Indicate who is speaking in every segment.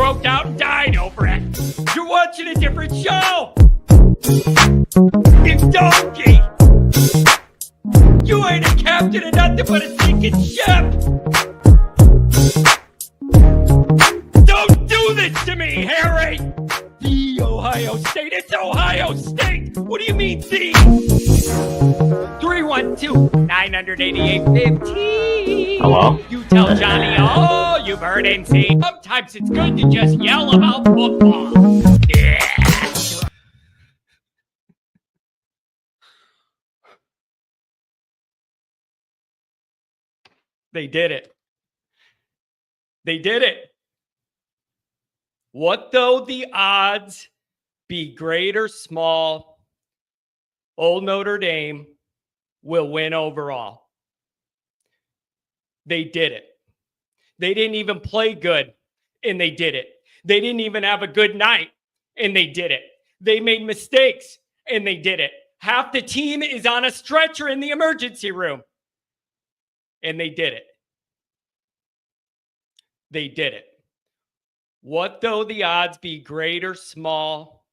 Speaker 1: broke out and died over it. You're watching a different show. It's donkey. You ain't a captain of nothing but a sinking ship. Don't do this to me, Harry. The Ohio State. It's Ohio State. What do you mean, the? 312-988-15.
Speaker 2: Hello?
Speaker 1: You tell Johnny all you've heard and seen. Sometimes it's good to just yell about football. Yeah. They did it. They did it. What though the odds be great or small, old Notre Dame will win overall. They did it. They didn't even play good, and they did it. They didn't even have a good night, and they did it. They made mistakes, and they did it. Half the team is on a stretcher in the emergency room, and they did it. They did it. What though the odds be great or small,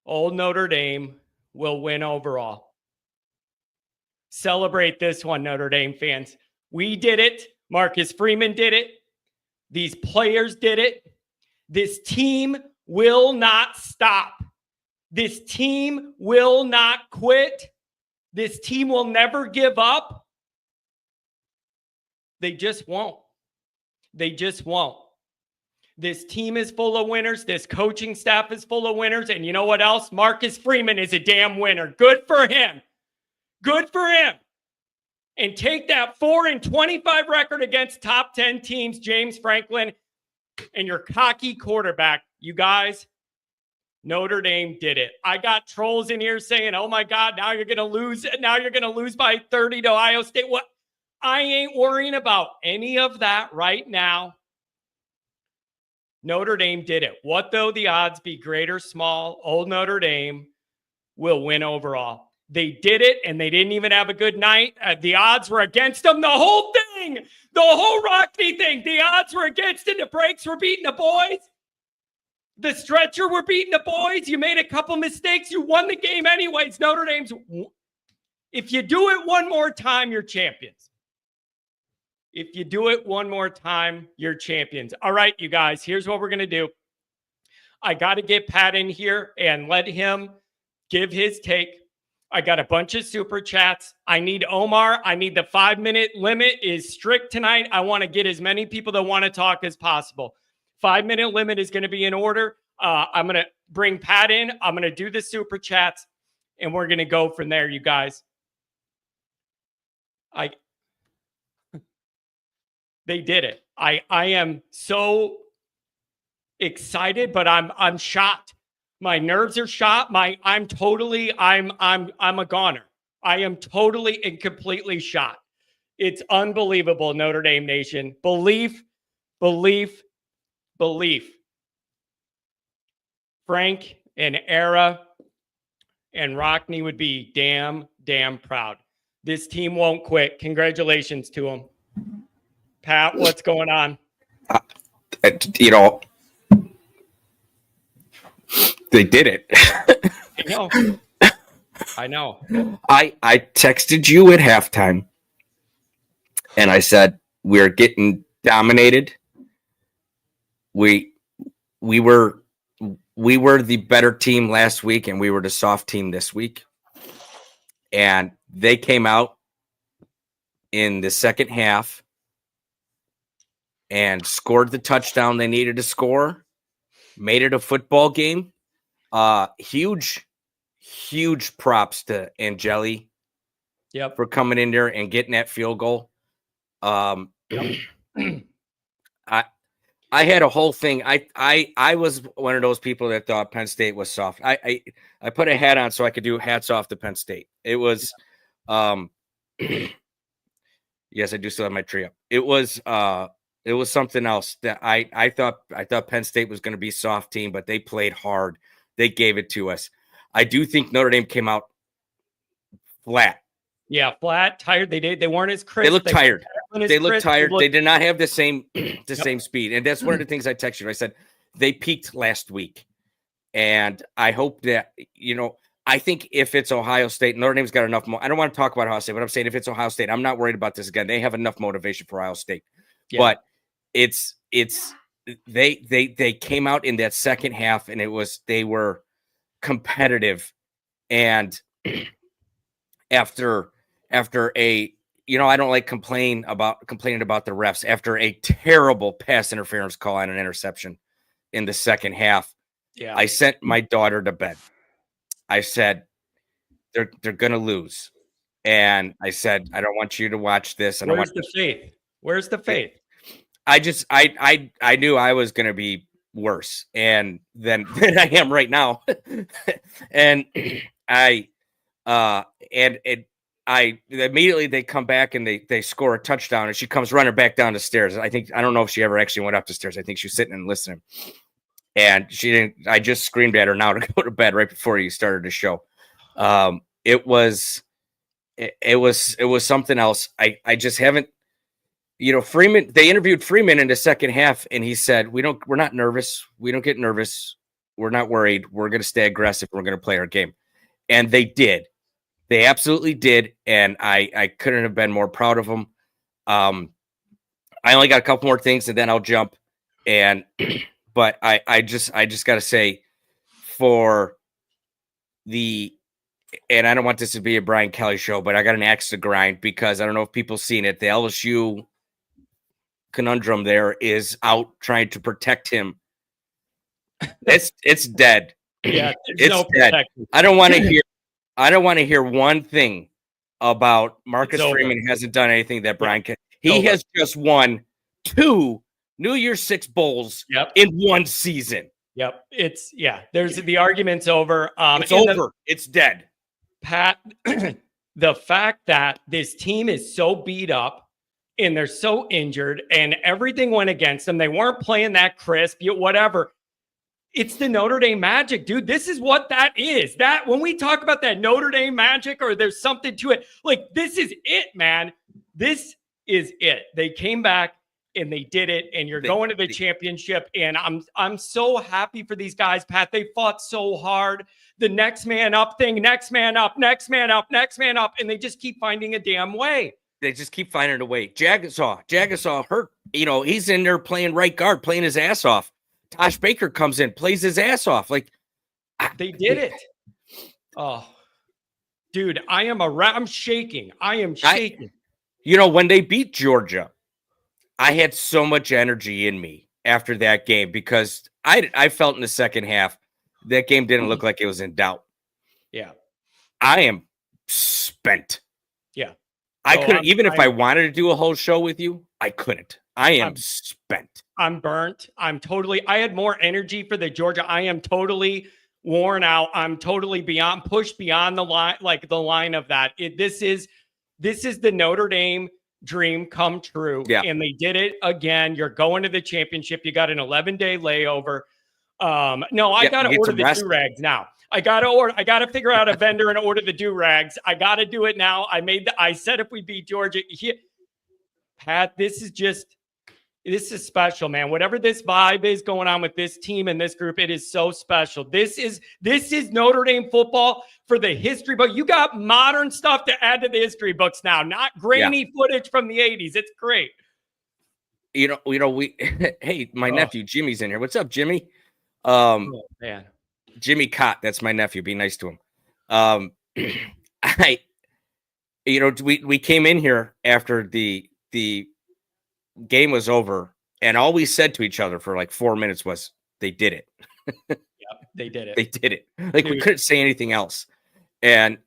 Speaker 1: old Notre Dame will win overall. Celebrate this one, Notre Dame fans. We did it. Marcus Freeman did it. These players did it. This team will not stop. This team will not quit. This team will never give up. They just won't. They just won't. This team is full of winners. This coaching staff is full of winners. And you know what else? Marcus Freeman is a damn winner. Good for him. Good for him. And take that 4-25 record against top 10 teams, James Franklin, and your cocky quarterback. You guys, Notre Dame did it. I got trolls in here saying, oh my God, now you're going to lose. Now you're going to lose by 30 to Ohio State. What? I ain't worrying about any of that right now. Notre Dame did it. What though the odds be great or small, old Notre Dame will win overall. They did it, and they didn't even have a good night. The odds were against them. The whole thing, the whole Rockney thing, the odds were against it. The breaks were beating the boys. The stretcher were beating the boys. You made a couple mistakes. You won the game anyways. Notre Dame's, if you do it one more time, you're champions. If you do it one more time, you're champions. All right, you guys, here's what we're going to do. I got to get Pat in here and let him give his take. I got a bunch of super chats. I need Omar. I need the 5-minute limit is strict tonight. I want to get as many people that want to talk as possible. 5-minute limit is going to be in order. I'm going to bring Pat in. I'm going to do the super chats, and we're going to go from there, you guys. They did it. I am so excited, but I'm shot. My nerves are shot. I'm a goner. I am totally and completely shot. It's unbelievable, Notre Dame Nation. Belief. Frank and Era and Rockney would be damn proud. This team won't quit. Congratulations to them. Pat, what's going on?
Speaker 2: They did it.
Speaker 1: I know.
Speaker 2: I texted you at halftime, and I said we're getting dominated. We were the better team last week, and we were the soft team this week. And they came out in the second half and scored the touchdown they needed to score, made it a football game. Huge props to Angeli for coming in there and getting that field goal. I had a whole thing. I was one of those people that thought Penn State was soft. I put a hat on so I could do hats off to Penn State. It was yes, I do still have my tree up. It was something else that I thought Penn State was going to be a soft team, but they played hard. They gave it to us. I do think Notre Dame came out flat.
Speaker 1: Yeah, flat, tired. They weren't as crisp.
Speaker 2: They looked tired. They look tired. They did not have the same same speed. And that's one of the
Speaker 1: Mm.
Speaker 2: things I texted you. I said, they peaked last week. And I hope that, I think if it's Ohio State, Notre Dame's got enough. I don't want to talk about Ohio State, but I'm saying if it's Ohio State, I'm not worried about this again. They have enough motivation for Ohio State.
Speaker 1: Yeah.
Speaker 2: But they came out in that second half and they were competitive. And after a, I don't like complaining about the refs after a terrible pass interference call on an interception in the second half.
Speaker 1: Yeah.
Speaker 2: I sent my daughter to bed. I said, they're going to lose. And I said, I don't want you to watch this.
Speaker 1: Where's the faith? Where's the faith?
Speaker 2: I knew I was going to be worse than I am right now. And immediately they come back and they score a touchdown and she comes running back down the stairs. I don't know if she ever actually went up the stairs. I think she was sitting and listening. And she didn't. I just screamed at her now to go to bed right before you started the show. It was something else. I just haven't. Freeman. They interviewed Freeman in the second half, and he said, "We're not nervous. We don't get nervous. We're not worried. We're going to stay aggressive. We're going to play our game." And they did. They absolutely did, and I couldn't have been more proud of them. I only got a couple more things, and then I'll jump. But I just got to say, and I don't want this to be a Brian Kelly show, but I got an axe to grind because I don't know if people seen it. The LSU conundrum there is out trying to protect him. It's dead.
Speaker 1: Yeah,
Speaker 2: it's
Speaker 1: no
Speaker 2: dead.
Speaker 1: protection.
Speaker 2: I don't want to hear one thing about Marcus Freeman hasn't done anything that Brian Kelly. He has just won 2 New Year's Six bowls in one season.
Speaker 1: Yep. There's the argument's over.
Speaker 2: It's over. It's dead.
Speaker 1: Pat, the fact that this team is so beat up and they're so injured and everything went against them. They weren't playing that crisp, whatever. It's the Notre Dame magic, dude. This is what that is. That when we talk about that Notre Dame magic or there's something to it, like this is it, man. This is it. They came back. And they did it, and you're going to the championship. And I'm so happy for these guys, Pat. They fought so hard. The next man up thing, next man up, next man up, next man up, and they just keep finding a damn way.
Speaker 2: They just keep finding a way. Jagasaw hurt. He's in there playing right guard, playing his ass off. Tosh Baker comes in, plays his ass off. Like
Speaker 1: they did it. Oh, dude, I'm shaking. I am shaking.
Speaker 2: When they beat Georgia, I had so much energy in me after that game because I felt in the second half that game didn't look like it was in doubt.
Speaker 1: Yeah.
Speaker 2: I am spent.
Speaker 1: Yeah.
Speaker 2: I couldn't, if I wanted to do a whole show with you, I couldn't. I am spent.
Speaker 1: I'm burnt. I had more energy for the Georgia. I am totally worn out. I'm totally pushed beyond the line, like the line of that. This is the Notre Dame dream come true.
Speaker 2: Yeah.
Speaker 1: And they did it again. You're going to the championship. You got an 11-day layover. I got to order the do-rags now. I got to figure out a vendor and order the do-rags. I got to do it now. I said if we beat Georgia, Pat, this is special, man. Whatever this vibe is going on with this team and this group, it is so special. This is Notre Dame football for the history book. You got modern stuff to add to the history books now, not grainy footage from the 80s. It's great.
Speaker 2: Hey, my nephew Jimmy's in here. What's up, Jimmy?
Speaker 1: Man.
Speaker 2: Jimmy Cott, that's my nephew. Be nice to him. We came in here after the game was over, and all we said to each other for like 4 minutes was, "They did it."
Speaker 1: Yep, they did it.
Speaker 2: They did it. Like we couldn't say anything else. And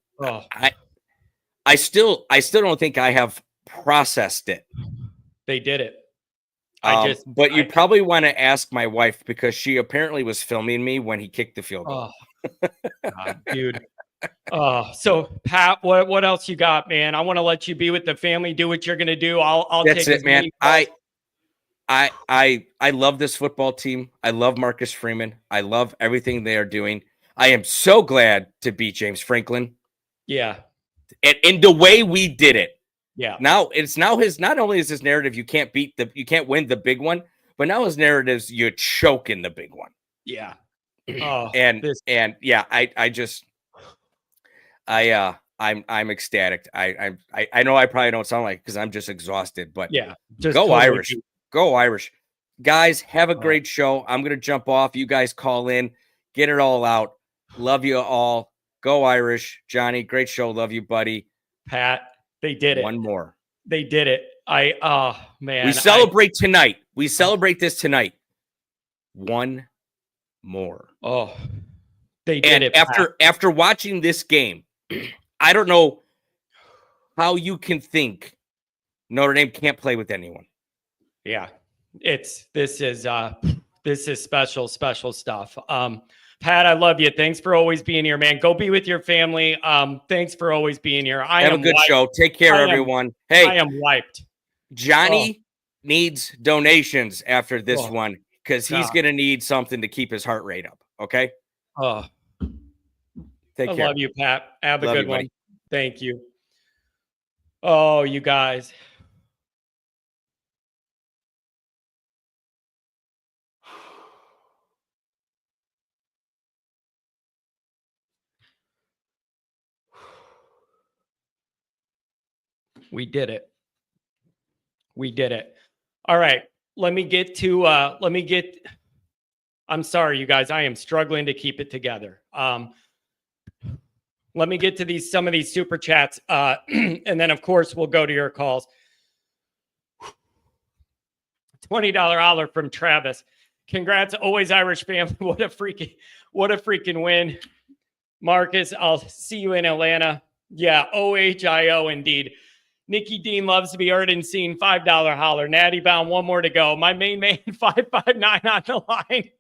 Speaker 2: I still don't think I have processed it.
Speaker 1: They did it.
Speaker 2: But you probably want to ask my wife because she apparently was filming me when he kicked the field goal.
Speaker 1: God, dude. So Pat, what else you got, man? I want to let you be with the family, do what you're gonna do. I'll
Speaker 2: That's
Speaker 1: take
Speaker 2: it, man. I love this football team. I love Marcus Freeman. I love everything they are doing. I am so glad to beat James Franklin.
Speaker 1: Yeah.
Speaker 2: And the way we did it,
Speaker 1: Yeah.
Speaker 2: Now his, not only is his narrative you can't win the big one, but now his narrative is you choke in the big one.
Speaker 1: Yeah. Oh,
Speaker 2: and yeah, I'm ecstatic. I know I probably don't sound like, because I'm just exhausted, but
Speaker 1: yeah,
Speaker 2: go
Speaker 1: totally
Speaker 2: Irish. Go Irish. Guys, have a great show. I'm gonna jump off. You guys call in, get it all out. Love you all. Go Irish. Johnny, great show. Love you, buddy.
Speaker 1: Pat, they did it.
Speaker 2: One more.
Speaker 1: They did it. Man.
Speaker 2: We celebrate tonight. We celebrate this tonight. One more.
Speaker 1: Oh, they did it.
Speaker 2: After watching this game, I don't know how you can think Notre Dame can't play with anyone.
Speaker 1: Yeah, this is special stuff. Pat, I love you. Thanks for always being here, man. Go be with your family. Thanks for always being here.
Speaker 2: Have a good show. Take care, everyone. Hey,
Speaker 1: I am wiped.
Speaker 2: Johnny needs donations after this one, because he's going to need something to keep his heart rate up. Okay. Take care.
Speaker 1: I love you, Pat. Have a good one.
Speaker 2: Buddy.
Speaker 1: Thank you. Oh, you guys. We did it. All right. I'm sorry, you guys. I am struggling to keep it together. Let me get to some of these super chats. And then, of course, we'll go to your calls. $20 holler from Travis. Congrats, always Irish family. What a freaking win. Marcus, I'll see you in Atlanta. Yeah, OHIO indeed. Nikki Dean loves to be heard and seen. $5 holler. Natty Bound, one more to go. My main man, 559 on the line.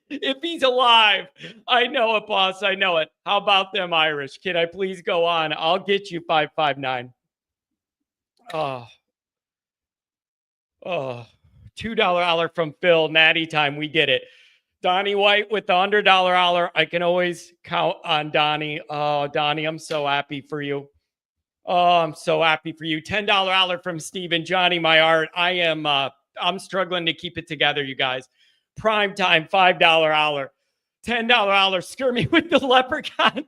Speaker 1: If he's alive, I know it, boss. I know it. How about them Irish? Can I please go on? I'll get you 559. $2 holler from Phil. Natty time. We did it. Donnie White with the $100 holler. I can always count on Donnie. Oh, Donnie, I'm so happy for you. Oh, I'm so happy for you. $10 holler from Steven. Johnny, my art. I'm struggling to keep it together, you guys. Prime time, $5 holler. $10 holler. Scare me with the leprechaun.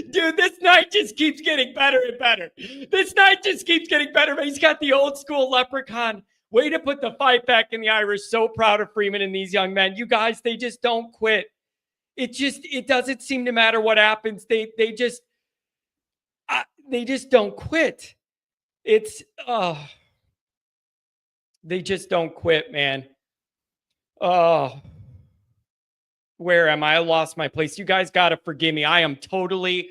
Speaker 1: Dude, this night just keeps getting better and better. This night just keeps getting better. But he's got the old school leprechaun. Way to put the fight back in the Irish. So proud of Freeman and these young men. You guys, they just don't quit. It doesn't seem to matter what happens. They just don't quit. They just don't quit, man. Oh, where am I? I lost my place. You guys got to forgive me. I am totally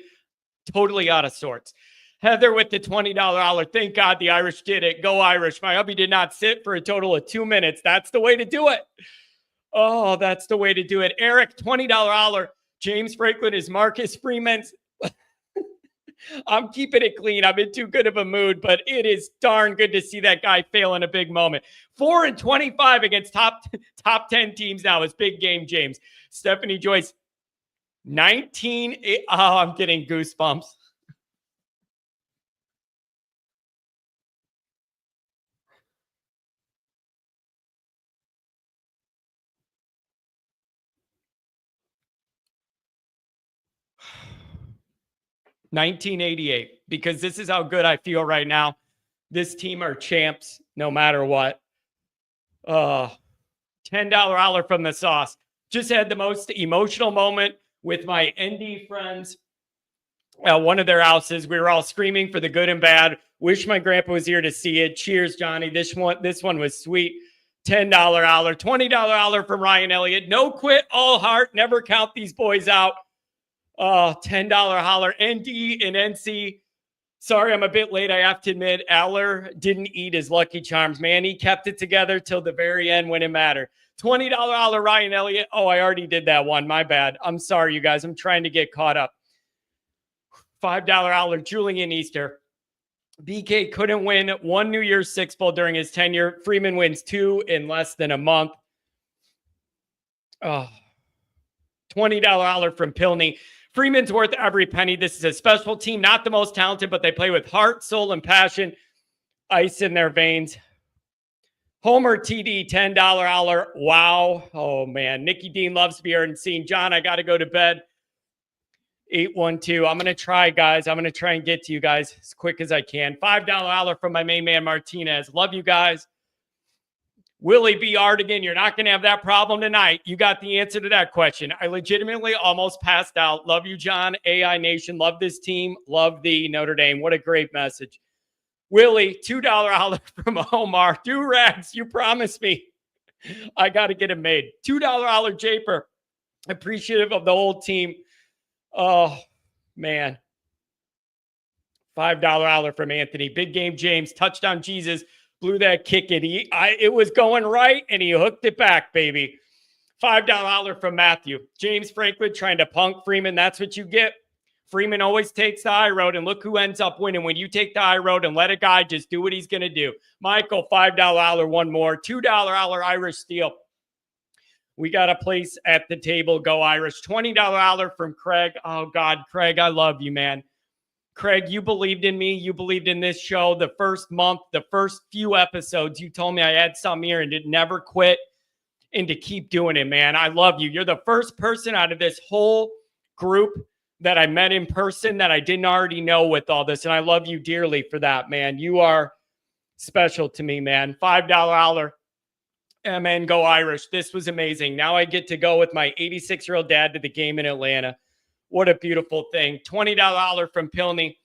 Speaker 1: out of sorts. Heather with the $20 holler. Thank God the Irish did it. Go Irish. My hubby did not sit for a total of 2 minutes. That's the way to do it. Oh, that's the way to do it. Eric, $20 holler. James Franklin is Marcus Freeman's. I'm keeping it clean. I'm in too good of a mood, but it is darn good to see that guy fail in a big moment. 4-25 against top 10 teams now is big game, James. Stephanie Joyce, 19. Oh, I'm getting goosebumps. $19.88, because this is how good I feel right now. This team are champs no matter what. $10 holler from the sauce. Just had the most emotional moment with my ND friends at one of their houses. We were all screaming for the good and bad. Wish my grandpa was here to see it. Cheers, Johnny. This one was sweet. $10 holler. $20 holler from Ryan Elliott. No quit, all heart. Never count these boys out. $10 holler. ND and NC. Sorry, I'm a bit late. I have to admit, Aller didn't eat his Lucky Charms, man. He kept it together till the very end when it mattered. $20 holler, Ryan Elliott. Oh, I already did that one. My bad. I'm sorry, you guys. I'm trying to get caught up. $5 holler, Julian Easter. BK couldn't win one New Year's Six Bowl during his tenure. Freeman wins 2 in less than a month. $20 holler from Pilney. Freeman's worth every penny. This is a special team, not the most talented, but they play with heart, soul, and passion. Ice in their veins. Homer TD, $10 hour. Wow. Oh, man. Nikki Dean loves to be heard and seen. John, I got to go to bed. 812. I'm going to try, guys. I'm going to try and get to you guys as quick as I can. $5 hour from my main man, Martinez. Love you guys. Willie B. Artigan, you're not going to have that problem tonight. You got the answer to that question. I legitimately almost passed out. Love you, John. AI Nation. Love this team. Love the Notre Dame. What a great message. Willie, $2 holler from Omar. Do rags. You promised me. I got to get it made. $2 holler Japer. Appreciative of the whole team. Oh, man. $5 holler from Anthony. Big game James. Touchdown Jesus. Blew that kick in. It was going right, and he hooked it back, baby. $5 holler from Matthew. James Franklin trying to punk Freeman. That's what you get. Freeman always takes the high road, and look who ends up winning when you take the high road and let a guy just do what he's going to do. Michael, $5 holler, one more. $2 holler Irish Steel. We got a place at the table. Go Irish. $20 holler from Craig. Oh, God, Craig, I love you, man. Craig, you believed in me. You believed in this show. The first month, the first few episodes, you told me I had something here and did never quit and to keep doing it, man. I love you. You're the first person out of this whole group that I met in person that I didn't already know with all this. And I love you dearly for that, man. You are special to me, man. $5 holler. MN, go Irish. This was amazing. Now I get to go with my 86-year-old dad to the game in Atlanta. What a beautiful thing. $20 holler from Pilney.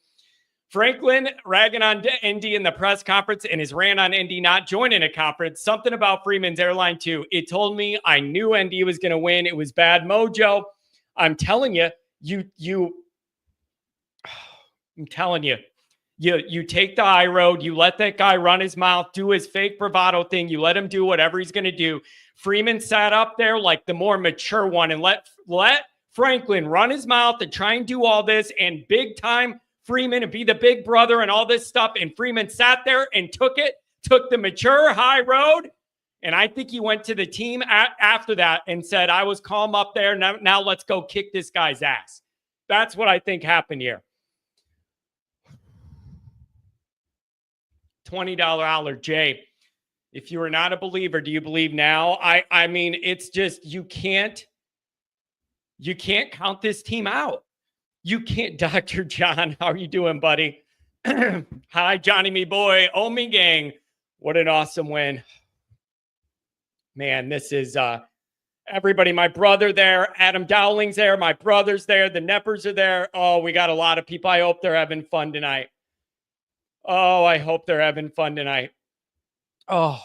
Speaker 1: Franklin ragging on ND in the press conference and his rant on ND not joining a conference. Something about Freeman's airline too. It told me I knew ND was going to win. It was bad mojo. I'm telling you, I'm telling you, you take the high road. You let that guy run his mouth, do his fake bravado thing. You let him do whatever he's going to do. Freeman sat up there like the more mature one and let Franklin run his mouth and try and do all this and big time Freeman and be the big brother and all this stuff. And Freeman sat there and took the mature high road. And I think he went to the team after that and said, I was calm up there. Now let's go kick this guy's ass. That's what I think happened here. $20 holler Jay. If you are not a believer, do you believe now? I mean, it's just, you can't count this team out. You can't. Dr. John, how are you doing, buddy? Hi, Johnny, me boy. Oh, me gang. What an awesome win. Man, this is everybody. My brother there. Adam Dowling's there. My brother's there. The Neppers are there. Oh, we got a lot of people. I hope they're having fun tonight. Oh, I hope they're having fun tonight. Oh,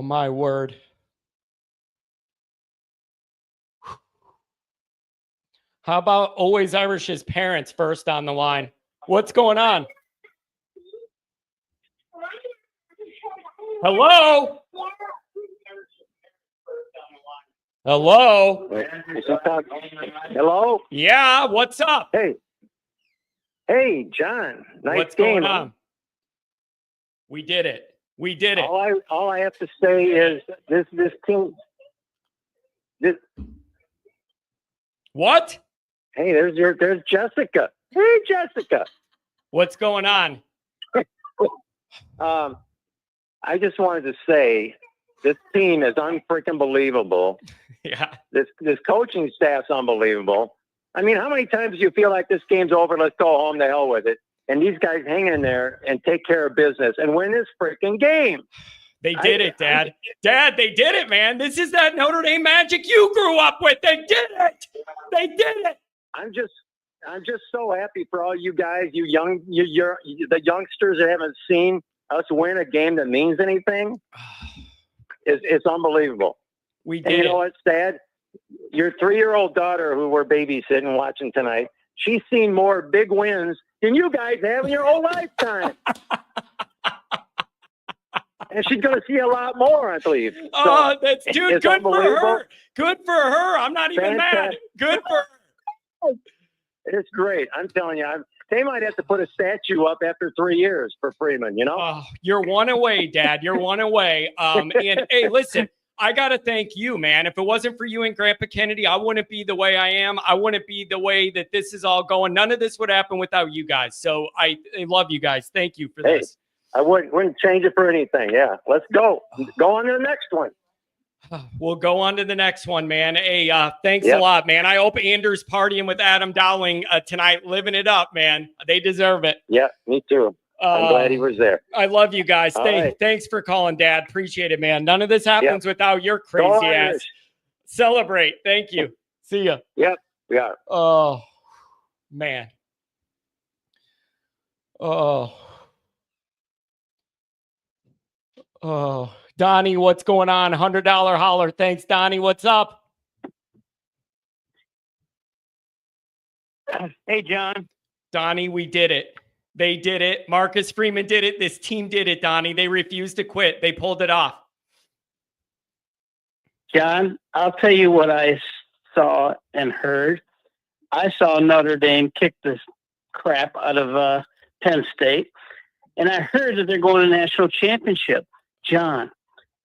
Speaker 1: my word. How about Always Irish's parents first on the line? What's going on? Hello? Hello?
Speaker 3: Hello?
Speaker 1: Yeah, what's up?
Speaker 3: Hey, John. Nice
Speaker 1: what's
Speaker 3: game.
Speaker 1: Going on? We did it.
Speaker 3: All I have to say is this team.
Speaker 1: What?
Speaker 3: Hey, there's Jessica. Hey, Jessica.
Speaker 1: What's going on?
Speaker 3: I just wanted to say this team is unfreaking believable.
Speaker 1: Yeah.
Speaker 3: This coaching staff's unbelievable. I mean, how many times do you feel like this game's over? Let's go home, to hell with it. And these guys hang in there and take care of business and win this freaking game.
Speaker 1: They did it, Dad. Dad, they did it, man. This is that Notre Dame magic you grew up with. They did it. They did it.
Speaker 3: I'm just so happy for all you guys, you're the youngsters that haven't seen us win a game that means anything. It's unbelievable.
Speaker 1: We did.
Speaker 3: And you know what's sad? Your 3-year-old daughter, who we're babysitting watching tonight, she's seen more big wins than you guys have in your whole lifetime. And she's going to see a lot more, I believe.
Speaker 1: Oh, that's dude. Good for her. Good for her. I'm not even mad. Good for her.
Speaker 3: It's great. I'm telling you, they might have to put a statue up after 3 years for Freeman, you know?
Speaker 1: Oh, you're one away, Dad. You're one away. And hey, listen, I got to thank you, man. If it wasn't for you and Grandpa Kennedy, I wouldn't be the way I am. I wouldn't be the way that this is all going. None of this would happen without you guys. So I love you guys. Thank you for this.
Speaker 3: I wouldn't change it for anything. Yeah, let's go. Go on to the next one.
Speaker 1: We'll go on to the next one, man. Hey, thanks a lot, man. I hope Anders partying with Adam Dowling tonight, living it up, man. They deserve it.
Speaker 3: Yeah, me too. I'm glad he was there.
Speaker 1: I love you guys. Thanks for calling, Dad. Appreciate it, man. None of this happens without your crazy ass. Celebrate. Thank you. See ya.
Speaker 3: Yep. Yeah.
Speaker 1: Oh, man. Oh, Donnie, what's going on? $100 holler. Thanks, Donnie. What's up?
Speaker 4: Hey, John.
Speaker 1: Donnie, we did it. They did it. Marcus Freeman did it. This team did it, Donnie. They refused to quit. They pulled it off.
Speaker 4: John, I'll tell you what I saw and heard. I saw Notre Dame kick the crap out of Penn State, and I heard that they're going to national championship. John,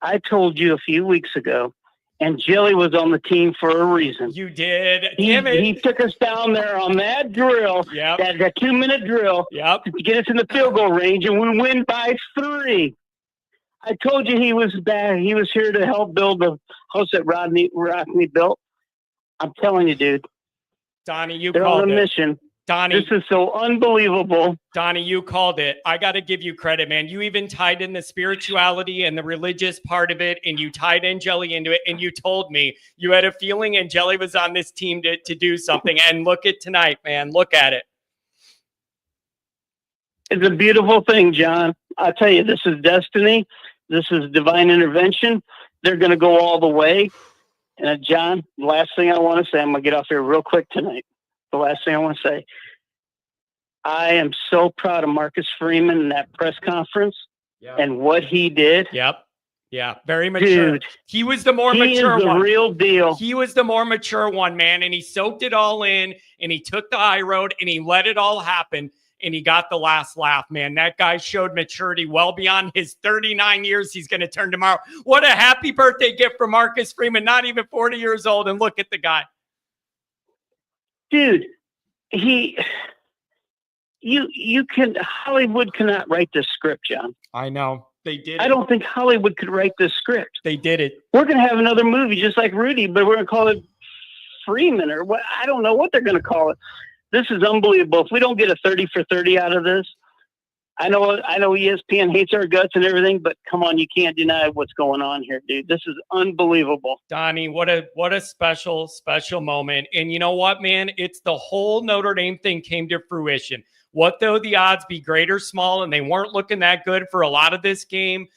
Speaker 4: I told you a few weeks ago, and Gillis was on the team for a reason.
Speaker 1: You did.
Speaker 4: Damn it. He took us down there on that drill, that 2-minute drill, to get us in the field goal range, and we win by 3. I told you he was bad. He was here to help build the house that Rodney built. I'm telling you, dude.
Speaker 1: Donnie,
Speaker 4: they're on a mission.
Speaker 1: Donnie,
Speaker 4: this is so unbelievable.
Speaker 1: Donnie, you called it. I got to give you credit, man. You even tied in the spirituality and the religious part of it, and you tied in Jelly into it, and you told me you had a feeling and Jelly was on this team to do something. And look at tonight, man. Look at it.
Speaker 4: It's a beautiful thing, John. I tell you, this is destiny. This is divine intervention. They're going to go all the way. And John, the last thing I want to say, I'm going to get off here real quick tonight. The last thing I want to say, I am so proud of Marcus Freeman in that press conference and what he did.
Speaker 1: Yep. Yeah. Very mature.
Speaker 4: Dude,
Speaker 1: he was the more mature
Speaker 4: one. The real deal.
Speaker 1: He was the more mature one, man. And he soaked it all in and he took the high road and he let it all happen. And he got the last laugh, man. That guy showed maturity well beyond his 39 years he's going to turn tomorrow. What a happy birthday gift for Marcus Freeman. Not even 40 years old. And look at the guy.
Speaker 4: Dude, Hollywood cannot write this script, John.
Speaker 1: I know. They did.
Speaker 4: I don't think Hollywood could write this script.
Speaker 1: They did it.
Speaker 4: We're going to have another movie just like Rudy, but we're going to call it Freeman or what? I don't know what they're going to call it. This is unbelievable. If we don't get a 30 for 30 out of this, I know ESPN hates our guts and everything, but come on, you can't deny what's going on here, dude. This is unbelievable.
Speaker 1: Donnie, what a special, special moment. And you know what, man? It's the whole Notre Dame thing came to fruition. What though the odds be great or small, and they weren't looking that good for a lot of this game.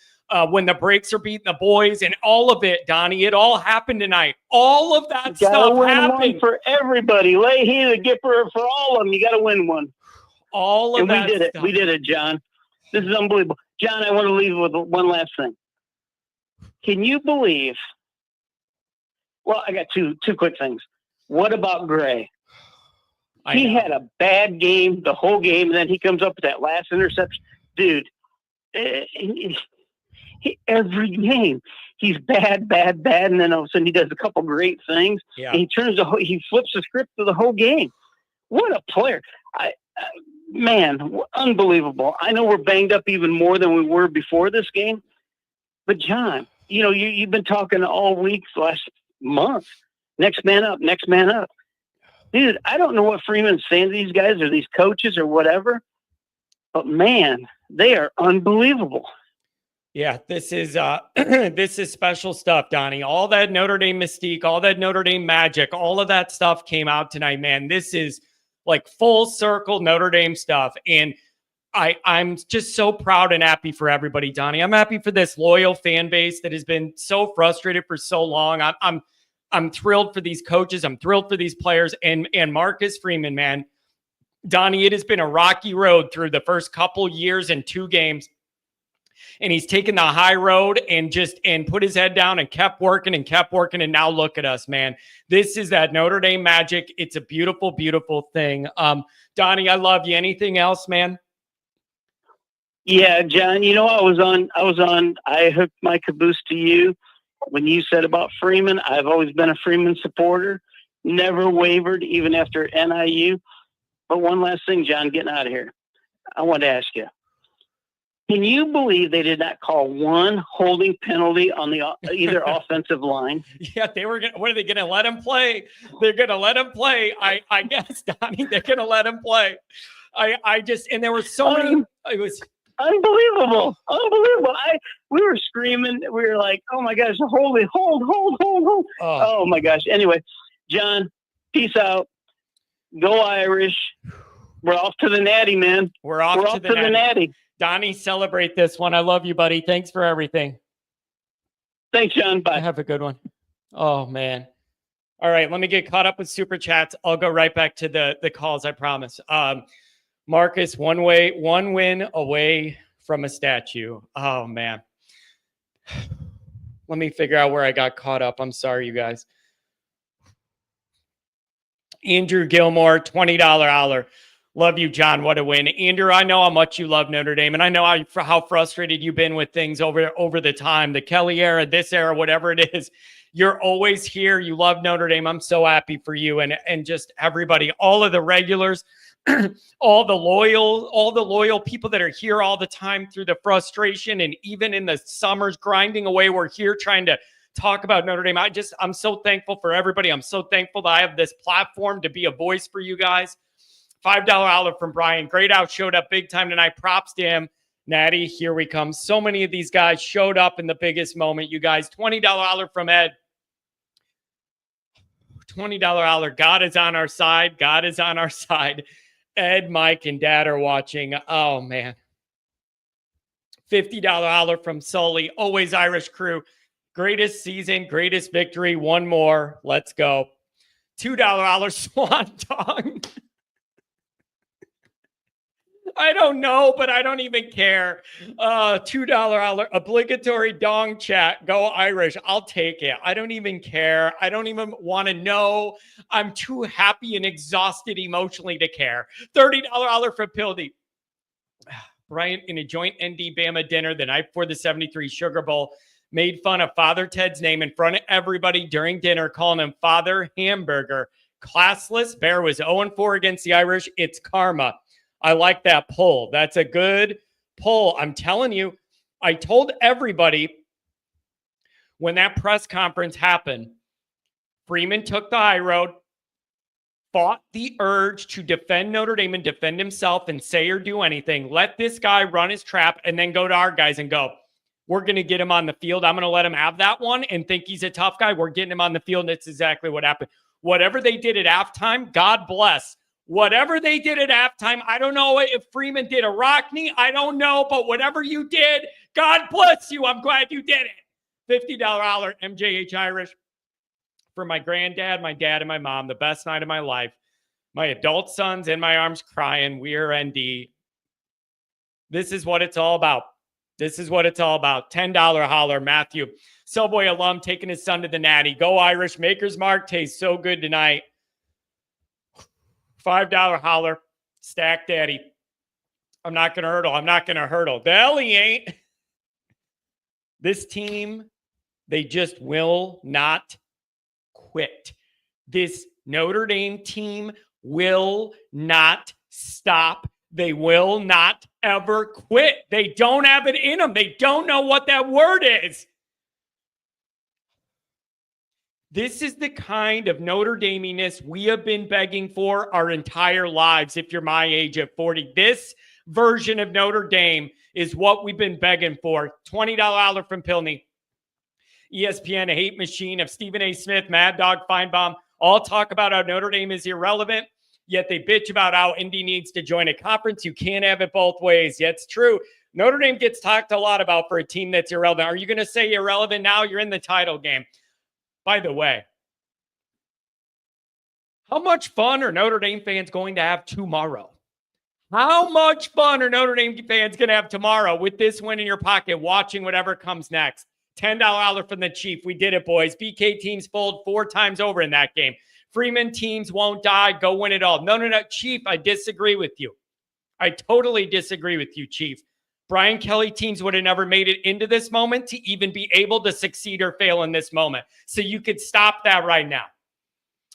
Speaker 1: When the breaks are beating the boys and all of it, Donnie, it all happened tonight. All of that stuff happened.
Speaker 4: One for everybody. Lay he the Gipper for all of them. You got to win one.
Speaker 1: All of that.
Speaker 4: We did it. We did it, John. This is unbelievable. John, I want to leave with one last thing. Can you believe? Well, I got two quick things. What about Gray? He had a bad game the whole game, and then he comes up with that last interception. Dude, every game he's bad, and then all of a sudden he does a couple great things.
Speaker 1: Yeah.
Speaker 4: And he flips the script for the whole game. What a player! Man, unbelievable. I know we're banged up even more than we were before this game, but John, you've been talking all week, last month. Next man up. Dude, I don't know what Freeman's saying to these guys or these coaches or whatever, but man, they are unbelievable.
Speaker 1: Yeah, this is this is special stuff, Donnie. All that Notre Dame mystique, all that Notre Dame magic, all of that stuff came out tonight, man. This is like full circle Notre Dame stuff. And I'm just so proud and happy for everybody, Donnie. I'm happy for this loyal fan base that has been so frustrated for so long. I'm thrilled for these coaches. I'm thrilled for these players and Marcus Freeman, man. Donnie, it has been a rocky road through the first couple years and 2 games. And he's taken the high road and put his head down and kept working. And now look at us, man. This is that Notre Dame magic. It's a beautiful, beautiful thing. Donnie, I love you. Anything else, man?
Speaker 4: Yeah, John, I hooked my caboose to you when you said about Freeman, I've always been a Freeman supporter, never wavered even after NIU. But one last thing, John, getting out of here. I want to ask you, can you believe they did not call one holding penalty on the either offensive line?
Speaker 1: Yeah, they were going to, what are they going to let him play? They're going to let him play. I guess, Donnie, they're going to let him play. I just, and there were so many, it was
Speaker 4: unbelievable. We were screaming. We were like, oh my gosh, hold. Oh my gosh. Anyway, John, peace out. Go Irish. We're off to the Natty, man.
Speaker 1: We're off to the
Speaker 4: Natty.
Speaker 1: Donnie, celebrate this one. I love you, buddy. Thanks for everything.
Speaker 4: Thanks, John. Bye.
Speaker 1: Have a good one. Oh, man. All right, let me get caught up with Super Chats. I'll go right back to the calls, I promise. Marcus, one win away from a statue. Oh, man. Let me figure out where I got caught up. I'm sorry, you guys. Andrew Gilmore, $20 holler. Love you, John. What a win. Andrew, I know how much you love Notre Dame, and I know how frustrated you've been with things over the time, the Kelly era, this era, whatever it is. You're always here. You love Notre Dame. I'm so happy for you and just everybody, all of the regulars, all the loyal people that are here all the time through the frustration, and even in the summers grinding away. We're here trying to talk about Notre Dame. I'm so thankful for everybody. I'm so thankful that I have this platform to be a voice for you guys. $5 holler from Brian. Great out, showed up big time tonight. Props to him. Natty, here we come. So many of these guys showed up in the biggest moment, you guys. $20 holler from Ed. $20 holler. God is on our side. God is on our side. Ed, Mike, and Dad are watching. Oh, man. $50 holler from Sully. Always Irish crew. Greatest season, greatest victory. One more. Let's go. $2 holler Swan Dong. I don't know, but I don't even care. $2 obligatory dong chat. Go Irish. I'll take it. I don't even care. I don't even want to know. I'm too happy and exhausted emotionally to care. $30 for Pildy. Bryant in a joint ND Bama dinner the night before the 73 Sugar Bowl made fun of Father Ted's name in front of everybody during dinner, calling him Father Hamburger. Classless. Bear was 0-4 against the Irish. It's karma. I like that poll. That's a good poll. I'm telling you, I told everybody when that press conference happened, Freeman took the high road, fought the urge to defend Notre Dame and defend himself and say or do anything. Let this guy run his trap and then go to our guys and go, we're going to get him on the field. I'm going to let him have that one and think he's a tough guy. We're getting him on the field, and that's exactly what happened. Whatever they did at halftime, God bless. Whatever they did at halftime, I don't know if Freeman did a rock knee. I don't know, but whatever you did, God bless you. I'm glad you did it. $50 MJH Irish for my granddad, my dad, and my mom. The best night of my life. My adult sons in my arms crying. We're ND. This is what it's all about. This is what it's all about. $10 holler, Matthew. Subway alum taking his son to the Natty. Go Irish. Maker's Mark tastes so good tonight. $5 holler, Stack Daddy. I'm not going to hurdle. I'm not going to hurdle. The hell he ain't. This team, they just will not quit. This Notre Dame team will not stop. They will not ever quit. They don't have it in them. They don't know what that word is. This is the kind of Notre Dameness we have been begging for our entire lives. If you're my age at 40, this version of Notre Dame is what we've been begging for. $20 from Pilney. ESPN, a hate machine of Stephen A. Smith, Mad Dog Feinbaum, all talk about how Notre Dame is irrelevant, yet they bitch about how Indy needs to join a conference. You can't have it both ways. Yet it's true. Notre Dame gets talked a lot about for a team that's irrelevant. Are you going to say irrelevant now? You're in the title game. By the way, how much fun are Notre Dame fans going to have tomorrow? How much fun are Notre Dame fans going to have tomorrow with this win in your pocket, watching whatever comes next? $10 from the Chief. We did it, boys. BK teams fold 4 times over in that game. Freeman teams won't die. Go win it all. No, Chief, I disagree with you. I totally disagree with you, Chief. Brian Kelly teams would have never made it into this moment to even be able to succeed or fail in this moment. So you could stop that right now.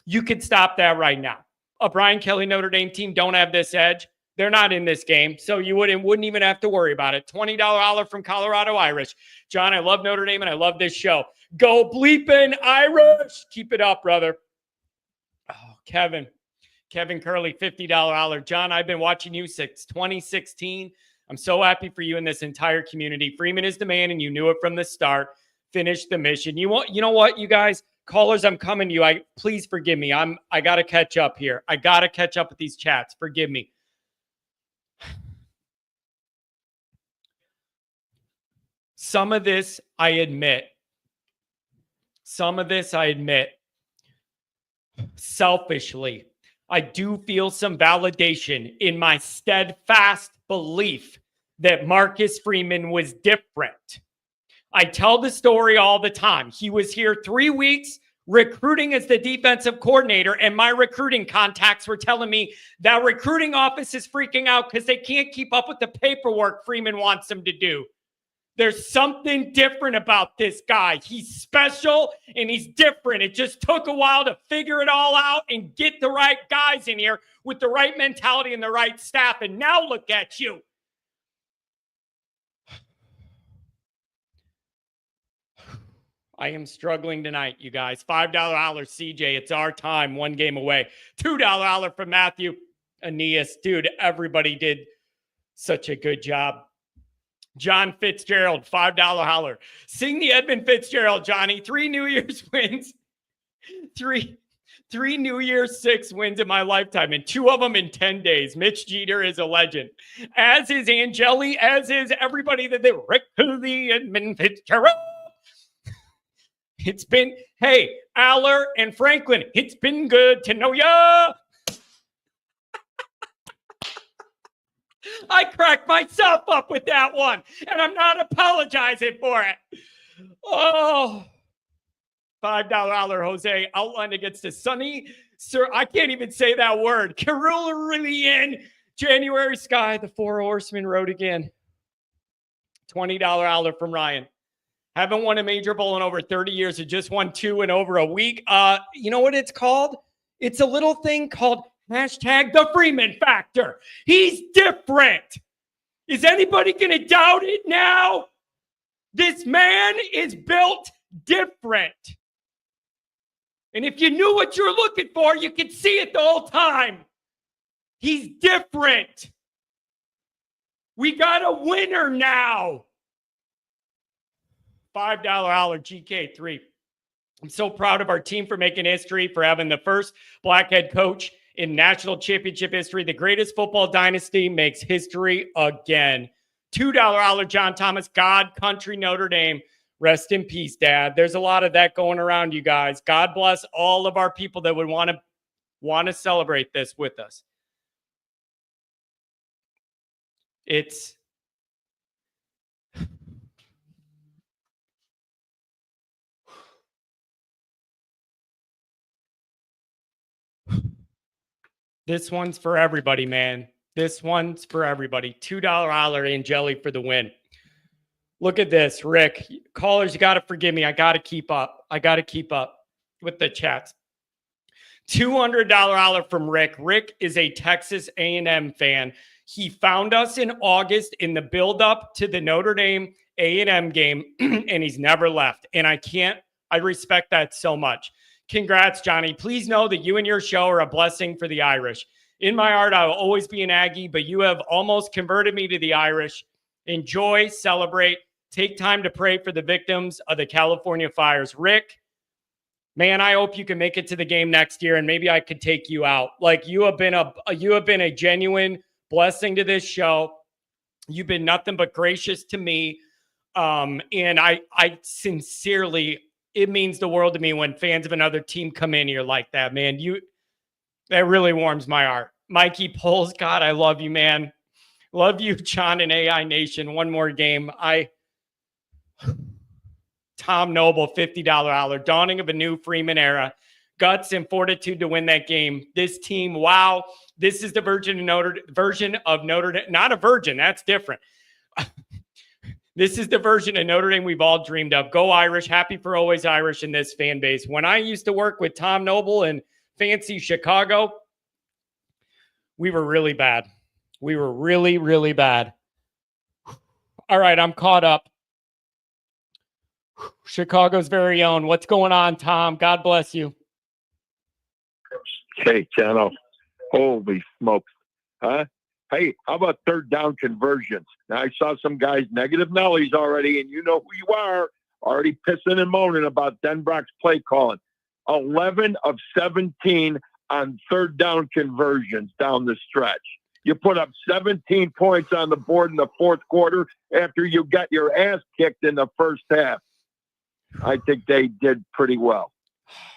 Speaker 1: You could stop that right now. A Brian Kelly Notre Dame team don't have this edge. They're not in this game, so you wouldn't even have to worry about it. $20 olive from Colorado Irish. John, I love Notre Dame, and I love this show. Go bleeping Irish. Keep it up, brother. Oh, Kevin Curley, $50 olive. John, I've been watching you since 2016. I'm so happy for you and this entire community. Freeman is the man, and you knew it from the start. Finish the mission. You know what, you guys? Callers, I'm coming to you. Please forgive me. I got to catch up here. I got to catch up with these chats. Forgive me. Some of this, I admit. Selfishly, I do feel some validation in my steadfast belief that Marcus Freeman was different. I tell the story all the time. He was here 3 weeks recruiting as the defensive coordinator, and my recruiting contacts were telling me that recruiting office is freaking out because they can't keep up with the paperwork Freeman wants them to do. There's something different about this guy. He's special and he's different. It just took a while to figure it all out and get the right guys in here with the right mentality and the right staff. And now look at you. I am struggling tonight, you guys. $5 CJ. It's our time. 1 game away. $2 from Matthew Aeneas. Dude, everybody did such a good job. John Fitzgerald, $5 holler. Sing the Edmund Fitzgerald, Johnny. 3 New Year's wins. Three New Year's 6 wins in my lifetime, and 2 of them in 10 days. Mitch Jeter is a legend. As is Angeli, as is everybody that they Rick the Edmund Fitzgerald. It's been, hey, Aller and Franklin, it's been good to know ya. I cracked myself up with that one, and I'm not apologizing for it. Oh, $5 Jose Outland against the sunny, sir. I can't even say that word. Carulian January sky. The 4 horsemen rode again. $20 from Ryan. Haven't won a major bowl in over 30 years. I just won 2 in over a week. You know what it's called? It's a little thing called hashtag the Freeman factor. He's different. Is anybody going to doubt it now? This man is built different. And if you knew what you're looking for, you could see it the whole time. He's different. We got a winner now. $5 GK3. I'm so proud of our team for making history, for having the first black head coach in national championship history. The greatest football dynasty makes history again. $2 John Thomas, God, country, Notre Dame. Rest in peace, Dad. There's a lot of that going around, you guys. God bless all of our people that would want to celebrate this with us. It's this one's for everybody, man. This one's for everybody. $2 Angeli for the win. Look at this, Rick. Callers, you got to forgive me. I got to keep up. With the chats. $200 from Rick. Rick is a Texas A&M fan. He found us in August in the build-up to the Notre Dame A&M game, and he's never left. And I respect that so much. Congrats, Johnny. Please know that you and your show are a blessing for the Irish. In my heart, I will always be an Aggie, but you have almost converted me to the Irish. Enjoy, celebrate, take time to pray for the victims of the California fires. Rick, man, I hope you can make it to the game next year, and maybe I could take you out. Like, you have been a genuine blessing to this show. You've been nothing but gracious to me. And I sincerely, it means the world to me when fans of another team come in here like that, man. That really warms my heart. Mikey Poles, God, I love you, man. Love you, John and AI Nation. One more game. Tom Noble, $50 dawning of a new Freeman era. Guts and fortitude to win that game. This team, wow. This is the version of Notre Dame. Not a virgin, that's different. This is the version of Notre Dame we've all dreamed of. Go Irish. Happy for always Irish in this fan base. When I used to work with Tom Noble in fancy Chicago, we were really bad. We were really, really bad. All right, I'm caught up. Chicago's very own. What's going on, Tom? God bless you.
Speaker 5: Hey, Chano. Holy smokes. Huh? Hey, how about third down conversions? Now, I saw some guys negative Nellies already, and you know who you are, already pissing and moaning about Denbrock's play calling. 11 of 17 on third down conversions down the stretch. You put up 17 points on the board in the fourth quarter after you got your ass kicked in the first half. I think they did pretty well.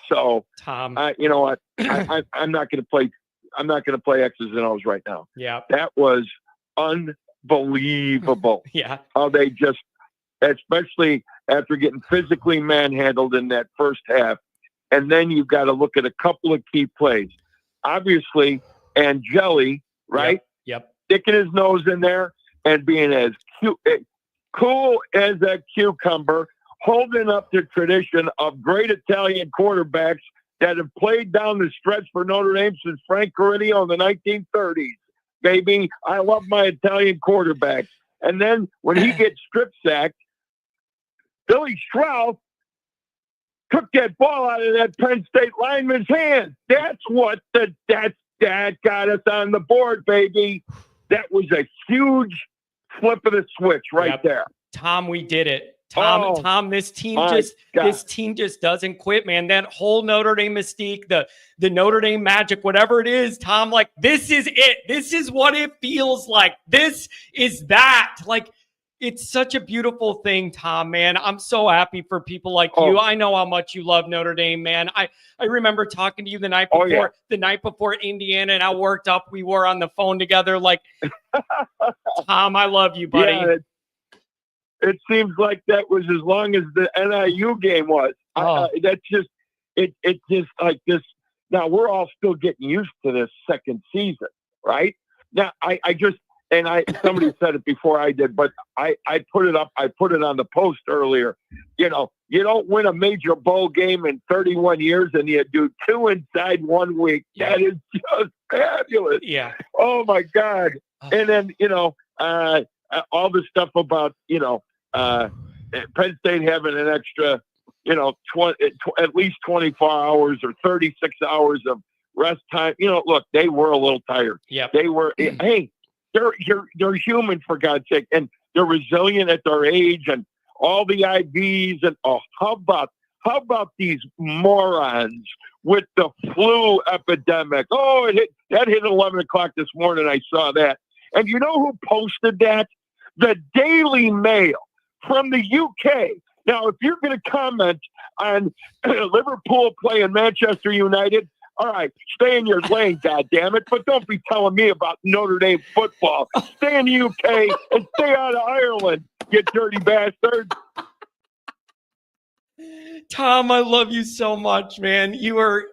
Speaker 5: So,
Speaker 1: Tom,
Speaker 5: you know what? I'm not going to play. I'm not going to play X's and O's right now.
Speaker 1: Yeah,
Speaker 5: that was unbelievable.
Speaker 1: Yeah,
Speaker 5: how they just, especially after getting physically manhandled in that first half, and then you've got to look at a couple of key plays. Obviously, Angeli, right?
Speaker 1: Yep.
Speaker 5: Sticking his nose in there and being as cool as a cucumber, holding up the tradition of great Italian quarterbacks that have played down the stretch for Notre Dame since Frank Corridio in the 1930s. Baby, I love my Italian quarterbacks. And then when he gets strip sacked, Billy Strauss took that ball out of that Penn State lineman's hand. That's what that got us on the board, baby. That was a huge flip of the switch right there.
Speaker 1: Tom, we did it. Tom, this team just doesn't quit, man. That whole Notre Dame mystique, the Notre Dame magic, whatever it is, Tom, like, this is it. This is what it feels like. This is that. Like, it's such a beautiful thing, Tom, man. I'm so happy for people like you. I know how much you love Notre Dame, man. I remember talking to you the night before Indiana, and how worked up we were on the phone together. Like, Tom, I love you, buddy.
Speaker 5: Yeah, it seems like that was as long as the NIU game was. That's just it just like this. Now we're all still getting used to this second season, right? Now somebody said it before I did, but I put it up. I put it on the post earlier. You know, you don't win a major bowl game in 31 years, and you do 2 inside 1 week. Yeah. That is just fabulous.
Speaker 1: Yeah.
Speaker 5: Oh my God. And then all the stuff about Penn State having an extra, at least 24 hours or 36 hours of rest time. Look, they were a little tired.
Speaker 1: Yeah.
Speaker 5: They were. Hey, they're human, for God's sake, and they're resilient at their age, and all the IVs, and how about these morons with the flu epidemic? That hit 11 o'clock this morning. I saw that, and you know who posted that? The Daily Mail from the UK. Now, if you're going to comment on Liverpool playing Manchester United, all right, stay in your lane, goddammit, but don't be telling me about Notre Dame football. Stay in the UK and stay out of Ireland, you dirty bastard.
Speaker 1: Tom, I love you so much, man.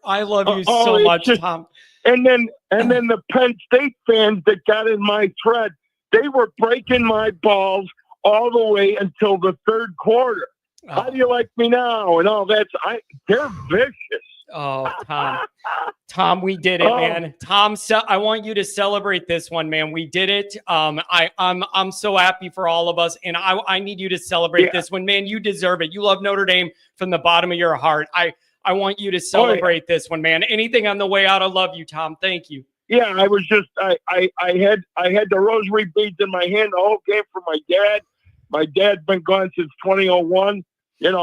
Speaker 1: I love you so much, Tom.
Speaker 5: And then the Penn State fans that got in my thread, they were breaking my balls all the way until the third quarter. How do you like me now? And all that. They're vicious.
Speaker 1: Oh, Tom, we did it, man. Tom, I want you to celebrate this one, man. We did it. I'm so happy for all of us, and I need you to celebrate this one, man. You deserve it. You love Notre Dame from the bottom of your heart. I want you to celebrate this one, man. Anything on the way out, I love you, Tom. Thank you.
Speaker 5: Yeah, I was just I had the rosary beads in my hand the whole game for my dad. My dad's been gone since 2001.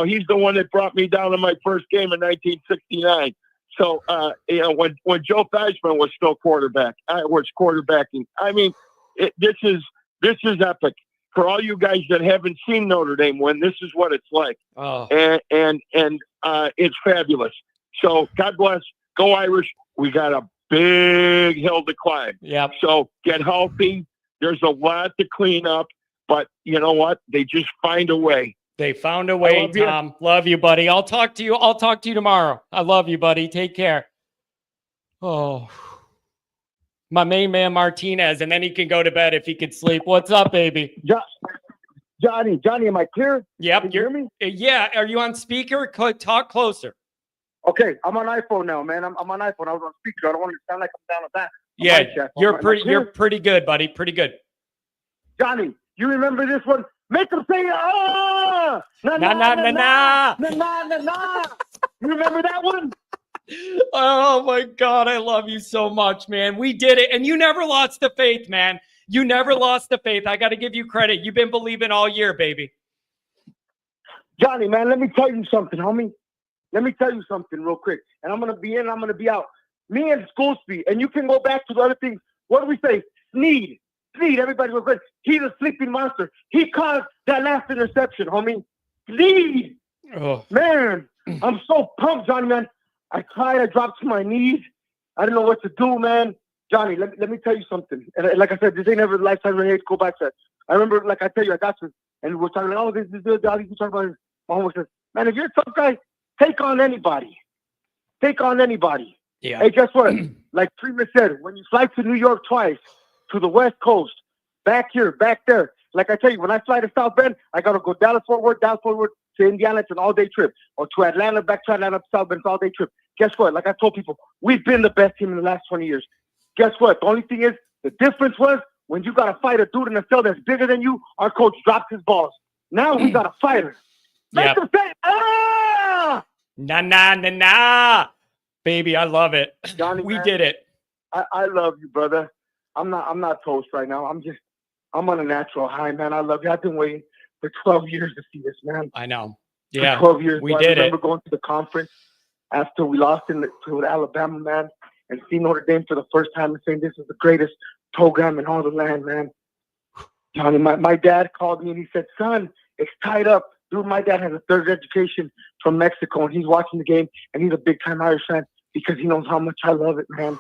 Speaker 5: He's the one that brought me down to my first game in 1969. So, when Joe Theismann was still quarterback, I was quarterbacking. I mean, this is epic. For all you guys that haven't seen Notre Dame win, this is what it's like. And it's fabulous. So, God bless. Go Irish. We got a big hill to climb.
Speaker 1: Yep.
Speaker 5: So get healthy. There's a lot to clean up, but you know what? They just find a way.
Speaker 1: They found a way, Tom. Love you, buddy. I'll talk to you tomorrow. I love you, buddy. Take care. Oh, my main man, Martinez, and then he can go to bed if he could sleep. What's up, baby?
Speaker 5: Yeah. Johnny, am I clear?
Speaker 1: Yep.
Speaker 5: Can you hear me?
Speaker 1: Yeah. Are you on speaker? Talk closer.
Speaker 5: Okay, I'm on iPhone now, man. I'm on iPhone. I was on speaker. I don't want to sound like I'm down with that.
Speaker 1: Yeah, you're pretty good, buddy. Pretty good.
Speaker 5: Johnny, you remember this one? Make them say, "Ah, na na na na na na na na." You remember that one?
Speaker 1: Oh my God, I love you so much, man. We did it, and you never lost the faith, man. You never lost the faith. I got to give you credit. You've been believing all year, baby.
Speaker 5: Johnny, man, let me tell you something, homie. Let me tell you something real quick. And I'm going to be in, I'm going to be out. Me and Goolsby, and you can go back to the other things. What do we say? Sneed, everybody was good. He's a sleeping monster. He caused that last interception, homie. Sneed.
Speaker 1: Oh.
Speaker 5: Man, I'm so pumped, Johnny, man. I cried. I dropped to my knees. I didn't know what to do, man. Johnny, let me tell you something. And like I said, this ain't ever a lifetime when I go back to that. I remember, like I tell you, I got you. And we're talking like, oh, this is all these talking about. My homework says, man, if you're a tough guy, take on anybody. Take on anybody.
Speaker 1: Yeah.
Speaker 5: Hey, guess what? Like Prima said, when you fly to New York twice, to the West Coast, back here, back there, like I tell you, when I fly to South Bend, I got to go Dallas-Fort Worth to Indiana. It's an all-day trip. Or to Atlanta, back to Atlanta, South Bend, it's an all-day trip. Guess what? Like I told people, we've been the best team in the last 20 years. Guess what? The only thing is, the difference was when you got to fight a dude in the field that's bigger than you, our coach dropped his balls. Now we got a fighter. Make them say, ah!
Speaker 1: Na, na, na, na. Baby, I love it.
Speaker 5: Johnny,
Speaker 1: we
Speaker 5: man,
Speaker 1: did it.
Speaker 5: I love you, brother. I'm not toast right now. I'm on a natural high, man. I love you. I've been waiting for 12 years to see this, man.
Speaker 1: I know. Yeah.
Speaker 5: For 12 years.
Speaker 1: We
Speaker 5: I
Speaker 1: did
Speaker 5: remember
Speaker 1: it.
Speaker 5: going to the conference after we lost to Alabama, man, and see Notre Dame for the first time and saying this is the greatest program in all the land, man. Johnny, my dad called me and he said, son, it's tied up. Dude, my dad has a third education from Mexico, and he's watching the game, and he's a big-time Irish fan because he knows how much I love it, man.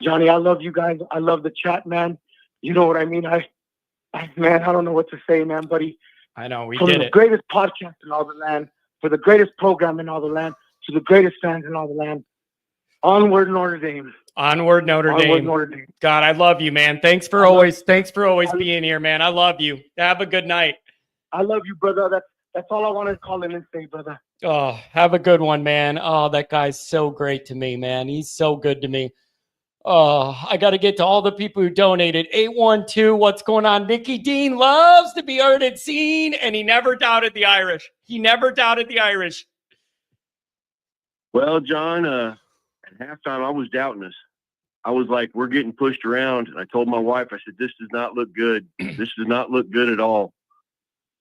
Speaker 5: Johnny, I love you guys. I love the chat, man. You know what I mean? Man, I don't know what to say, man, buddy.
Speaker 1: I know, we
Speaker 5: From
Speaker 1: did
Speaker 5: the
Speaker 1: it.
Speaker 5: greatest podcast in all the land, for the greatest program in all the land, to the greatest fans in all the land. Onward, Notre Dame.
Speaker 1: Onward, Notre Dame.
Speaker 5: Notre Dame.
Speaker 1: God, I love you, man. Thanks for always being here, man. I love you. Have a good night.
Speaker 5: I love you, brother. That's all I wanted to call in and say, brother.
Speaker 1: Oh, have a good one, man. Oh, that guy's so great to me, man. He's so good to me. Oh, I got to get to all the people who donated. 812, what's going on? Nicky Dean loves to be heard and seen, and he never doubted the Irish.
Speaker 6: Well, John, at halftime, I was doubting us. I was like, we're getting pushed around. And I told my wife, I said, this does not look good. This does not look good at all.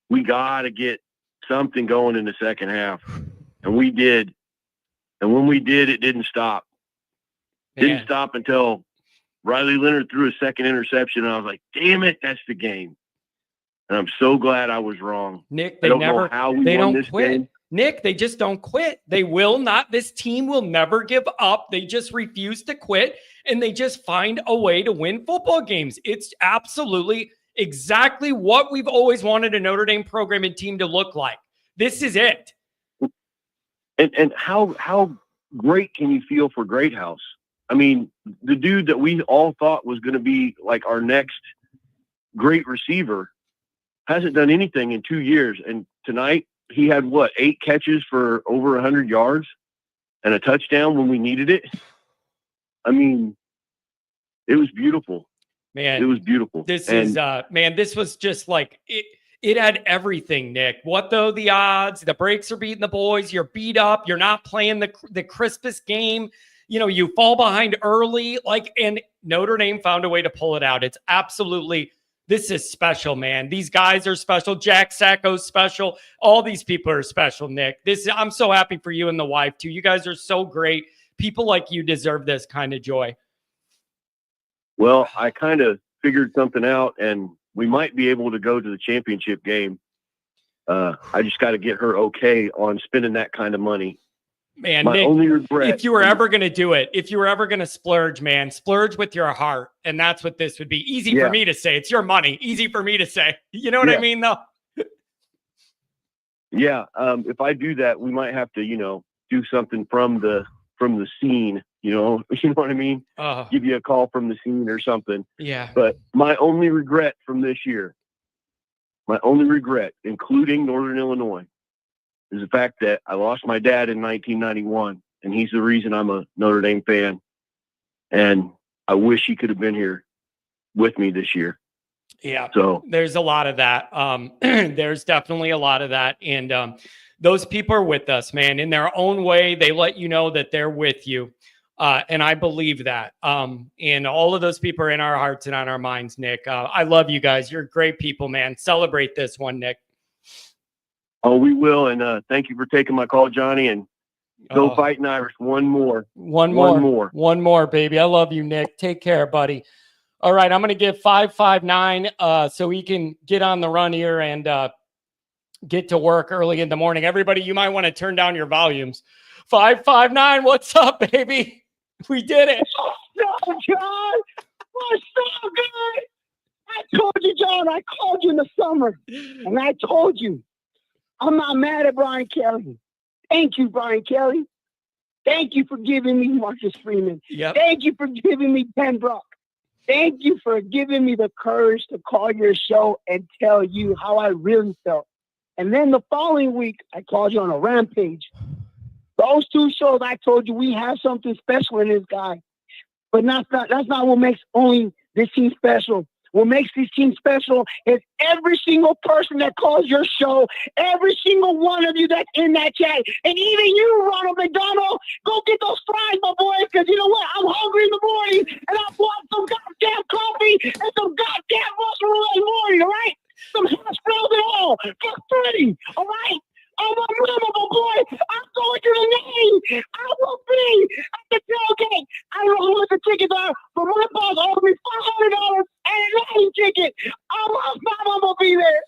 Speaker 6: We got to get something going in the second half. And we did. And when we did, it didn't stop. Didn't stop until Riley Leonard threw a second interception. And I was like, damn it, that's the game. And I'm so glad I was wrong.
Speaker 1: Nick,
Speaker 6: I don't know how we won this game.
Speaker 1: Nick, they just don't quit. They will not. This team will never give up. They just refuse to quit, and they just find a way to win football games. It's absolutely exactly what we've always wanted a Notre Dame program and team to look like. This is it.
Speaker 6: And how great can you feel for Greathouse? I mean, the dude that we all thought was going to be like our next great receiver hasn't done anything in 2 years. And tonight he had 8 catches for over 100 yards and a touchdown when we needed it. I mean, it was beautiful.
Speaker 1: Man,
Speaker 6: it was beautiful.
Speaker 1: This was just like it. It had everything, Nick. What though the odds? The breaks are beating the boys. You're beat up. You're not playing the crispest game. You know, you fall behind early. And Notre Dame found a way to pull it out. It's absolutely, this is special, man. These guys are special. Jack Sacco's special. All these people are special, Nick. I'm so happy for you and the wife too. You guys are so great. People like you deserve this kind of joy.
Speaker 6: Well, I kind of figured something out, and we might be able to go to the championship game. I just got to get her okay on spending that kind of money.
Speaker 1: Man,
Speaker 6: my
Speaker 1: Nick,
Speaker 6: only regret.
Speaker 1: If you were ever going to do it, if you were ever going to splurge, man, splurge with your heart. And that's what this would be. Easy for me to say. It's your money. Easy for me to say. You know what I mean, though?
Speaker 6: Yeah. If I do that, we might have to, do something from the scene. You know what I mean? Give you a call from the scene or something.
Speaker 1: Yeah.
Speaker 6: But my only regret from this year My only regret, including Northern Illinois, is the fact that I lost my dad in 1991, and he's the reason I'm a Notre Dame fan. And I wish he could have been here with me this year.
Speaker 1: Yeah.
Speaker 6: So
Speaker 1: there's a lot of that. There's definitely a lot of that. And those people are with us, man. In their own way, they let you know that they're with you. And I believe that. And all of those people are in our hearts and on our minds, Nick. I love you guys. You're great people, man. Celebrate this one, Nick.
Speaker 6: Oh, we will. And thank you for taking my call, Johnny. And go Fighting Irish. One more,
Speaker 1: baby. I love you, Nick. Take care, buddy. All right. I'm going to give 559 so we can get on the run here and get to work early in the morning. Everybody, you might want to turn down your volumes. 559. What's up, baby? We did it.
Speaker 4: What's up, John? What's up, guys? I told you, John. I called you in the summer, and I told you I'm not mad at Brian Kelly. Thank you, Brian Kelly. Thank you for giving me Marcus Freeman.
Speaker 1: Yep.
Speaker 4: Thank you for giving me Ben Brock. Thank you for giving me the courage to call your show and tell you how I really felt. And then the following week, I called you on a rampage. Those two shows, I told you we have something special in this guy. But that's not what makes only this team special. What makes this team special is every single person that calls your show, every single one of you that's in that chat, and even you, Ronald McDonald, go get those fries, my boy, because you know what? I'm hungry in the morning, and I want some goddamn coffee and some goddamn mushroom in the morning, all right? Some hash browns and all. Get pretty, all right? I'm a memorable boy. I'm going to the name. I will be at the tailgate. I don't know what the tickets are, but my boss owed me $500 and a night ticket. I'm gonna be there.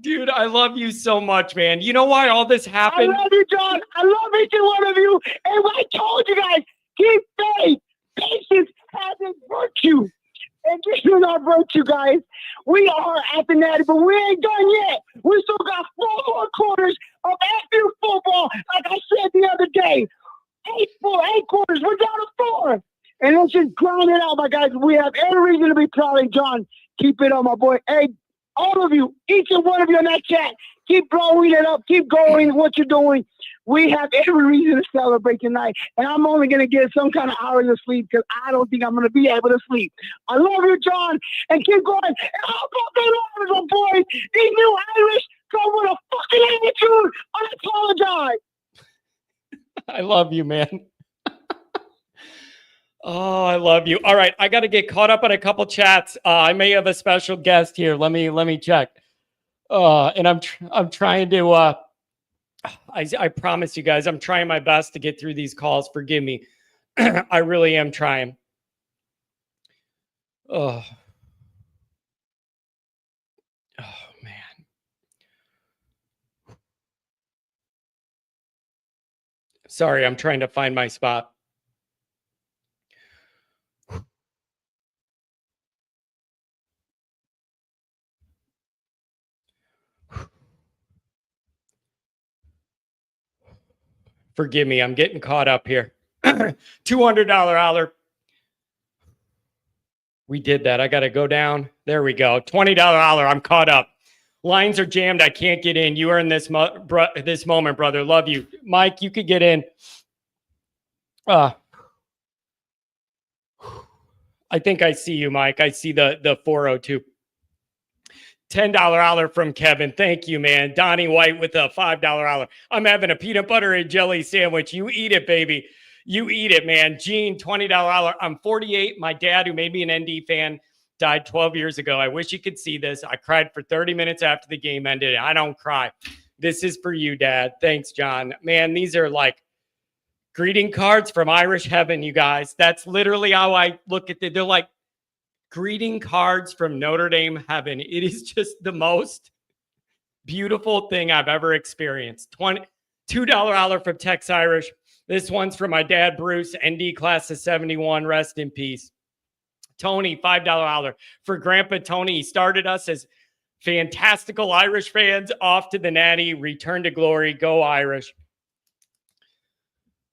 Speaker 1: Dude, I love you so much, man. You know why all this happened?
Speaker 4: I love you, John. I love each and one of you. And I told you guys, keep faith. Patience has its virtue. And this is our virtue, guys. We are at the Natty, but we ain't done yet. We still got 4 more quarters of FU football, like I said the other day. 8 quarters. We're down to 4. And let's just grind it out, my guys. We have every reason to be proud of John. Keep it on, my boy. Hey, all of you, each and one of you in that chat, keep blowing it up. Keep going what you're doing. We have every reason to celebrate tonight. And I'm only going to get some kind of hours of sleep because I don't think I'm going to be able to sleep. I love you, John. And keep going. And how about the Irish, boys? These new Irish come with a fucking attitude. I apologize.
Speaker 1: I love you, man. Oh, I love you. All right. I got to get caught up on a couple chats. I may have a special guest here. Let me check. And I'm trying to, I promise you guys, I'm trying my best to get through these calls. Forgive me. I really am trying. Oh, man. Sorry, I'm trying to find my spot. Forgive me, I'm getting caught up here. $200 holler. We did that. I got to go down. There we go. $20 holler. I'm caught up. Lines are jammed. I can't get in. You are in this moment, brother. Love you. Mike, you could get in. I think I see you, Mike. I see the 402. $10 holler from Kevin. Thank you, man. Donnie White with a $5 holler. I'm having a peanut butter and jelly sandwich. You eat it, baby. You eat it, man. Gene, $20 holler. I'm 48. My dad, who made me an ND fan, died 12 years ago. I wish you could see this. I cried for 30 minutes after the game ended. I don't cry. This is for you, Dad. Thanks, John. Man, these are like greeting cards from Irish heaven, you guys. That's literally how I look at it. They're like greeting cards from Notre Dame heaven. It is just the most beautiful thing I've ever experienced. $2 holler from Tex Irish. This one's from my dad, Bruce, ND class of 71. Rest in peace. Tony, $5 holler for Grandpa Tony. He started us as fantastical Irish fans. Off to the Natty. Return to glory. Go Irish.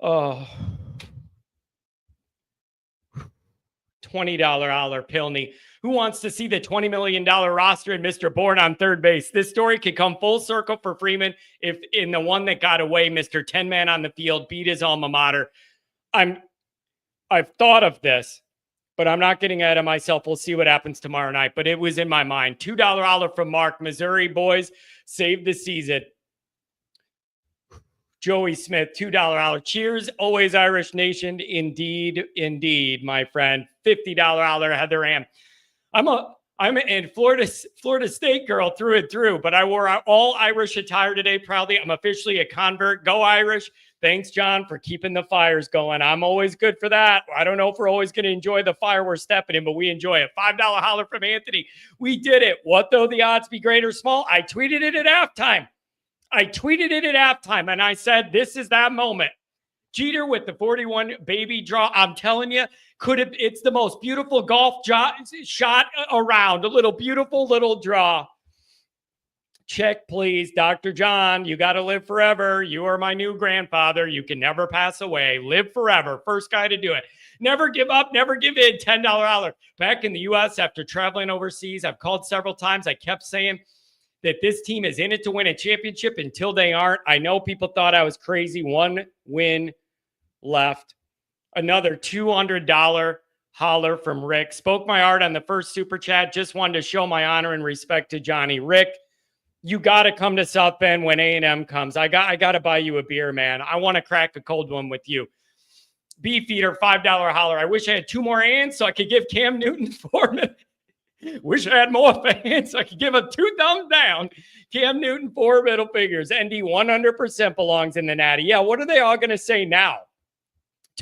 Speaker 1: Oh. $20 holler, Pilney. Who wants to see the $20 million roster and Mr. Bourne on third base? This story could come full circle for Freeman if in the one that got away, Mr. 10-man on the field, beat his alma mater. I've thought of this, but I'm not getting ahead of myself. We'll see what happens tomorrow night. But it was in my mind. $2 holler from Mark. Missouri boys saved the season. Joey Smith, $2 holler. Cheers, always Irish Nation. Indeed, indeed, my friend. $50 holler, Heather Ann. I'm a Florida State girl through and through, but I wore all Irish attire today proudly. I'm officially a convert. Go Irish. Thanks, John, for keeping the fires going. I'm always good for that. I don't know if we're always going to enjoy the fire we're stepping in, but we enjoy it. $5 holler from Anthony. We did it. What though the odds be great or small? I tweeted it at halftime. And I said, this is that moment. Jeter with the 41 baby draw. I'm telling you, it's the most beautiful golf shot around. A little beautiful little draw. Check, please. Dr. John, you got to live forever. You are my new grandfather. You can never pass away. Live forever. First guy to do it. Never give up. Never give in. $10 holler. Back in the U.S. after traveling overseas, I've called several times. I kept saying that this team is in it to win a championship until they aren't. I know people thought I was crazy. One win left. Another $200 holler from Rick. Spoke my heart on the first super chat. Just wanted to show my honor and respect to Johnny. Rick, you got to come to South Bend when A&M comes. I got to buy you a beer, man. I want to crack a cold one with you. Beefeater, $5 holler. I wish I had 2 more hands so I could give Cam Newton 4 minutes. Wish I had more fans so I could give him 2 thumbs down. Cam Newton, 4 middle fingers. ND 100% belongs in the Natty. Yeah, what are they all going to say now?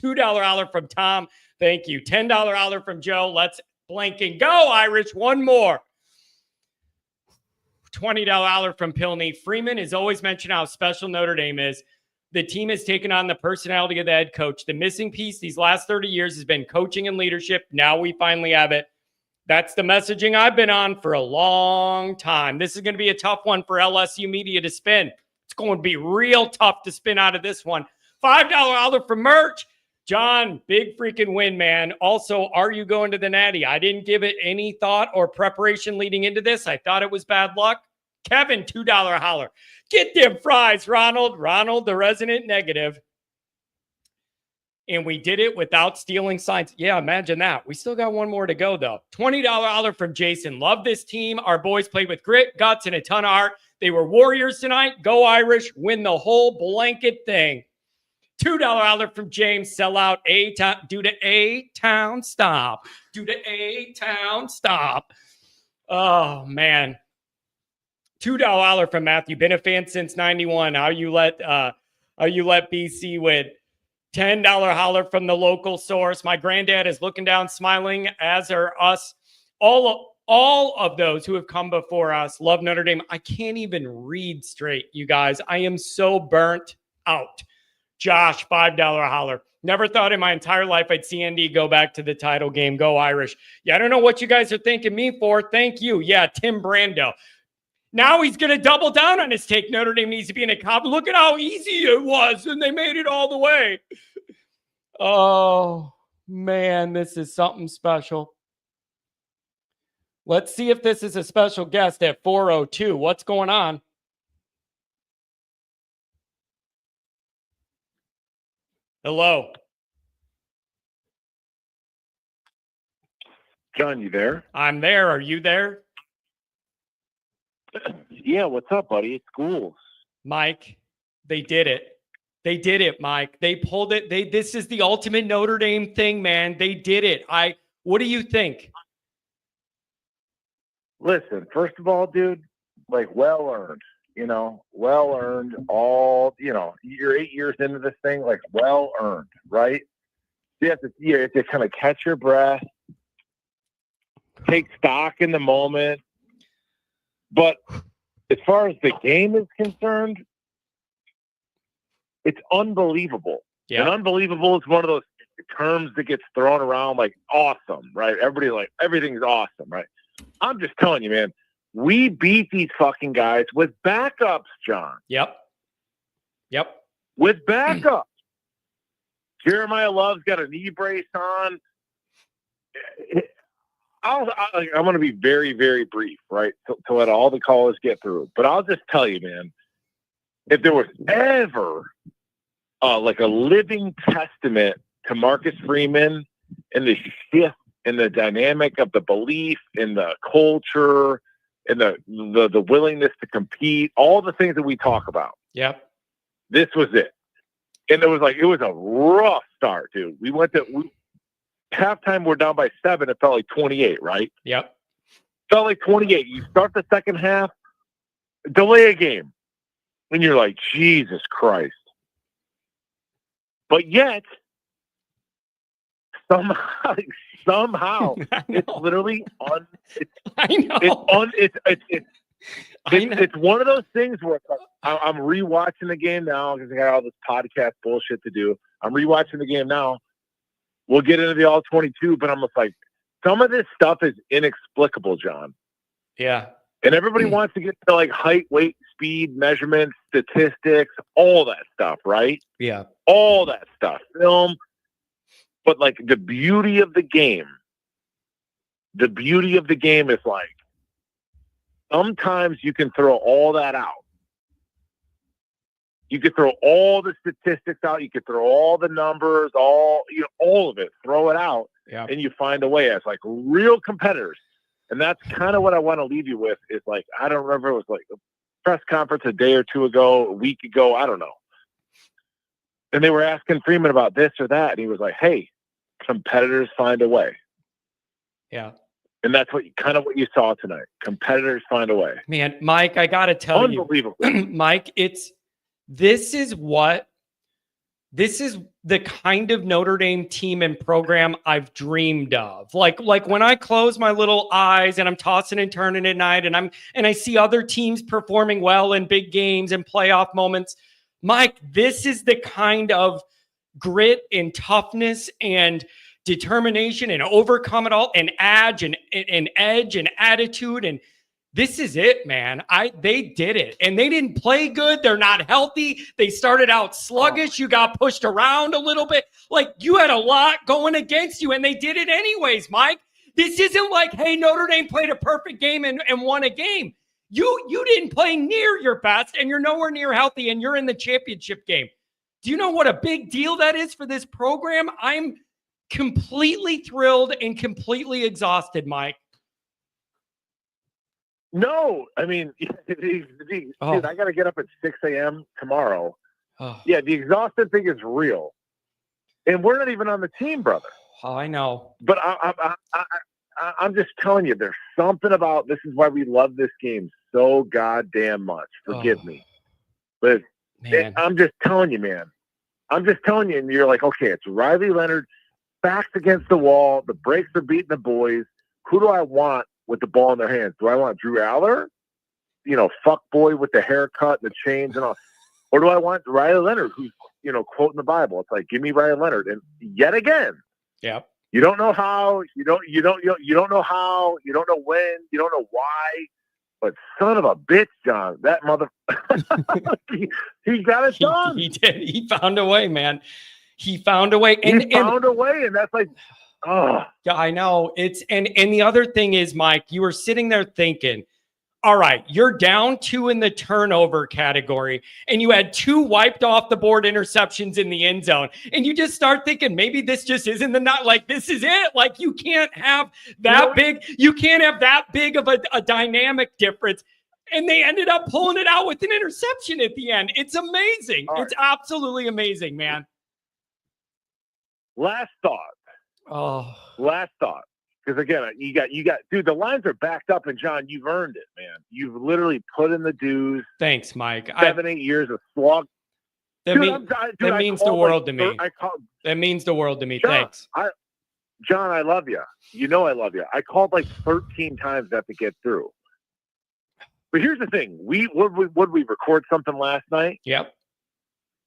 Speaker 1: $2 holler from Tom. Thank you. $10 holler from Joe. Let's blank and go, Irish. One more. $20 holler from Pilney. Freeman has always mentioned how special Notre Dame is. The team has taken on the personality of the head coach. The missing piece these last 30 years has been coaching and leadership. Now we finally have it. That's the messaging I've been on for a long time. This is going to be a tough one for LSU media to spin. It's going to be real tough to spin out of this one. $5 holler from Merch. John, big freaking win, man. Also, are you going to the Natty? I didn't give it any thought or preparation leading into this. I thought it was bad luck. Kevin, $2 holler. Get them fries, Ronald. Ronald, the resident negative. And we did it without stealing signs. Yeah, imagine that. We still got one more to go, though. $20 holler from Jason. Love this team. Our boys played with grit, guts, and a ton of heart. They were warriors tonight. Go Irish. Win the whole blanket thing. $2 holler from James. Sell out A-Town. Do the A-Town stop. Do the A-Town stop. Oh, man. $2 holler from Matthew. Been a fan since 91. How you let BC with $10 holler from the local source. My granddad is looking down, smiling, as are us. All of those who have come before us love Notre Dame. I can't even read straight, you guys. I am so burnt out. Josh, $5 holler. Never thought in my entire life I'd see ND go back to the title game. Go Irish. Yeah, I don't know what you guys are thanking me for. Thank you. Yeah, Tim Brando. Now he's going to double down on his take. Notre Dame needs to be in a cop. Look at how easy it was, and they made it all the way. Oh, man, this is something special. Let's see if this is a special guest at 4:02. What's going on? Hello.
Speaker 5: John, you there?
Speaker 1: I'm there. Are you there?
Speaker 5: Yeah, what's up, buddy? It's Ghouls.
Speaker 1: Mike, they did it. They did it, Mike. They pulled it. This is the ultimate Notre Dame thing, man. They did it. What do you think?
Speaker 5: Listen, first of all, dude, well earned. Well earned. You're 8 years into this thing, well earned, right? You have to kind of catch your breath, take stock in the moment. But as far as the game is concerned, it's unbelievable. Yeah. And unbelievable is one of those terms that gets thrown around like awesome, right? Everybody everything's awesome, right? I'm just telling you, man, we beat these fucking guys with backups, John.
Speaker 1: Yep.
Speaker 5: With backups. Jeremiah Love's got a knee brace on. I'm going to be very, very brief, right, to let all the callers get through. But I'll just tell you, man, if there was ever like a living testament to Marcus Freeman and the shift in the dynamic of the belief in the culture and the willingness to compete, all the things that we talk about.
Speaker 1: Yep.
Speaker 5: This was it. And it was a rough start, dude. We went to halftime, we're down by 7. It felt like 28, right?
Speaker 1: Yep.
Speaker 5: Felt like 28. You start the second half, delay a game. And you're like, Jesus Christ. But yet, somehow it's literally it's one of those things where I'm rewatching the game now because I got all this podcast bullshit to do. I'm rewatching the game now. We'll get into the all 22, but I'm just like, some of this stuff is inexplicable, John.
Speaker 1: Yeah.
Speaker 5: And everybody wants to get to like height, weight, speed, measurements, statistics, all that stuff, right?
Speaker 1: Yeah.
Speaker 5: All that stuff. Film. But like the beauty of the game is like, sometimes you can throw all that out. You could throw all the statistics out. You could throw all the numbers, all of it, throw it out.
Speaker 1: Yeah.
Speaker 5: And you find a way as like real competitors. And that's kind of what I want to leave you with is like, I don't remember, it was like a press conference a day or two ago, a week ago, I don't know. And they were asking Freeman about this or that. And he was like, hey, competitors find a way.
Speaker 1: Yeah.
Speaker 5: And that's what you saw tonight. Competitors find a way.
Speaker 1: Man, Mike, I got to tell you, Mike, this is the kind of Notre Dame team and program I've dreamed of. Like when I close my little eyes and I'm tossing and turning at night and I see other teams performing well in big games and playoff moments. Mike, this is the kind of grit and toughness and determination and overcome it all and edge and attitude. And this is it, man. They did it. And they didn't play good. They're not healthy. They started out sluggish. You got pushed around a little bit. Like you had a lot going against you and they did it anyways, Mike. This isn't like, hey, Notre Dame played a perfect game and won a game. You didn't play near your best and you're nowhere near healthy and you're in the championship game. Do you know what a big deal that is for this program? I'm completely thrilled and completely exhausted, Mike.
Speaker 5: No, I mean, dude, I got to get up at 6 a.m. tomorrow. Oh. Yeah, the exhausted thing is real. And we're not even on the team, brother.
Speaker 1: Oh, I know.
Speaker 5: But I'm just telling you, there's something about this is why we love this game so goddamn much. Forgive me. But I'm just telling you, man. I'm just telling you, and you're like, okay, it's Riley Leonard, backs against the wall. The brakes are beating the boys. Who do I want with the ball in their hands? Do I want Drew Aller? Fuck boy with the haircut and the chains and all. Or do I want Riley Leonard, who's, quoting the Bible? It's like, give me Riley Leonard. And yet again, you don't know how, you don't know how, you don't know when, you don't know why. But son of a bitch, John, that mother, he got it done.
Speaker 1: He did. He found a way, man. He found a way.
Speaker 5: And that's like, oh.
Speaker 1: Yeah, I know. And the other thing is, Mike, you were sitting there thinking, all right, you're down 2 in the turnover category, and you had 2 wiped off the board interceptions in the end zone. And you just start thinking, maybe this just isn't this is it. Like you can't have that big of a dynamic difference. And they ended up pulling it out with an interception at the end. It's amazing. All it's absolutely amazing, man.
Speaker 5: Last thought. Because again, you got, dude, the lines are backed up, and John, you've earned it, man. You've literally put in the dues.
Speaker 1: Thanks, Mike.
Speaker 5: 8 years of slog.
Speaker 1: That means the world to me. That means the world to me.
Speaker 5: John,
Speaker 1: Thanks.
Speaker 5: John, I love you. You know I love you. I called like 13 times to get through. But here's the thing: would we record something last night?
Speaker 1: Yep.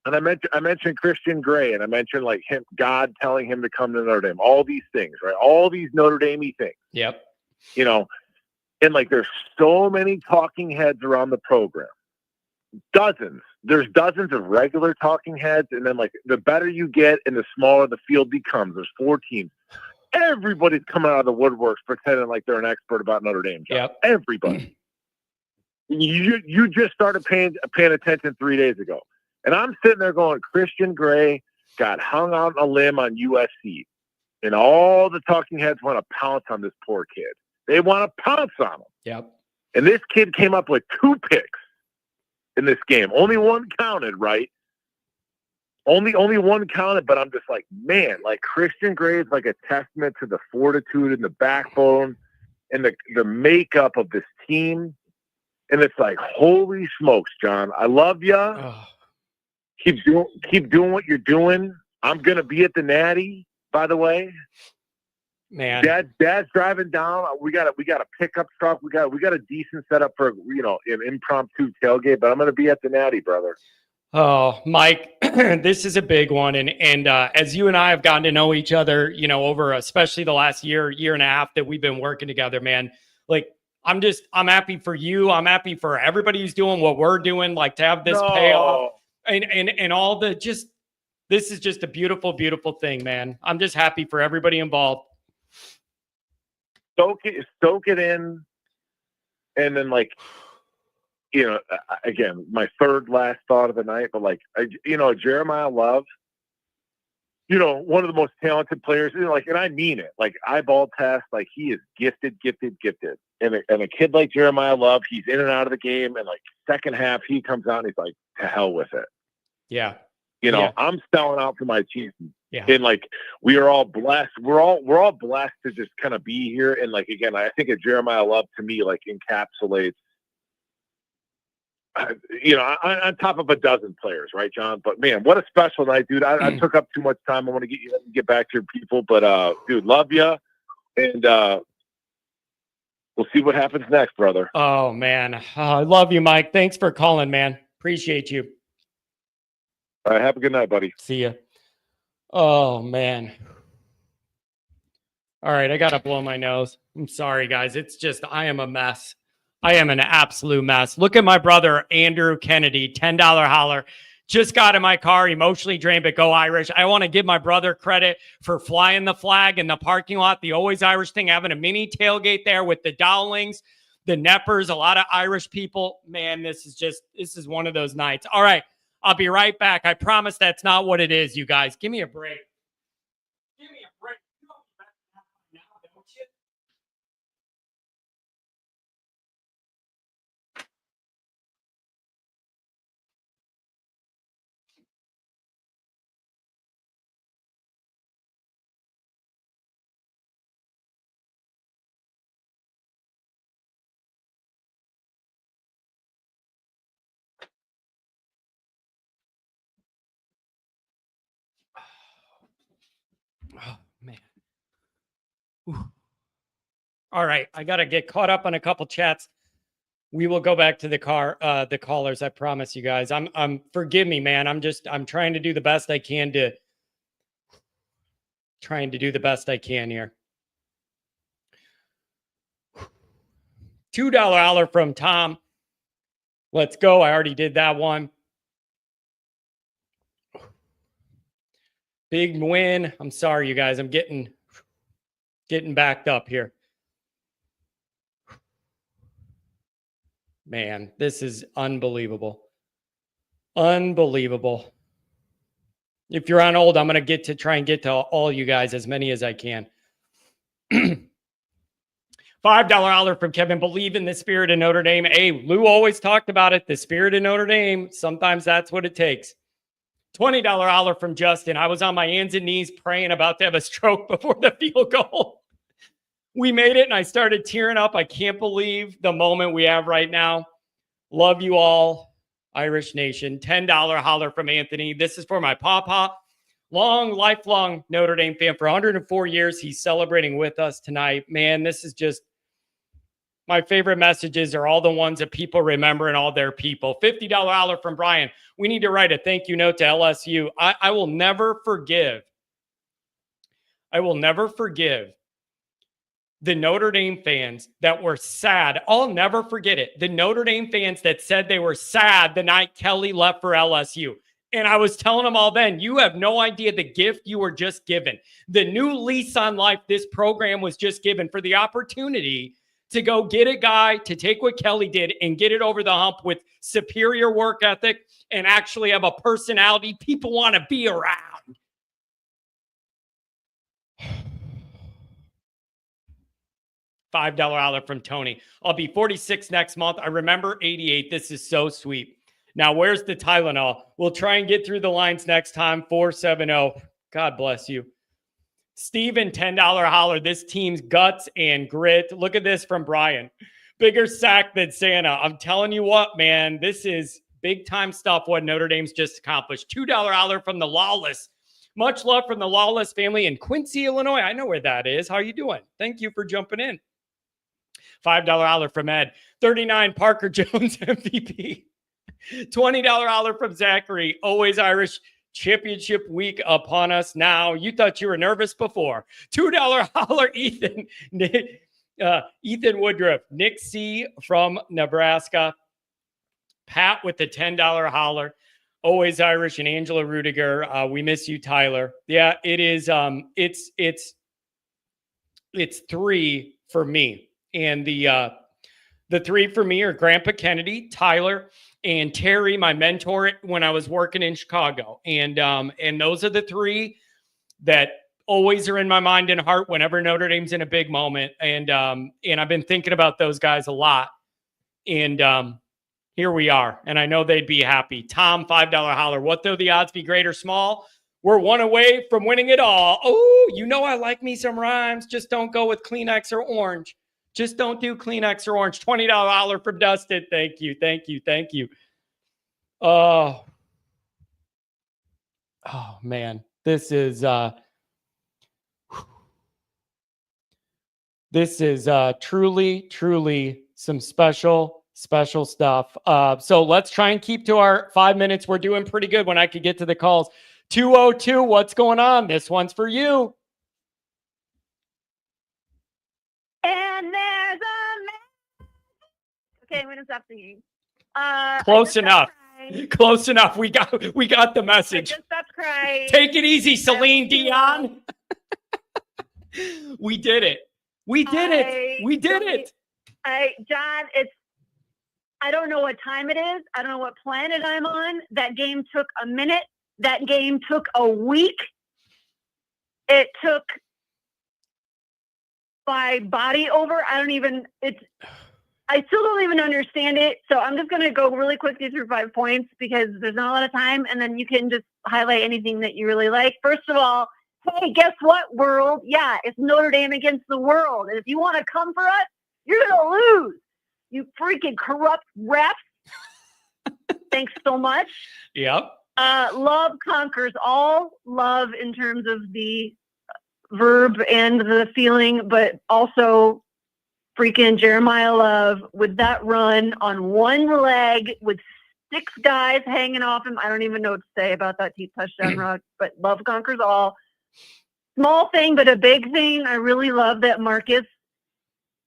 Speaker 5: And I mentioned Christian Gray, and I mentioned like him, God telling him to come to Notre Dame. All these things, right? All these Notre Dame-y things.
Speaker 1: Yep.
Speaker 5: And like there's so many talking heads around the program. Dozens. There's dozens of regular talking heads, and then like the better you get and the smaller the field becomes. There's 4 teams. everybody's coming out of the woodworks pretending like they're an expert about Notre Dame. John.
Speaker 1: Yep.
Speaker 5: Everybody. You just started paying attention 3 days ago. And I'm sitting there going, Christian Gray got hung out on a limb on USC. And all the talking heads want to pounce on this poor kid. They want to pounce on him.
Speaker 1: Yep.
Speaker 5: And this kid came up with 2 picks in this game. Only one counted, right? Only one counted, but I'm just like, man, like Christian Gray is like a testament to the fortitude and the backbone and the makeup of this team. And it's like, holy smokes, John. I love you.
Speaker 1: Oh.
Speaker 5: Keep doing what you're doing. I'm gonna be at the Natty, by the way.
Speaker 1: Man.
Speaker 5: Dad's driving down. We got a pickup truck. We got a decent setup for an impromptu tailgate, but I'm gonna be at the Natty, brother.
Speaker 1: Oh, Mike, this is a big one. And as you and I have gotten to know each other, over especially the last year and a half that we've been working together, man, like I'm happy for you. I'm happy for everybody who's doing what we're doing, like to have this payoff and all this is just a beautiful, beautiful thing, man. I'm just happy for everybody involved.
Speaker 5: Soak it in. And then again, my third last thought of the night, but Jeremiah Love, one of the most talented players, and I mean it, like eyeball test, like he is gifted. And a kid like Jeremiah Love, he's in and out of the game. And second half, he comes out and he's like, to hell with it.
Speaker 1: Yeah.
Speaker 5: I'm spelling out for my team.
Speaker 1: Yeah.
Speaker 5: And we are all blessed. We're all blessed to just kind of be here. And again, I think Jeremiah Love to me, encapsulates, on top of a dozen players, right, John? But man, what a special night, dude. I took up too much time. I want to get back to your people, but dude, love you. And we'll see what happens next, brother.
Speaker 1: Oh man. I love you, Mike. Thanks for calling, man. Appreciate you.
Speaker 5: All right, have a good night, buddy.
Speaker 1: See ya. Oh, man. All right, I got to blow my nose. I'm sorry, guys. It's just, I am a mess. I am an absolute mess. Look at my brother, Andrew Kennedy, $10 holler. Just got in my car, emotionally drained, but go Irish. I want to give my brother credit for flying the flag in the parking lot, the Always Irish thing, having a mini tailgate there with the Dowlings, the Neppers, a lot of Irish people. Man, this is one of those nights. All right. I'll be right back. I promise that's not what it is, you guys. Give me a break. Give me a break. You know now, don't you? Oh, man. Whew. All right. I got to get caught up on a couple chats. We will go back to the callers. I promise you guys. Forgive me, man. I'm trying to do the best I can here. $2 holler from Tom. Let's go. I already did that one. Big win. I'm sorry, you guys. I'm getting backed up here. Man, this is unbelievable. Unbelievable. If you're on hold, I'm going to try and get to all you guys, as many as I can. $5 holler from Kevin. Believe in the spirit of Notre Dame. Hey, Lou always talked about it. The spirit of Notre Dame. Sometimes that's what it takes. $20 holler from Justin. I was on my hands and knees praying about to have a stroke before the field goal. We made it, and I started tearing up. I can't believe the moment we have right now. Love you all, Irish Nation. $10 holler from Anthony. This is for my papa. Lifelong Notre Dame fan for 104 years. He's celebrating with us tonight. Man, this is just my favorite messages are all the ones that people remember and all their people. $50 holler from Brian. We need to write a thank you note to LSU. I will never forgive. The Notre Dame fans that were sad. I'll never forget it. The Notre Dame fans that said they were sad the night Kelly left for LSU. And I was telling them all then, you have no idea the gift you were just given. The new lease on life this program was just given for the opportunity to go get a guy to take what Kelly did and get it over the hump with superior work ethic and actually have a personality people want to be around. $5 holler from Tony. I'll be 46 next month. I remember 88. This is so sweet. Now, where's the Tylenol? We'll try and get through the lines next time. 470. God bless you. Steven, $10 holler. This team's guts and grit. Look at this from Brian. Bigger sack than Santa. I'm telling you what, man. This is big time stuff what Notre Dame's just accomplished. $2 holler from the Lawless. Much love from the Lawless family in Quincy, Illinois. I know where that is. How you doing? Thank you for jumping in. $5 holler from Ed. 39 Parker Jones MVP. $20 holler from Zachary. Always Irish championship week upon us now. You thought you were nervous before. $2 holler Ethan. Ethan Woodruff. Nick C. from Nebraska. Pat with the $10 holler. Always Irish and Angela Rudiger. We miss you, Tyler. Yeah, it is. It's 3 for me. And the 3 for me are Grandpa Kennedy, Tyler, and Terry, my mentor when I was working in Chicago. And those are the 3 that always are in my mind and heart whenever Notre Dame's in a big moment. And I've been thinking about those guys a lot. And here we are. And I know they'd be happy. Tom, $5 holler. What though the odds be great or small? We're 1 away from winning it all. Oh, you know I like me some rhymes. Just don't go with Kleenex or orange. Just don't do Kleenex or orange. $20 holler from Dustin. Thank you. Thank you. Thank you. Oh, man. This is truly some special stuff. So let's try and keep to our 5 minutes. We're doing pretty good when I could get to the calls. 202, what's going on? This one's for you.
Speaker 7: And there's a man. Okay, I'm gonna stop singing.
Speaker 1: Close enough. Close enough. We got the message.
Speaker 7: I just stopped crying.
Speaker 1: Take it easy, Celine Dion. We did it. We did it.
Speaker 7: John, I don't know what time it is. I don't know what planet I'm on. That game took a minute. That game took a week. It took my body over. I still don't even understand it. So I'm just going to go really quickly through 5 points because there's not a lot of time. And then you can just highlight anything that you really like. First of all, hey, guess what, world? Yeah, it's Notre Dame against the world. And if you want to come for us, you're going to lose. You freaking corrupt refs. Thanks so much.
Speaker 1: Yep.
Speaker 7: Love conquers all. Love in terms of the verb and the feeling, but also freaking Jeremiah Love with that run on one leg with 6 guys hanging off him. I don't even know what to say about that deep touchdown run, but love conquers all. Small thing, but a big thing. I really love that Marcus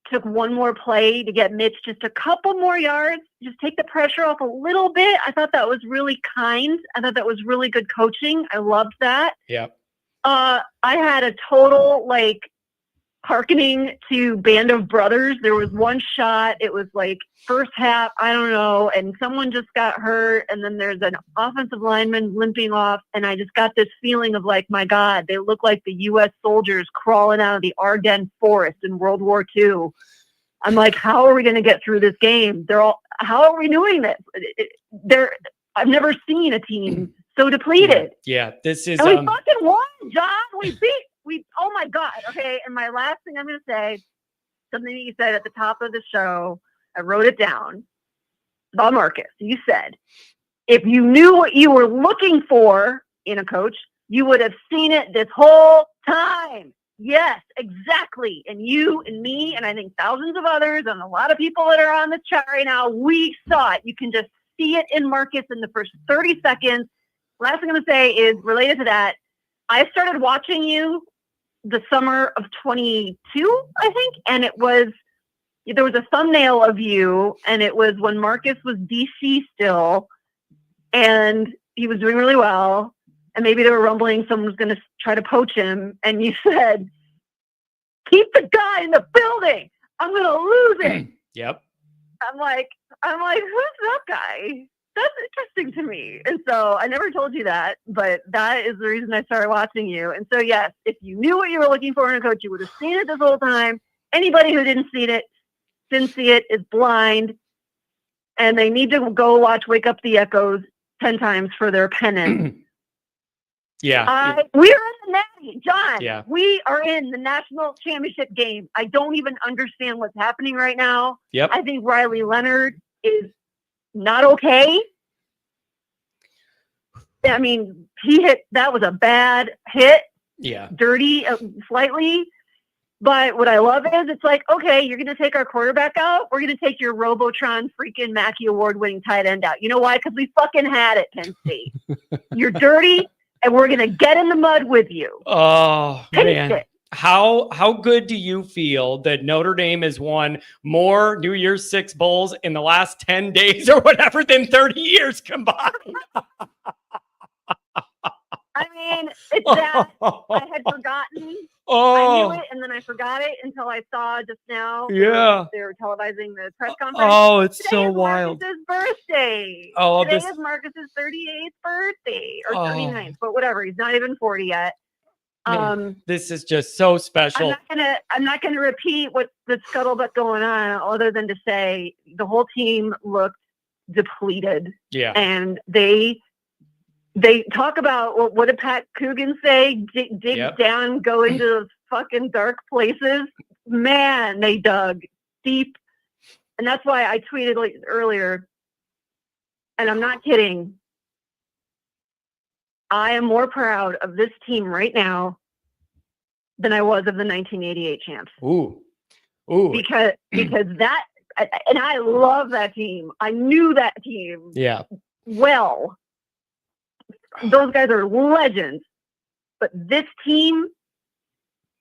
Speaker 7: took one more play to get Mitch just a couple more yards, just take the pressure off a little bit. I thought that was really kind. I thought that was really good coaching. I loved that.
Speaker 1: Yeah.
Speaker 7: I had a total hearkening to Band of Brothers. There was one shot. It was first half, I don't know, and someone just got hurt, and then there's an offensive lineman limping off, and I just got this feeling of my God, they look like the U.S. soldiers crawling out of the Ardennes forest in World War II. I'm like, how are we going to get through this game? How are we doing this? I've never seen a team so depleted.
Speaker 1: Yeah, this is.
Speaker 7: And we fucking won, John. Oh my God. Okay. And my last thing I'm going to say, something that you said at the top of the show, I wrote it down about Marcus. You said, if you knew what you were looking for in a coach, you would have seen it this whole time. Yes, exactly. And you and me, and I think thousands of others, and a lot of people that are on the chat right now, we saw it. You can just see it in Marcus in the first 30 seconds. Last thing I'm going to say is related to that. I started watching you the summer of 22, I think. And there was a thumbnail of you, and it was when Marcus was DC still. And he was doing really well, and maybe they were rumbling someone was going to try to poach him, and you said, keep the guy in the building. I'm going to lose it.
Speaker 1: Yep.
Speaker 7: I'm like, who's that guy? That's interesting to me. And so I never told you that, but that is the reason I started watching you. And so, yes, if you knew what you were looking for in a coach, you would have seen it this whole time. Anybody who didn't see it is blind, and they need to go watch Wake Up the Echoes 10 times for their penance.
Speaker 1: Yeah.
Speaker 7: We are in the Natty, John.
Speaker 1: Yeah.
Speaker 7: We are in the national championship game. I don't even understand what's happening right now.
Speaker 1: Yep.
Speaker 7: I think Riley Leonard is not okay. I mean, that was a bad hit.
Speaker 1: Yeah.
Speaker 7: Dirty, slightly. But what I love is it's like, okay, you're going to take our quarterback out. We're going to take your Robotron freaking Mackey Award-winning tight end out. You know why? Because we fucking had it, Penn State. You're dirty, and we're going to get in the mud with you.
Speaker 1: Oh,
Speaker 7: Taste
Speaker 1: man.
Speaker 7: it.
Speaker 1: How good do you feel that Notre Dame has won more New Year's Six bowls in the last 10 days or whatever than 30 years combined?
Speaker 7: I mean, it's that I had forgotten.
Speaker 1: Oh,
Speaker 7: I knew it, and then I forgot it until I saw just now.
Speaker 1: Yeah.
Speaker 7: They were televising the press conference.
Speaker 1: oh, it's
Speaker 7: Today
Speaker 1: so
Speaker 7: is
Speaker 1: wild.
Speaker 7: Marcus's birthday.
Speaker 1: Oh,
Speaker 7: Today
Speaker 1: this-
Speaker 7: is Marcus's 38th birthday, or
Speaker 1: Oh.
Speaker 7: 39th, but whatever. He's not even 40 yet.
Speaker 1: This is just so special.
Speaker 7: I'm not gonna repeat what the scuttlebutt going on, other than to say the whole team looked depleted,
Speaker 1: Yeah.
Speaker 7: and they talk about what did Pat Coogan say? Dig
Speaker 1: Yep.
Speaker 7: down, go into those fucking dark places. Man, they dug deep, and that's why I tweeted earlier. And I'm not kidding. I am more proud of this team right now than I was of the 1988 champs.
Speaker 1: Ooh.
Speaker 7: Because that, and I love that team. I knew that team
Speaker 1: Yeah.
Speaker 7: well. Those guys are legends. But this team,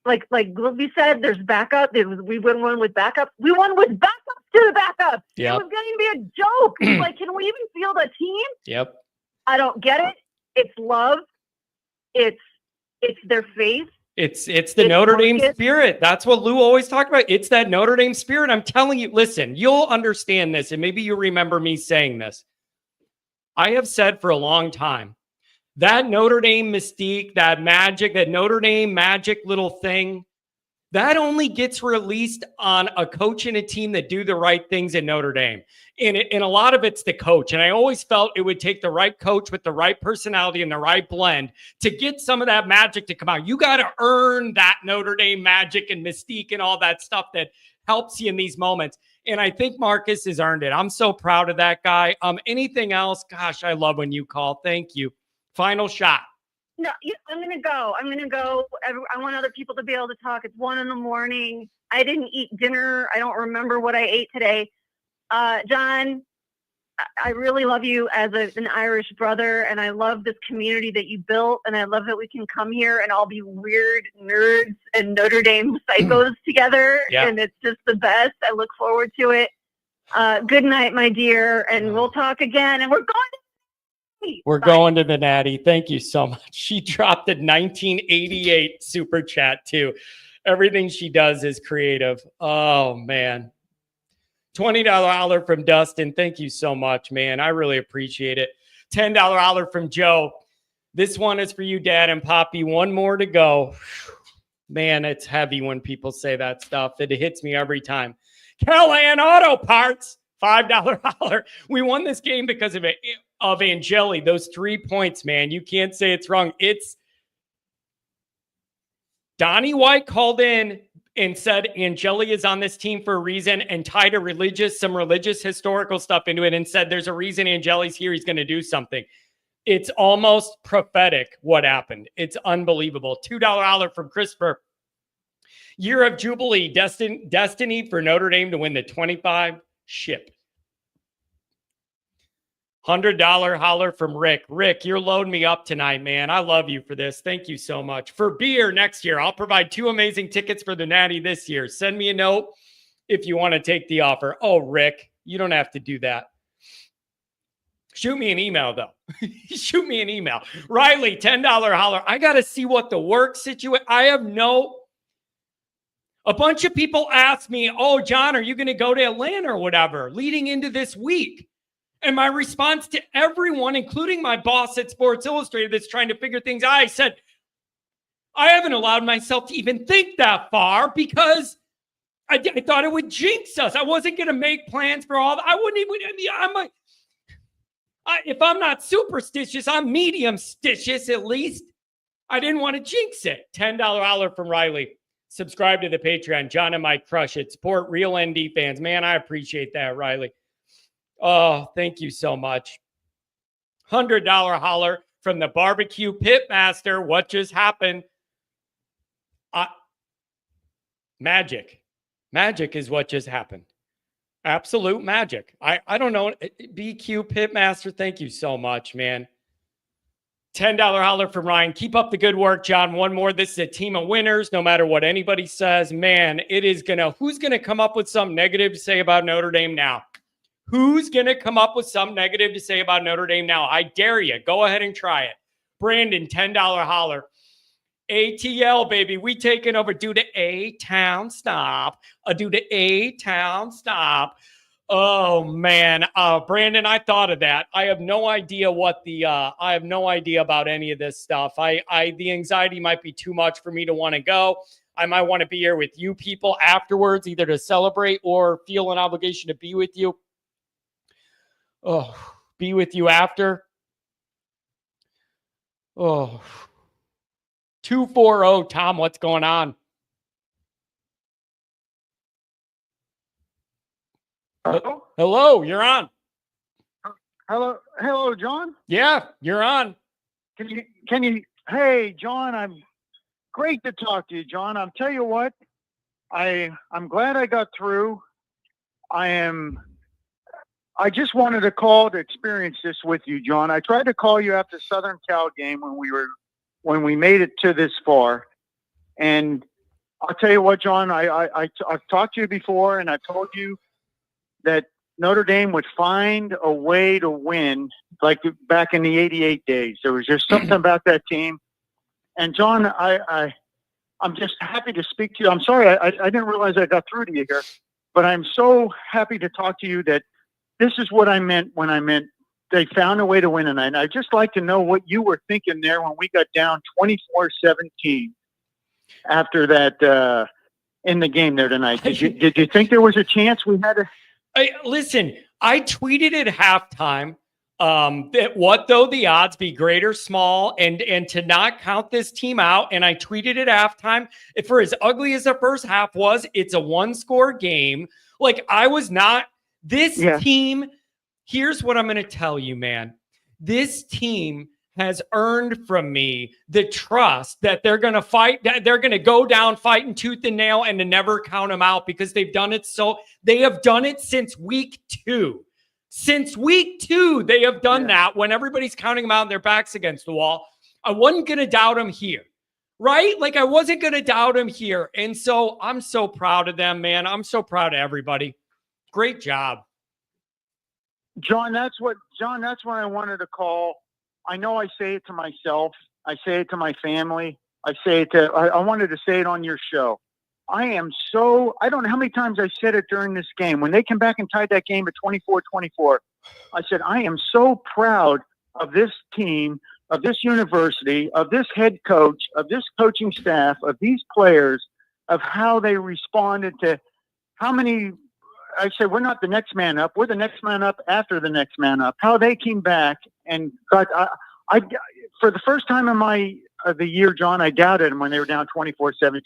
Speaker 7: like Goolsby said, there's backup. We won with backup. We won with backup to the backup.
Speaker 1: Yep.
Speaker 7: It was going to be a joke. It's like, can we even field a team?
Speaker 1: Yep.
Speaker 7: I don't get it. It's love. It's their faith.
Speaker 1: It's the Notre Dame
Speaker 7: Marcus.
Speaker 1: spirit. That's what Lou always talked about. It's that Notre Dame spirit. I'm telling you, listen, you'll understand this, and maybe you remember me saying this. I have said for a long time, that Notre Dame mystique, that magic, that Notre Dame magic little thing, that only gets released on a coach and a team that do the right things in Notre Dame. And a lot of it's the coach. And I always felt it would take the right coach with the right personality and the right blend to get some of that magic to come out. You got to earn that Notre Dame magic and mystique and all that stuff that helps you in these moments. And I think Marcus has earned it. I'm so proud of that guy. Anything else? Gosh, I love when you call. Thank you. Final shot.
Speaker 7: No, I'm going to go. I want other people to be able to talk. It's 1 a.m. I didn't eat dinner. I don't remember what I ate today. John, I really love you as an Irish brother, and I love this community that you built, and I love that we can come here and all be weird nerds and Notre Dame psychos together,
Speaker 1: Yeah.
Speaker 7: and it's just the best. I look forward to it. Good night, my dear, and we'll talk again, and we're going to the
Speaker 1: Natty. Thank you so much. She dropped a 1988 super chat too. Everything she does is creative. Oh man. $20 from Dustin. Thank you so much, man. I really appreciate it. $10 from Joe. This one is for you, Dad and Poppy. One more to go. Man, it's heavy when people say that stuff. It hits me every time. Callahan Auto Parts. $5 holler. We won this game because of Angeli. Those 3 points, man. You can't say it's wrong. It's Donnie White called in and said Angeli is on this team for a reason and tied some religious historical stuff into it and said there's a reason Angeli's here. He's going to do something. It's almost prophetic what happened. It's unbelievable. $2 holler from Christopher. Year of Jubilee. Destiny for Notre Dame to win the 25 ship. $100 holler from Rick. Rick, you're loading me up tonight, man. I love you for this. Thank you so much. For beer next year, I'll provide 2 amazing tickets for the Natty this year. Send me a note if you want to take the offer. Oh, Rick, you don't have to do that. Shoot me an email, though. Shoot me an email. Riley, $10 holler. I got to see what the work situation. A bunch of people ask me, oh, John, are you going to go to Atlanta or whatever leading into this week? And my response to everyone, including my boss at Sports Illustrated that's trying to figure things out, I said, I haven't allowed myself to even think that far because I thought it would jinx us. I wasn't going to make plans for all that. I wouldn't even, if I'm not superstitious, I'm medium-stitious at least. I didn't want to jinx it. $10 holler from Riley. Subscribe to the Patreon. John and Mike crush it. Support real ND fans. Man, I appreciate that, Riley. Oh, thank you so much. $100 holler from the barbecue pitmaster. What just happened? Magic. Magic is what just happened. Absolute magic. I don't know. BQ Pitmaster, thank you so much, man. $10 holler from Ryan. Keep up the good work, John. One more. This is a team of winners, no matter what anybody says. Man, who's going to come up with something negative to say about Notre Dame now? Who's going to come up with something negative to say about Notre Dame now? I dare you. Go ahead and try it. Brandon, $10 holler. ATL, baby. We taking over. Do the A-Town stop. Do the A-Town stop. Oh, man. Brandon, I thought of that. I have no idea I have no idea about any of this stuff. The anxiety might be too much for me to want to go. I might want to be here with you people afterwards, either to celebrate or feel an obligation to be with you. Oh, be with you after. Oh, 240, Tom, what's going on?
Speaker 8: Hello?
Speaker 1: Hello, you're on.
Speaker 8: Hello, John?
Speaker 1: Yeah, you're on.
Speaker 8: Can you, hey, John, I'm great to talk to you, John. I'll tell you what, I'm glad I got through. I just wanted to call to experience this with you, John. I tried to call you after Southern Cal game when we made it to this far. And I'll tell you what, John, I've talked to you before, and I told you that Notre Dame would find a way to win, like back in the 88 days. There was just something about that team. And John, I'm just happy to speak to you. I'm sorry, I didn't realize I got through to you here, but I'm so happy to talk to you that this is what I meant when I meant they found a way to win tonight. And I'd just like to know what you were thinking there when we got down 24-17 after that in the game there tonight. Did you think there was a chance we had to?
Speaker 1: Listen, I tweeted at halftime that what though the odds be great or small, and to not count this team out. And I tweeted at halftime, for as ugly as the first half was, it's a one-score game. Like, I was not this team. Here's what I'm going to tell you, man. This team has earned from me the trust that they're going to fight, that they're going to go down fighting tooth and nail and to never count them out, because they've done it. They have done it since week 2. Since week 2, they have done that when everybody's counting them out and their backs against the wall. I wasn't going to doubt them here, right? Like, I wasn't going to doubt them here. And so I'm so proud of them, man. I'm so proud of everybody. Great job.
Speaker 8: John, that's what I wanted to call. I know I say it to myself. I say it to my family. I wanted to say it on your show. I don't know how many times I said it during this game. When they came back and tied that game at 24-24, I said, I am so proud of this team, of this university, of this head coach, of this coaching staff, of these players, of how they responded to how many. I said, we're not the next man up. We're the next man up after the next man up. How they came back and got, I for the first time in the year, John, I doubted them when they were down 24-17.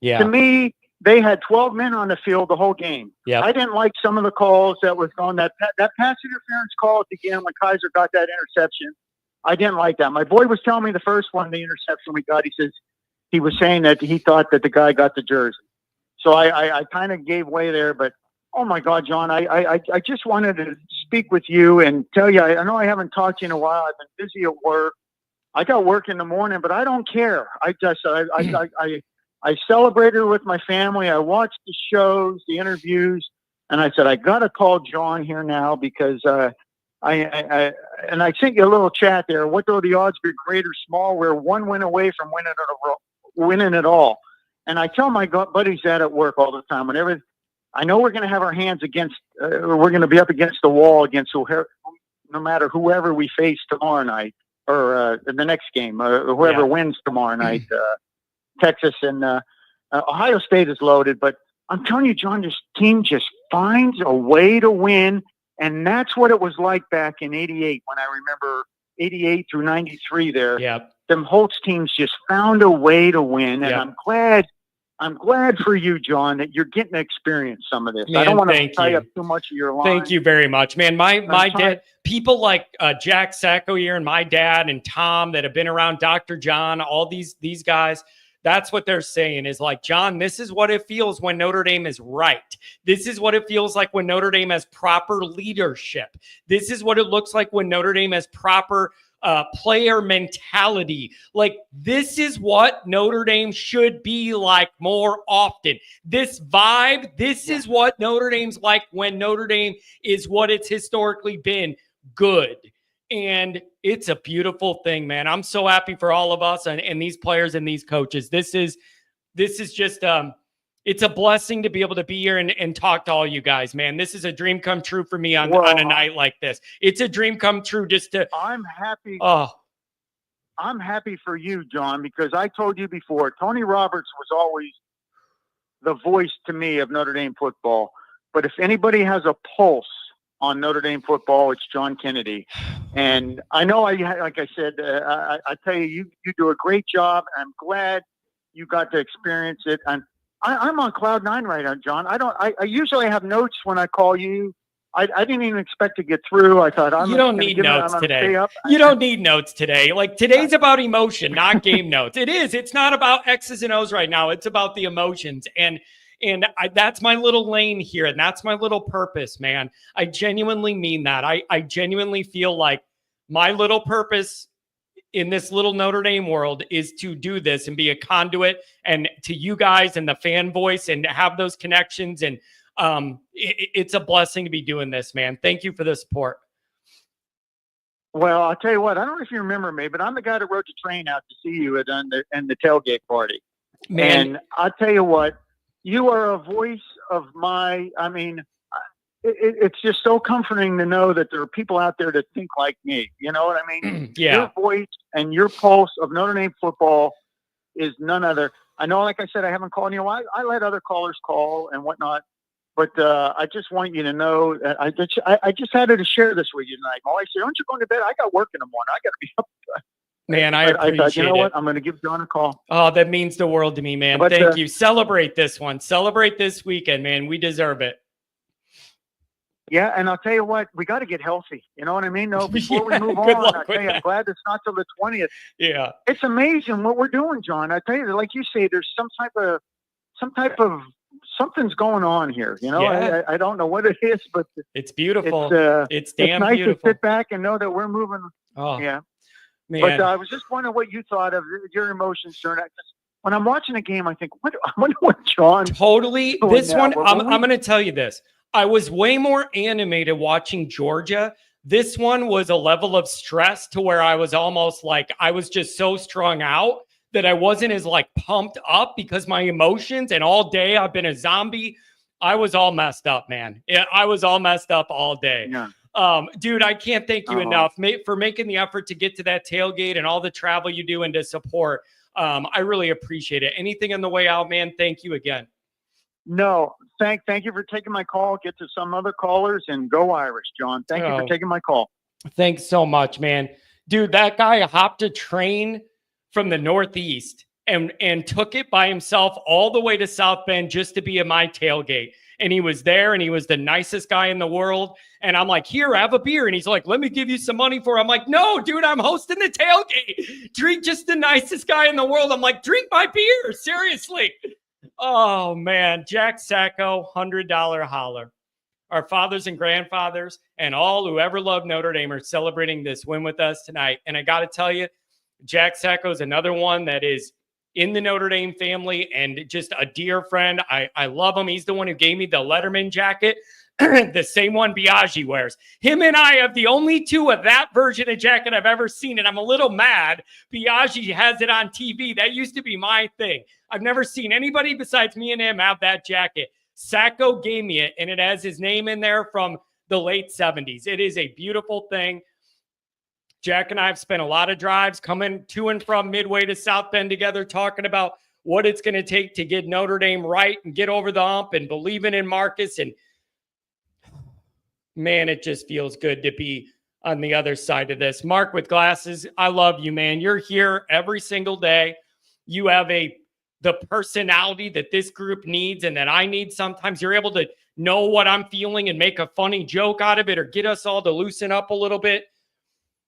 Speaker 1: Yeah.
Speaker 8: To me, they had 12 men on the field the whole game.
Speaker 1: Yeah.
Speaker 8: I didn't like some of the calls that was going, that pass interference call at the end when Kaiser got that interception. I didn't like that. My boy was telling me the first one, the interception we got, he was saying that he thought that the guy got the jersey. So I kind of gave way there, but oh my God, John, I just wanted to speak with you and tell you, I know I haven't talked to you in a while. I've been busy at work. I got work in the morning, but I don't care. I celebrated with my family. I watched the shows, the interviews, and I said, I got to call John here now because And I sent you a little chat there. What though the odds be great or small? We're one win away from winning it all. And I tell my buddies that at work all the time. Whenever I know we're going to have our hands against, we're going to be up against the wall against whoever, no matter whoever we face tomorrow night or the next game, whoever wins tomorrow night. Texas and Ohio State is loaded, but I'm telling you, John, this team just finds a way to win. And that's what it was like back in 88 when I remember 88 through 93 there.
Speaker 1: Yep.
Speaker 8: Them Holtz teams just found a way to win. And I'm glad for you, John, that you're getting to experience some of this.
Speaker 1: Man,
Speaker 8: I don't want to
Speaker 1: thank
Speaker 8: tie
Speaker 1: you.
Speaker 8: up too much of your line.
Speaker 1: Thank you very much, man. My dad, people like Jack Sacco here and my dad and Tom that have been around Dr. John, all these guys, that's what they're saying is like, John, this is what it feels when Notre Dame is right. This is what it feels like when Notre Dame has proper leadership. This is what it looks like when Notre Dame has proper player mentality. Like, this is what Notre Dame should be like more often. This vibe, this is what Notre Dame's like when Notre Dame is what it's historically been, good. And it's a beautiful thing, man. I'm so happy for all of us and these players and these coaches. This is just it's a blessing to be able to be here and talk to all you guys, man. This is a dream come true for me on a night like this. It's a dream come true just to.
Speaker 8: I'm happy.
Speaker 1: Oh,
Speaker 8: I'm happy for you, John, because I told you before, Tony Roberts was always the voice to me of Notre Dame football. But if anybody has a pulse on Notre Dame football, it's John Kennedy. And I know, like I said, I tell you, you do a great job. I'm glad you got to experience it. And I'm on cloud nine right now, John. I usually have notes when I call you. I didn't even expect to get through. I thought
Speaker 1: you don't need notes today. You don't need notes today. Like, today's about emotion, not game notes. It is. It's not about X's and O's right now. It's about the emotions. And that's my little lane here. And that's my little purpose, man. I genuinely mean that. I genuinely feel like my little purpose in this little Notre Dame world is to do this and be a conduit and to you guys and the fan voice and have those connections. And it's a blessing to be doing this, man. Thank you for the support.
Speaker 8: Well, I'll tell you what, I don't know if you remember me, but I'm the guy that rode the train out to see you at the tailgate party.
Speaker 1: Man.
Speaker 8: And I'll tell you what, you are a voice of it's just so comforting to know that there are people out there that think like me. You know what I mean?
Speaker 1: Yeah.
Speaker 8: Your voice and your pulse of Notre Dame football is none other. I know, like I said, I haven't called you. I let other callers call and whatnot. But I just want you to know that I just had to share this with you tonight. Molly said, "Aren't you going to bed? I got work in the morning. I got to be up."
Speaker 1: Man, I appreciate
Speaker 8: thought, you know
Speaker 1: it.
Speaker 8: what? I'm going to give John a call.
Speaker 1: Oh, that means the world to me, man.
Speaker 8: But,
Speaker 1: thank you. Celebrate this one. Celebrate this weekend, man. We deserve it.
Speaker 8: Yeah, and I'll tell you what, we got to get healthy. You know what I mean? No, before we move on, I tell you, I'm glad it's not till the 20th.
Speaker 1: Yeah,
Speaker 8: it's amazing what we're doing, John. I tell you, like you say, there's some type of something's going on here. You know,
Speaker 1: yeah.
Speaker 8: I don't know what it is, but
Speaker 1: it's beautiful. It's damn
Speaker 8: nice
Speaker 1: beautiful.
Speaker 8: to sit back and know that we're moving.
Speaker 1: Oh,
Speaker 8: yeah.
Speaker 1: Man.
Speaker 8: But I was just wondering what you thought of your emotions during that. When I'm watching a game, I think, I wonder what John.
Speaker 1: Totally. This one, I'm going to tell you this. I was way more animated watching Georgia. This one was a level of stress to where I was almost like I was just so strung out that I wasn't as like pumped up because my emotions and all day I've been a zombie. I was all messed up, man. I was all messed up all day.
Speaker 8: Yeah.
Speaker 1: Dude, I can't thank you enough for making the effort to get to that tailgate and all the travel you do and to support. I really appreciate it. Anything on the way out, man, thank you again.
Speaker 8: No, thank you for taking my call. Get to some other callers and go Irish, John. Thank you for taking my call.
Speaker 1: Thanks so much, man. Dude, that guy hopped a train from the Northeast and took it by himself all the way to South Bend just to be at my tailgate. And he was there and he was the nicest guy in the world. And I'm like, here, have a beer. And he's like, let me give you some money for it. I'm like, no, dude, I'm hosting the tailgate. Drink just the nicest guy in the world. I'm like, drink my beer. Seriously. Oh, man. Jack Sacco, $100 holler. Our fathers and grandfathers and all who ever loved Notre Dame are celebrating this win with us tonight. And I got to tell you, Jack Sacco is another one that is in the Notre Dame family and just a dear friend. I love him. He's the one who gave me the Letterman jacket the same one Biaggi wears. Him and I have the only two of that version of jacket I've ever seen, and I'm a little mad Biaggi has it on TV. That used to be my thing. I've never seen anybody besides me and him have that jacket. Sacco gave me it, and it has his name in there from the late 70s. It is a beautiful thing. Jack and I have spent a lot of drives coming to and from Midway to South Bend together, talking about what it's going to take to get Notre Dame right and get over the hump and believing in Marcus. And man, it just feels good to be on the other side of this. Mark with glasses, I love you, man. You're here every single day. You have the personality that this group needs and that I need sometimes. You're able to know what I'm feeling and make a funny joke out of it or get us all to loosen up a little bit.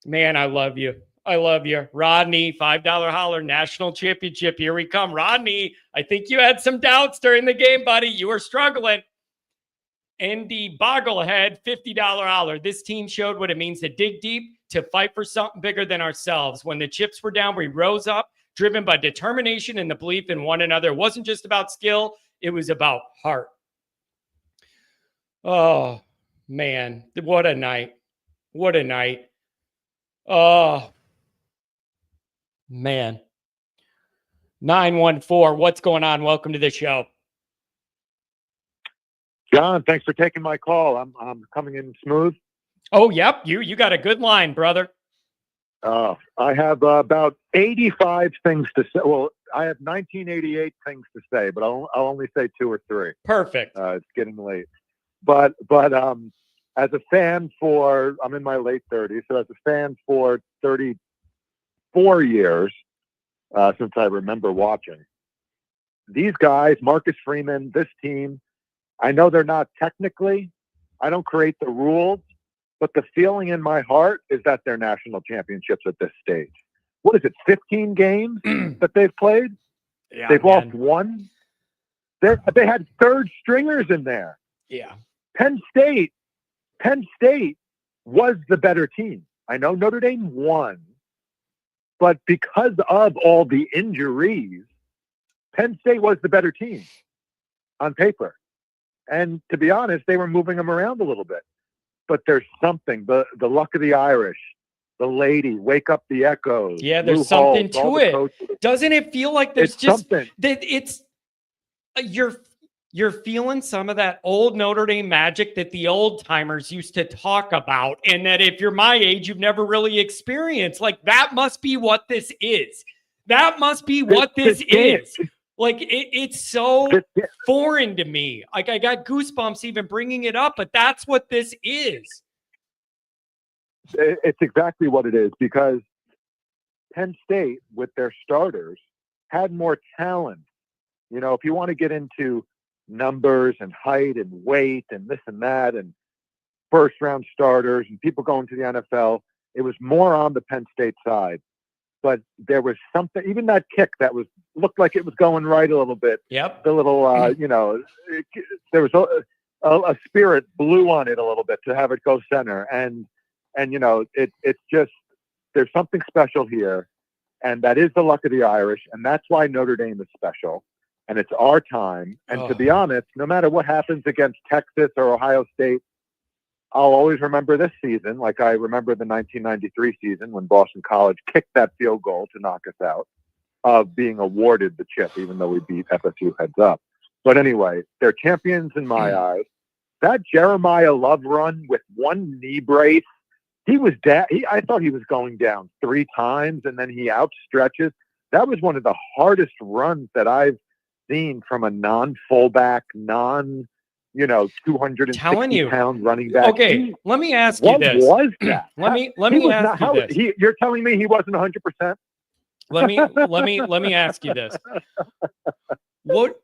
Speaker 1: Man, I love you. I love you. Rodney, $5 holler, national championship. Here we come. Rodney, I think you had some doubts during the game, buddy. You were struggling. Andy Bogglehead, $50 holler. This team showed what it means to dig deep, to fight for something bigger than ourselves. When the chips were down, we rose up, driven by determination and the belief in one another. It wasn't just about skill. It was about heart. Oh, man. What a night. What a night. Oh, man. 914, what's going on? Welcome to the show.
Speaker 9: John, thanks for taking my call. I'm coming in smooth.
Speaker 1: Oh, yep. You got a good line, brother.
Speaker 9: I have about 85 things to say. Well, I have 1988 things to say, but I'll only say 2 or 3.
Speaker 1: Perfect.
Speaker 9: It's getting late. But as a fan I'm in my late 30s, so as a fan for 34 years, since I remember watching, these guys, Marcus Freeman, this team, I know they're not technically, I don't create the rules, but the feeling in my heart is that they're national championships at this stage. What is it, 15 games that they've played?
Speaker 1: Yeah,
Speaker 9: they've lost 1. They had third stringers in there.
Speaker 1: Yeah.
Speaker 9: Penn State was the better team. I know Notre Dame won, but because of all the injuries, Penn State was the better team on paper. And to be honest, they were moving them around a little bit. But there's something, the luck of the Irish, the lady, wake up the echoes.
Speaker 1: Yeah, there's something to it. Doesn't it feel like there's just something that it's you're feeling some of that old Notre Dame magic that the old timers used to talk about, and that if you're my age, you've never really experienced. Like, that must be what this is. That must be what this is. Like, it's so foreign to me. Like, I got goosebumps even bringing it up, but that's what this is.
Speaker 9: It's exactly what it is, because Penn State, with their starters, had more talent. You know, if you want to get into numbers and height and weight and this and that and first-round starters and people going to the NFL, it was more on the Penn State side. But there was something, even that kick that looked like it was going right a little bit.
Speaker 1: Yep.
Speaker 9: The little, there was a spirit blew on it a little bit to have it go center. And it's just, there's something special here. And that is the luck of the Irish. And that's why Notre Dame is special. And it's our time. And to be honest, no matter what happens against Texas or Ohio State, I'll always remember this season, like I remember the 1993 season when Boston College kicked that field goal to knock us out of being awarded the chip, even though we beat FSU heads up. But anyway, they're champions in my eyes. That Jeremiah Love run with one knee brace, I thought he was going down 3 times, and then he outstretches. That was one of the hardest runs that I've seen from a non-fullback, 260-pound running back.
Speaker 1: Okay, let me ask you this.
Speaker 9: What was that?
Speaker 1: Let me ask you this.
Speaker 9: You're telling me he wasn't 100%?
Speaker 1: Let me ask you this. What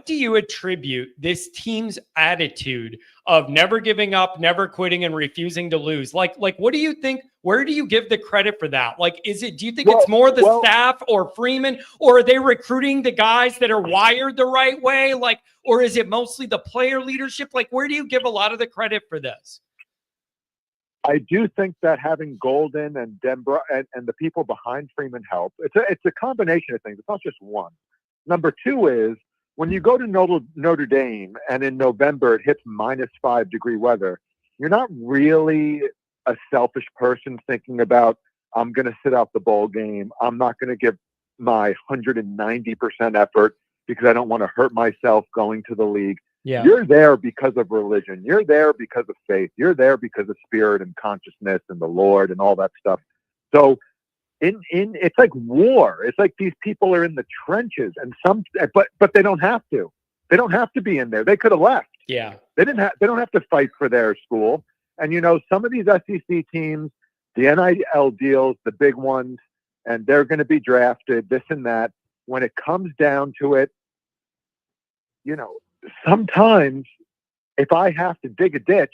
Speaker 1: do you attribute this team's attitude of never giving up, never quitting, and refusing to lose? Like what do you think? Where do you give the credit for that? Like, do you think it's more the staff or Freeman, or are they recruiting the guys that are wired the right way? Like, or is it mostly the player leadership? Like, where do you give a lot of the credit for this?
Speaker 9: I do think that having Golden and Denbrough and the people behind Freeman help. It's a combination of things. It's not just one. Number 2 is when you go to Notre Dame and in November it hits -5-degree weather, you're not really a selfish person thinking about, I'm going to sit out the bowl game. I'm not going to give my 190% effort because I don't want to hurt myself going to the league.
Speaker 1: Yeah.
Speaker 9: You're there because of religion. You're there because of faith. You're there because of spirit and consciousness and the Lord and all that stuff. So it's like war. It's like these people are in the trenches, and but they don't have to. They don't have to be in there. They could have left.
Speaker 1: Yeah.
Speaker 9: They don't have to fight for their school. And some of these SEC teams, the NIL deals, the big ones, and they're going to be drafted, this and that. When it comes down to it, sometimes if I have to dig a ditch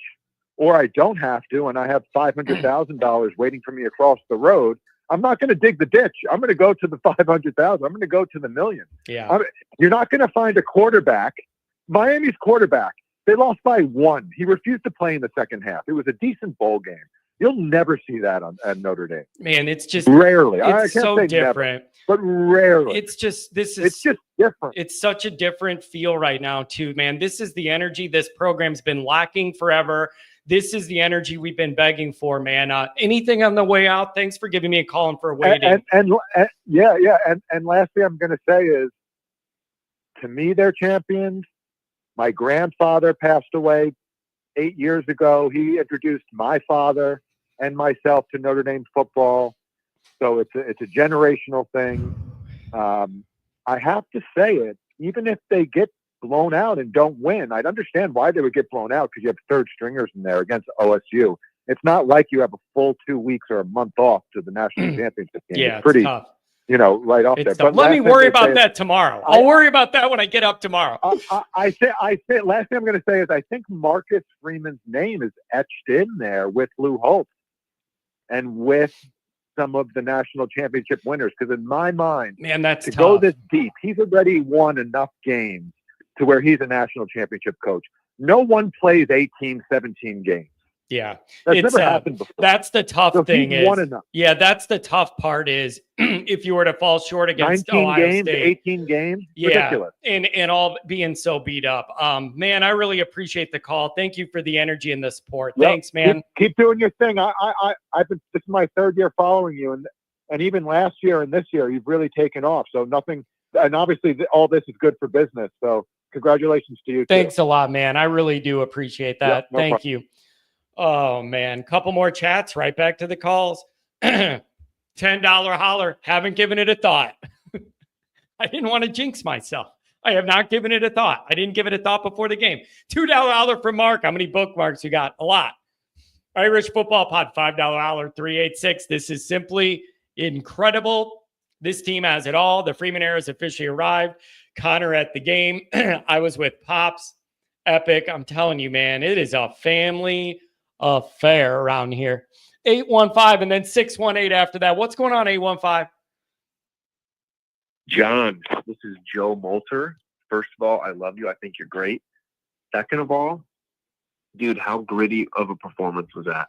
Speaker 9: or I don't have to, and I have $500,000 waiting for me across the road, I'm not going to dig the ditch. I'm going to go to the 500,000. I'm going to go to the million.
Speaker 1: Yeah.
Speaker 9: You're not going to find a quarterback. Miami's quarterback, they lost by 1. He refused to play in the second half. It was a decent bowl game. You'll never see that at Notre Dame.
Speaker 1: Man, it's just
Speaker 9: rarely.
Speaker 1: It's
Speaker 9: I can't
Speaker 1: so
Speaker 9: say
Speaker 1: different.
Speaker 9: Never, but rarely.
Speaker 1: It's just
Speaker 9: it's just different.
Speaker 1: It's such a different feel right now, too, man. This is the energy this program's been lacking forever. This is the energy we've been begging for, man. Anything on the way out? Thanks for giving me a call and for waiting.
Speaker 9: And lastly, I'm going to say is, to me, they're champions. My grandfather passed away 8 years ago. He introduced my father and myself to Notre Dame football. So it's a generational thing. I have to say it, even if they get blown out and don't win, I'd understand why they would get blown out, because you have third stringers in there against OSU. It's not like you have a full 2 weeks or a month off to the national championship game.
Speaker 1: Yeah,
Speaker 9: it's pretty
Speaker 1: tough.
Speaker 9: Right off there.
Speaker 1: But let me worry about that tomorrow. I'll worry about that when I get up tomorrow.
Speaker 9: I say, last thing I'm going to say is, I think Marcus Freeman's name is etched in there with Lou Holtz and with some of the national championship winners. Because in my mind,
Speaker 1: man, that's
Speaker 9: to
Speaker 1: tough.
Speaker 9: go this deep, he's already won enough games to where he's a national championship coach. No one plays 18, 17 games.
Speaker 1: Yeah,
Speaker 9: that's never happened before.
Speaker 1: That's the tough thing. That's the tough part is if you were to fall short against
Speaker 9: 19
Speaker 1: Ohio
Speaker 9: games,
Speaker 1: State,
Speaker 9: 18 games,
Speaker 1: yeah,
Speaker 9: ridiculous.
Speaker 1: And all being so beat up. Man, I really appreciate the call. Thank you for the energy and the support.
Speaker 9: Yep.
Speaker 1: Thanks, man.
Speaker 9: Keep doing your thing. I've been. This is my 3rd year following you, and even last year and this year, you've really taken off. So nothing, and obviously all this is good for business. So congratulations to you.
Speaker 1: Thanks a lot, man. I really do appreciate that.
Speaker 9: No
Speaker 1: Thank
Speaker 9: problem.
Speaker 1: you. Oh, man. Couple more chats. Right back to the calls. $10 holler. Haven't given it a thought. I didn't want to jinx myself. I have not given it a thought. I didn't give it a thought before the game. $2 holler from Mark. How many bookmarks you got? A lot. Irish Football Pod. $5 holler. 386. This is simply incredible. This team has it all. The Freeman era has officially arrived. Connor at the game. I was with Pops. Epic. I'm telling you, man, it is a family affair around here. 815 and then 618 after that. What's going on, 815?
Speaker 6: John, this is Joe Moulter. First of all, I love you. I think you're great. Second of all, dude, how gritty of a performance was that?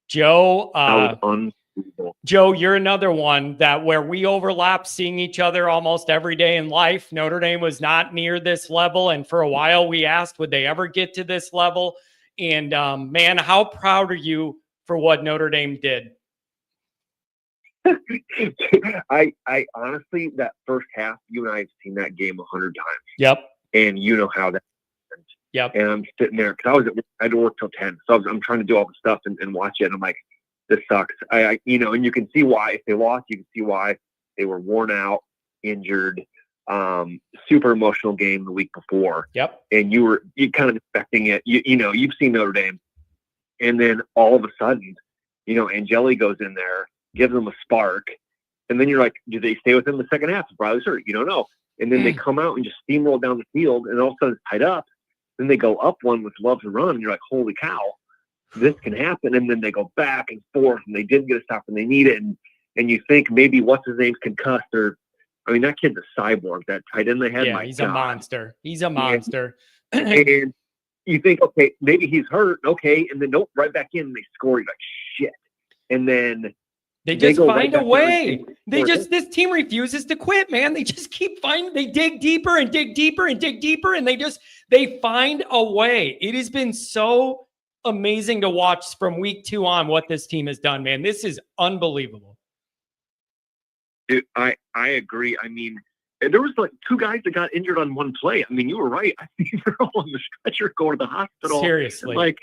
Speaker 1: Joe,
Speaker 6: that was unbelievable.
Speaker 1: Joe, you're another one that where we overlap seeing each other almost every day in life. Notre Dame was not near this level. And for a while we asked, would they ever get to this level? And man, how proud are you for what Notre Dame did?
Speaker 6: I honestly, that first half, you and I have seen that game 100 times.
Speaker 1: Yep.
Speaker 6: And you know how that happened.
Speaker 1: Yep.
Speaker 6: And I'm sitting there because I had to work till 10. So I'm trying to do all the stuff and watch it. And I'm like, this sucks. And you can see why. If they lost, you can see why. They were worn out, injured, super emotional game the week before.
Speaker 1: Yep.
Speaker 6: And you kind of expecting it. You've seen Notre Dame. And then all of a sudden, Angeli goes in there, gives them a spark. And then you're like, do they stay with him the second half? Probably sure. You don't know. And then they come out and just steamroll down the field, and all of a sudden it's tied up. Then they go up one with love to run, and you're like, holy cow, this can happen. And then they go back and forth, and they didn't get a stop, and they need it. And you think maybe what's his name's concussed, or that kid's a cyborg. That tight end they had,
Speaker 1: yeah, he's a monster. He's a monster.
Speaker 6: And you think, okay, maybe he's hurt. Okay, and then nope, right back in, and they score. You're like, shit. And then
Speaker 1: They just
Speaker 6: go right
Speaker 1: find a
Speaker 6: back there
Speaker 1: way.
Speaker 6: and
Speaker 1: This team refuses to quit, man. They just keep finding, they dig deeper and dig deeper and dig deeper, and they find a way. It has been so amazing to watch from week 2 on what this team has done, man. This is unbelievable.
Speaker 6: Dude, I agree. I mean, there was like 2 guys that got injured on one play. I mean, you were right. I mean, they're all on the stretcher going to the hospital.
Speaker 1: Seriously.
Speaker 6: Like,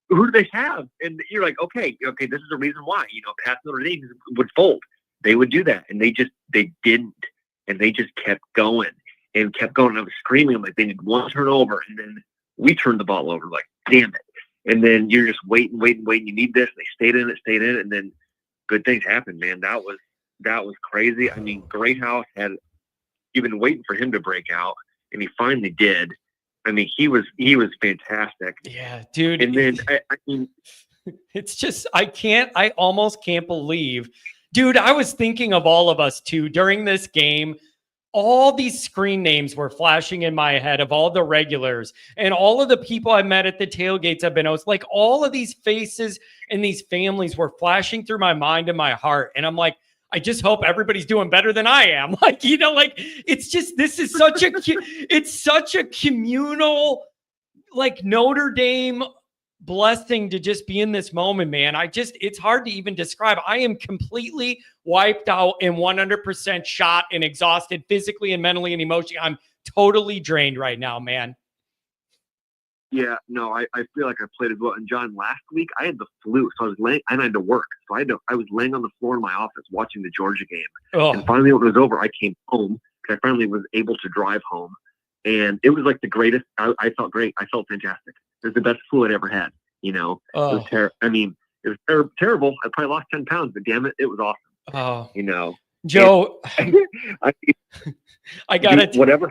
Speaker 6: who do they have? And you're like, okay, this is the reason why, past Notre Dame would fold. They would do that. And they didn't. And they just kept going and kept going. I was screaming. I'm like, they need one turnover. And then we turned the ball over. Like, damn it. And then you're just waiting. You need this. They stayed in it. And then good things happened, man. That was crazy. I mean, Greathouse you've been waiting for him to break out, and he finally did. I mean, he was fantastic.
Speaker 1: Yeah, dude.
Speaker 6: And then I mean,
Speaker 1: it's just I almost can't believe, dude. I was thinking of all of us too during this game. All these screen names were flashing in my head of all the regulars and all of the people I met at the tailgates. I was like, all of these faces and these families were flashing through my mind and my heart, and I'm like, I just hope everybody's doing better than I am. Like, it's just, this is it's such a communal, like, Notre Dame blessing to just be in this moment, man. It's hard to even describe. I am completely wiped out and 100% shot and exhausted physically and mentally and emotionally. I'm totally drained right now, man.
Speaker 6: Yeah, no, I feel like I played it well. And John, last week I had the flu, so I had to work. So I was laying on the floor in my office watching the Georgia game.
Speaker 1: Oh.
Speaker 6: And finally, when it was over, I came home because I finally was able to drive home. And it was like the greatest. I felt great. I felt fantastic. It was the best flu I'd ever had.
Speaker 1: Oh.
Speaker 6: It was it was terrible. I probably lost 10 pounds, but damn it, it was awesome.
Speaker 1: Oh. Joe, I got it.
Speaker 6: Whatever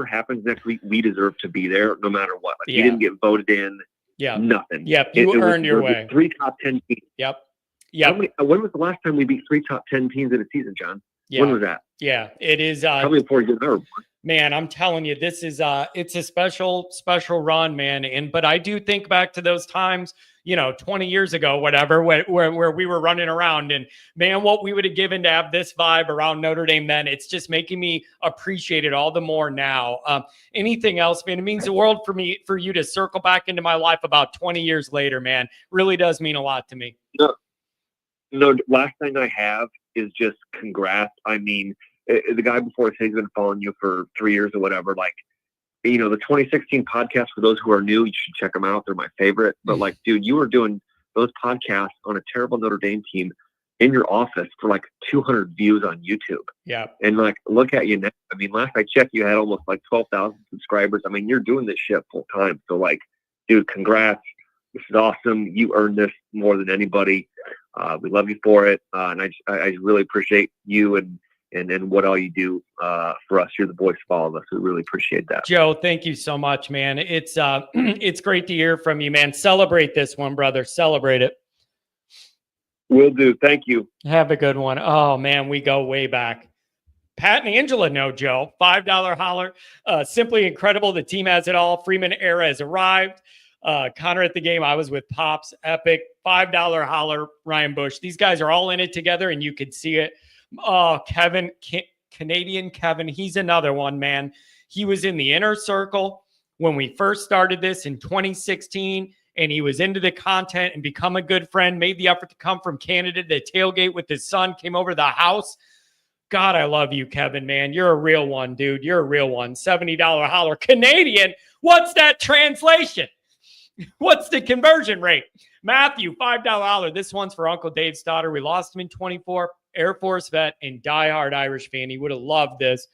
Speaker 6: happens next week, we deserve to be there no matter what. Like, we didn't get voted in.
Speaker 1: Yeah.
Speaker 6: Nothing.
Speaker 1: Yep. You earned your way.
Speaker 6: 3 top 10 teams.
Speaker 1: Yep.
Speaker 6: When was the last time we beat 3 top 10 teams in a season, John?
Speaker 1: Yeah.
Speaker 6: When was that?
Speaker 1: Yeah. It is.
Speaker 6: Probably before you get there.
Speaker 1: Man, I'm telling you, this is it's a special run, man. But I do think back to those times, 20 years ago, whatever, where we were running around, and man, what we would have given to have this vibe around Notre Dame then. It's just making me appreciate it all the more now. Anything else, man? It means the world for you to circle back into my life about 20 years later, man. Really does mean a lot to me.
Speaker 6: No, last thing I have is just congrats. I mean, the guy before said he's been following you for 3 years or whatever. Like, the 2016 podcast, for those who are new, you should check them out. They're my favorite. But like, dude, you were doing those podcasts on a terrible Notre Dame team in your office for like 200 views on YouTube.
Speaker 1: Yeah.
Speaker 6: And like, look at you now. I mean, last I checked, you had almost like 12,000 subscribers. I mean, you're doing this shit full time. So like, dude, congrats. This is awesome. You earned this more than anybody. We love you for it. And I really appreciate you and what all you do for us. You're the voice of all of us. We really appreciate that.
Speaker 1: Joe, thank you so much, man. It's it's great to hear from you, man. Celebrate this one, brother. Celebrate it.
Speaker 6: Will do. Thank you.
Speaker 1: Have a good one. Oh, man, we go way back. Pat and Angela know Joe. $5 holler. Simply incredible. The team has it all. Freeman era has arrived. Connor at the game. I was with Pops. Epic. $5 holler. Ryan Bush. These guys are all in it together, and you could see it. Oh, Kevin, Canadian Kevin. He's another one, man. He was in the inner circle when we first started this in 2016, and he was into the content and become a good friend, made the effort to come from Canada to tailgate with his son, came over to the house. God, I love you, Kevin, man. You're a real one, dude. You're a real one. $70 holler. Canadian. What's that translation? What's the conversion rate? Matthew, $5 holler. This one's for Uncle Dave's daughter. We lost him in 24. Air Force vet and diehard Irish fan. He would have loved this.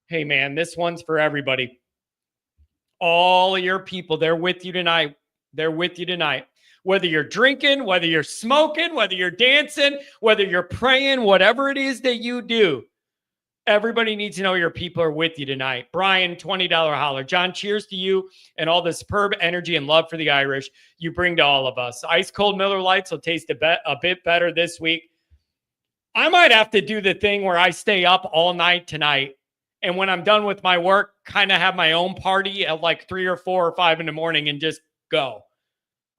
Speaker 1: Hey, man, this one's for everybody. All of your people, they're with you tonight. They're with you tonight. Whether you're drinking, whether you're smoking, whether you're dancing, whether you're praying, whatever it is that you do, everybody needs to know your people are with you tonight. Brian, $20 holler. John, cheers to you and all the superb energy and love for the Irish you bring to all of us. Ice cold Miller Lights will taste a bit better this week. I might have to do the thing where I stay up all night tonight, and when I'm done with my work, kind of have my own party at like 3 or 4 or 5 in the morning and just go.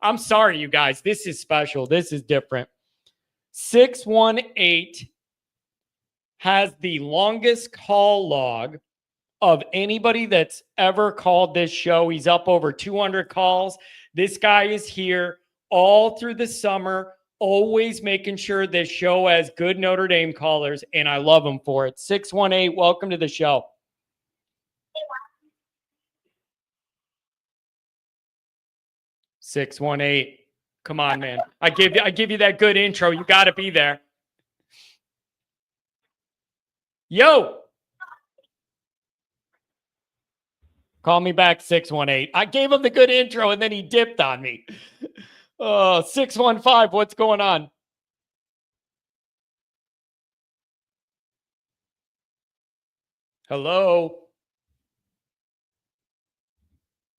Speaker 1: I'm sorry, you guys. This is special. This is different. 618 has the longest call log of anybody that's ever called this show. He's up over 200 calls. This guy is here all through the summer, always making sure this show has good Notre Dame callers, and I love him for it. 618, welcome to the show. $618. Come on, man. I give you that good intro. You got to be there. Yo. Call me back, 618. I gave him the good intro, and then he dipped on me. 615, what's going on? Hello?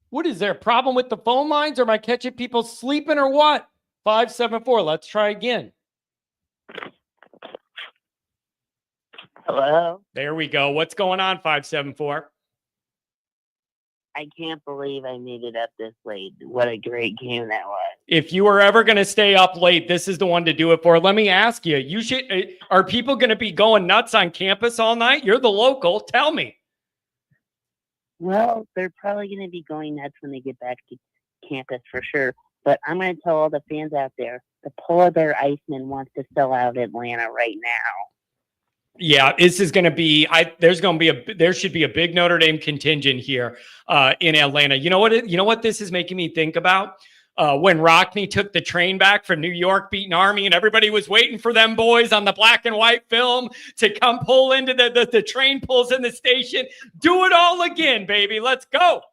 Speaker 1: What is there? A problem with the phone lines, or am I catching people sleeping, or what? 574, let's try again.
Speaker 10: Hello?
Speaker 1: There we go. What's going on, 574?
Speaker 10: I can't believe I made it up this late. What a great game that was.
Speaker 1: If you were ever going to stay up late, this is the one to do it for. Let me ask you, are people going to be going nuts on campus all night? You're the local. Tell me.
Speaker 10: Well, they're probably going to be going nuts when they get back to campus for sure. But I'm going to tell all the fans out there, the Polar Bear Iceman wants to sell out Atlanta right now.
Speaker 1: Yeah, this is going to be. There should be a big Notre Dame contingent here in Atlanta. You know what this is making me think about? When Rockne took the train back from New York beating Army, and everybody was waiting for them boys on the black and white film to come pull into the train pulls in the station. Do it all again, baby. Let's go.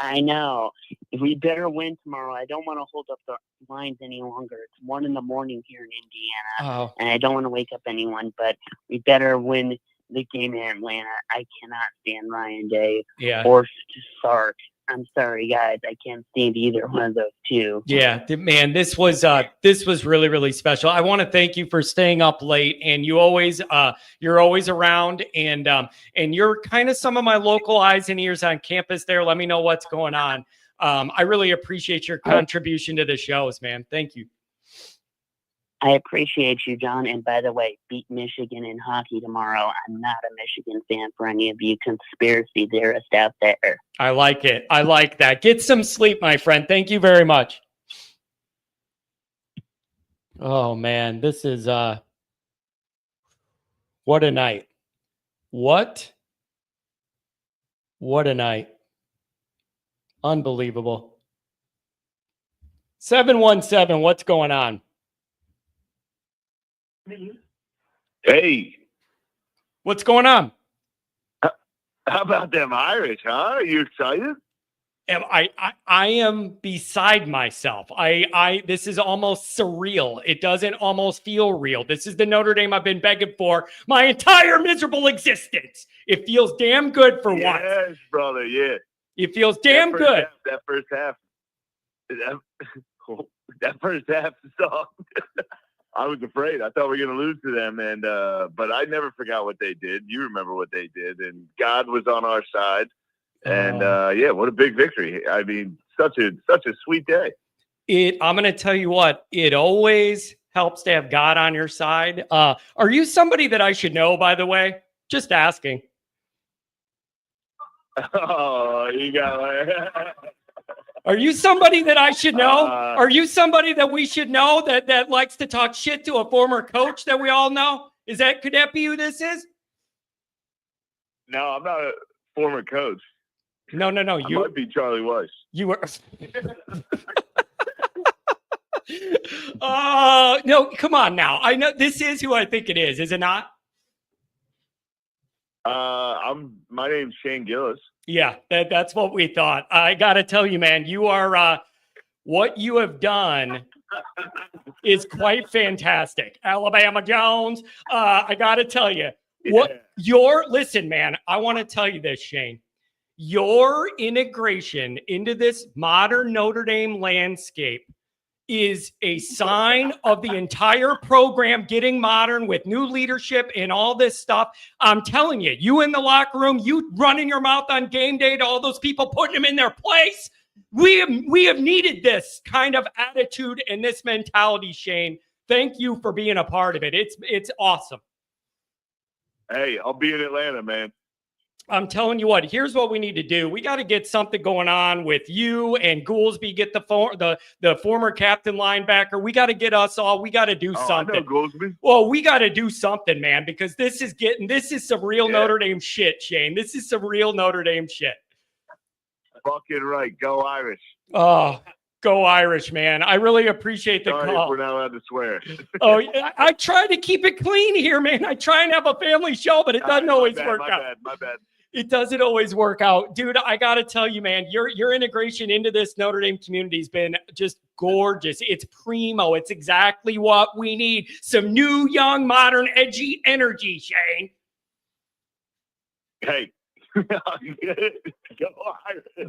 Speaker 10: I know. We better win tomorrow. I don't want to hold up the lines any longer. It's 1 a.m. here in Indiana, and I don't want to wake up anyone, but we better win the game in Atlanta. I cannot stand Ryan Day or Sark. I'm sorry, guys. I can't stand either one of those two.
Speaker 1: Yeah, man, this was really, really special. I want to thank you for staying up late, and you're always around, and you're kind of some of my local eyes and ears on campus there. Let me know what's going on. I really appreciate your contribution to the shows, man. Thank you.
Speaker 10: I appreciate you, John. And by the way, beat Michigan in hockey tomorrow. I'm not a Michigan fan for any of you conspiracy theorists out there.
Speaker 1: I like it. I like that. Get some sleep, my friend. Thank you very much. Oh, man. This is what a night. What a night. Unbelievable. 717, what's going on?
Speaker 5: Hey.
Speaker 1: What's going on?
Speaker 5: How about them Irish, huh? Are you excited?
Speaker 1: I am beside myself. This is almost surreal. It doesn't almost feel real. This is the Notre Dame I've been begging for my entire miserable existence. It feels damn good for once.
Speaker 5: Yes, brother, yeah.
Speaker 1: It feels damn good.
Speaker 5: That first half sucked. I was afraid. I thought we were going to lose to them, and but I never forgot what they did. You remember what they did, and God was on our side. And yeah, what a big victory! I mean, such a sweet day.
Speaker 1: I'm going to tell you what. It always helps to have God on your side. Are you somebody that I should know? By the way, just asking.
Speaker 5: Oh, you got.
Speaker 1: Are you somebody that I should know? Are you somebody that we should know that likes to talk shit to a former coach that we all know? Could that be who this is?
Speaker 5: No, I'm not a former coach.
Speaker 1: No.
Speaker 5: You might be Charlie Weiss.
Speaker 1: You were. No, come on now. I know this is who I think it is it not?
Speaker 5: My name's Shane Gillis.
Speaker 1: Yeah, that's what we thought. I got to tell you, man, you are what you have done is quite fantastic. Alabama Jones. I got to tell you, listen, man, I want to tell you this, Shane. Your integration into this modern Notre Dame landscape is a sign of the entire program getting modern with new leadership and all this stuff. I'm telling you, you in the locker room, you running your mouth on game day to all those people, putting them in their place. We have needed this kind of attitude and this mentality, Shane. Thank you for being a part of it. It's awesome.
Speaker 5: Hey, I'll be in Atlanta, man.
Speaker 1: I'm telling you what, here's what we need to do. We got to get something going on with you and Goolsby, get the former captain linebacker. We got to get us all. We got to do something.
Speaker 5: I know Goolsby.
Speaker 1: Well, we got to do something, man, because this is some real Notre Dame shit, Shane. This is some real Notre Dame shit.
Speaker 5: Fucking right. Go Irish.
Speaker 1: Oh, go Irish, man. I really appreciate the
Speaker 5: Sorry
Speaker 1: call.
Speaker 5: if we're not allowed to swear.
Speaker 1: Oh, yeah, I try to keep it clean here, man. I try and have a family show, but it doesn't always work out.
Speaker 5: My bad.
Speaker 1: It doesn't always work out. Dude, I got to tell you, man, your integration into this Notre Dame community has been just gorgeous. It's primo. It's exactly what we need. Some new, young, modern, edgy energy, Shane.
Speaker 5: Hey.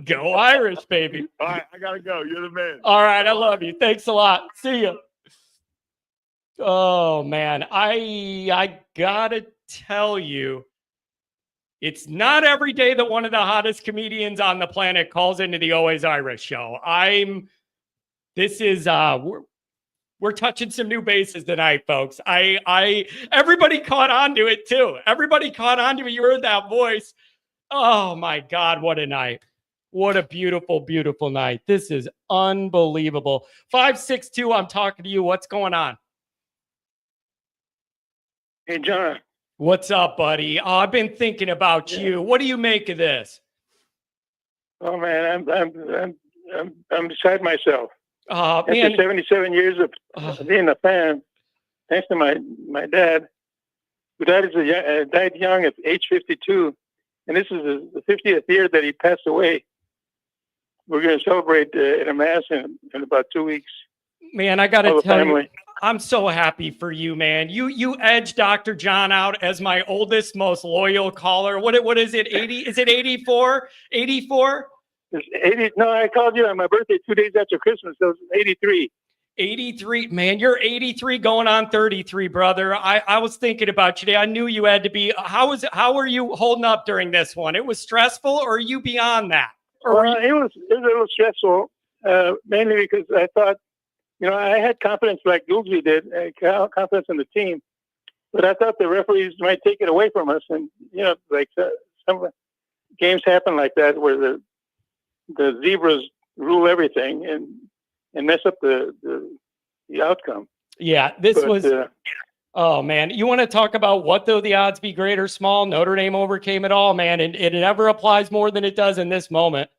Speaker 1: Go Irish, baby.
Speaker 5: All right, I got to go. You're the man.
Speaker 1: All right, I love you. Thanks a lot. See you. Oh, man. I got to tell you, it's not every day that one of the hottest comedians on the planet calls into the Always Irish show. We're touching some new bases tonight, folks. Everybody caught on to it too. Everybody caught on to it. You heard that voice. Oh my God, what a night. What a beautiful, beautiful night. This is unbelievable. 562, I'm talking to you. What's going on?
Speaker 11: Hey, John.
Speaker 1: What's up, buddy? Oh, I've been thinking about you. What do you make of this?
Speaker 11: Oh man, I'm beside myself. After
Speaker 1: Man.
Speaker 11: 77 years of being a fan, thanks to my dad, who died young at age 52, and this is the 50th year that he passed away. We're going to celebrate in a mass in about 2 weeks.
Speaker 1: Man, I got to tell you, I'm so happy for you, man. You edged Dr. John out as my oldest, most loyal caller. What is it? 80? Is it 84? 84?
Speaker 11: It's 80. No, I called you on my birthday 2 days after Christmas. So it's 83.
Speaker 1: 83. Man, you're 83 going on 33, brother. I was thinking about you today. I knew you had to be. How are you holding up during this one? It was stressful, or are you beyond that?
Speaker 11: It was a little stressful, mainly because I thought, I had confidence like Goolsby did, confidence in the team, but I thought the referees might take it away from us. And, some games happen like that where the zebras rule everything and mess up the outcome.
Speaker 1: Yeah, oh, man. You want to talk about what, though the odds be great or small? Notre Dame overcame it all, man, and it never applies more than it does in this moment.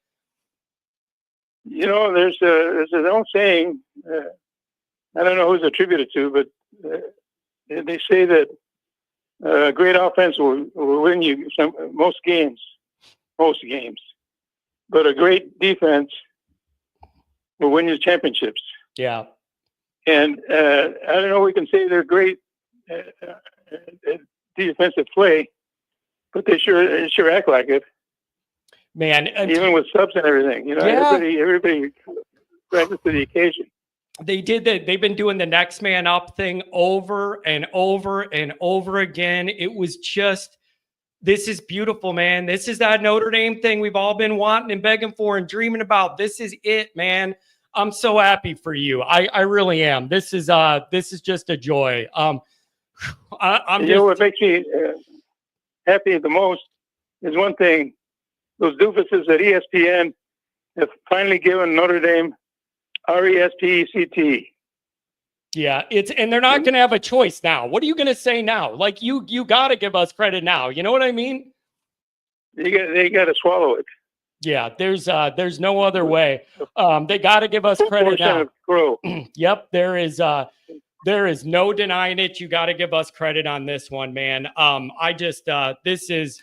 Speaker 11: There's an old saying, I don't know who's attributed to, but they say that a great offense will win you most games, but a great defense will win you championships.
Speaker 1: Yeah.
Speaker 11: And I don't know, we can say they're great defensive play, but they sure act like it.
Speaker 1: Man,
Speaker 11: even with subs and everything, everybody rises to the occasion.
Speaker 1: They did that. They've been doing the next man up thing over and over and over again. It was just, this is beautiful, man. This is that Notre Dame thing we've all been wanting and begging for and dreaming about. This is it, man. I'm so happy for you. I really am. This is just a joy.
Speaker 11: What makes me happy the most is one thing. Those doofuses at ESPN have finally given Notre Dame RESPECT.
Speaker 1: Yeah, and they're not going to have a choice now. What are you going to say now? Like you got to give us credit now. You know what I mean?
Speaker 11: They got to swallow it.
Speaker 1: Yeah, there's no other way. They got to give us credit now. Yep, there is no denying it. You got to give us credit on this one, man. This is.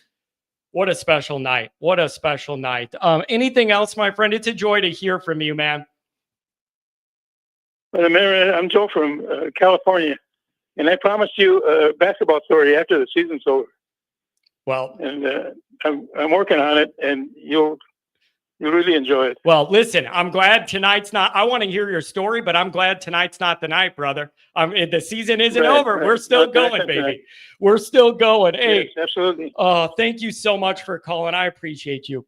Speaker 1: What a special night. What a special night. Anything else, my friend? It's a joy to hear from you, man.
Speaker 11: Well, I'm Joe from California, and I promised you a basketball story after the season's over.
Speaker 1: Well,
Speaker 11: and I'm working on it, and you'll really enjoy it.
Speaker 1: Well, listen, I'm glad tonight's not. I want to hear your story, but I'm glad tonight's not the night, brother. The season isn't over. Right. We're still going, baby. Right. We're still going. Hey,
Speaker 11: yes, absolutely.
Speaker 1: Thank you so much for calling. I appreciate you.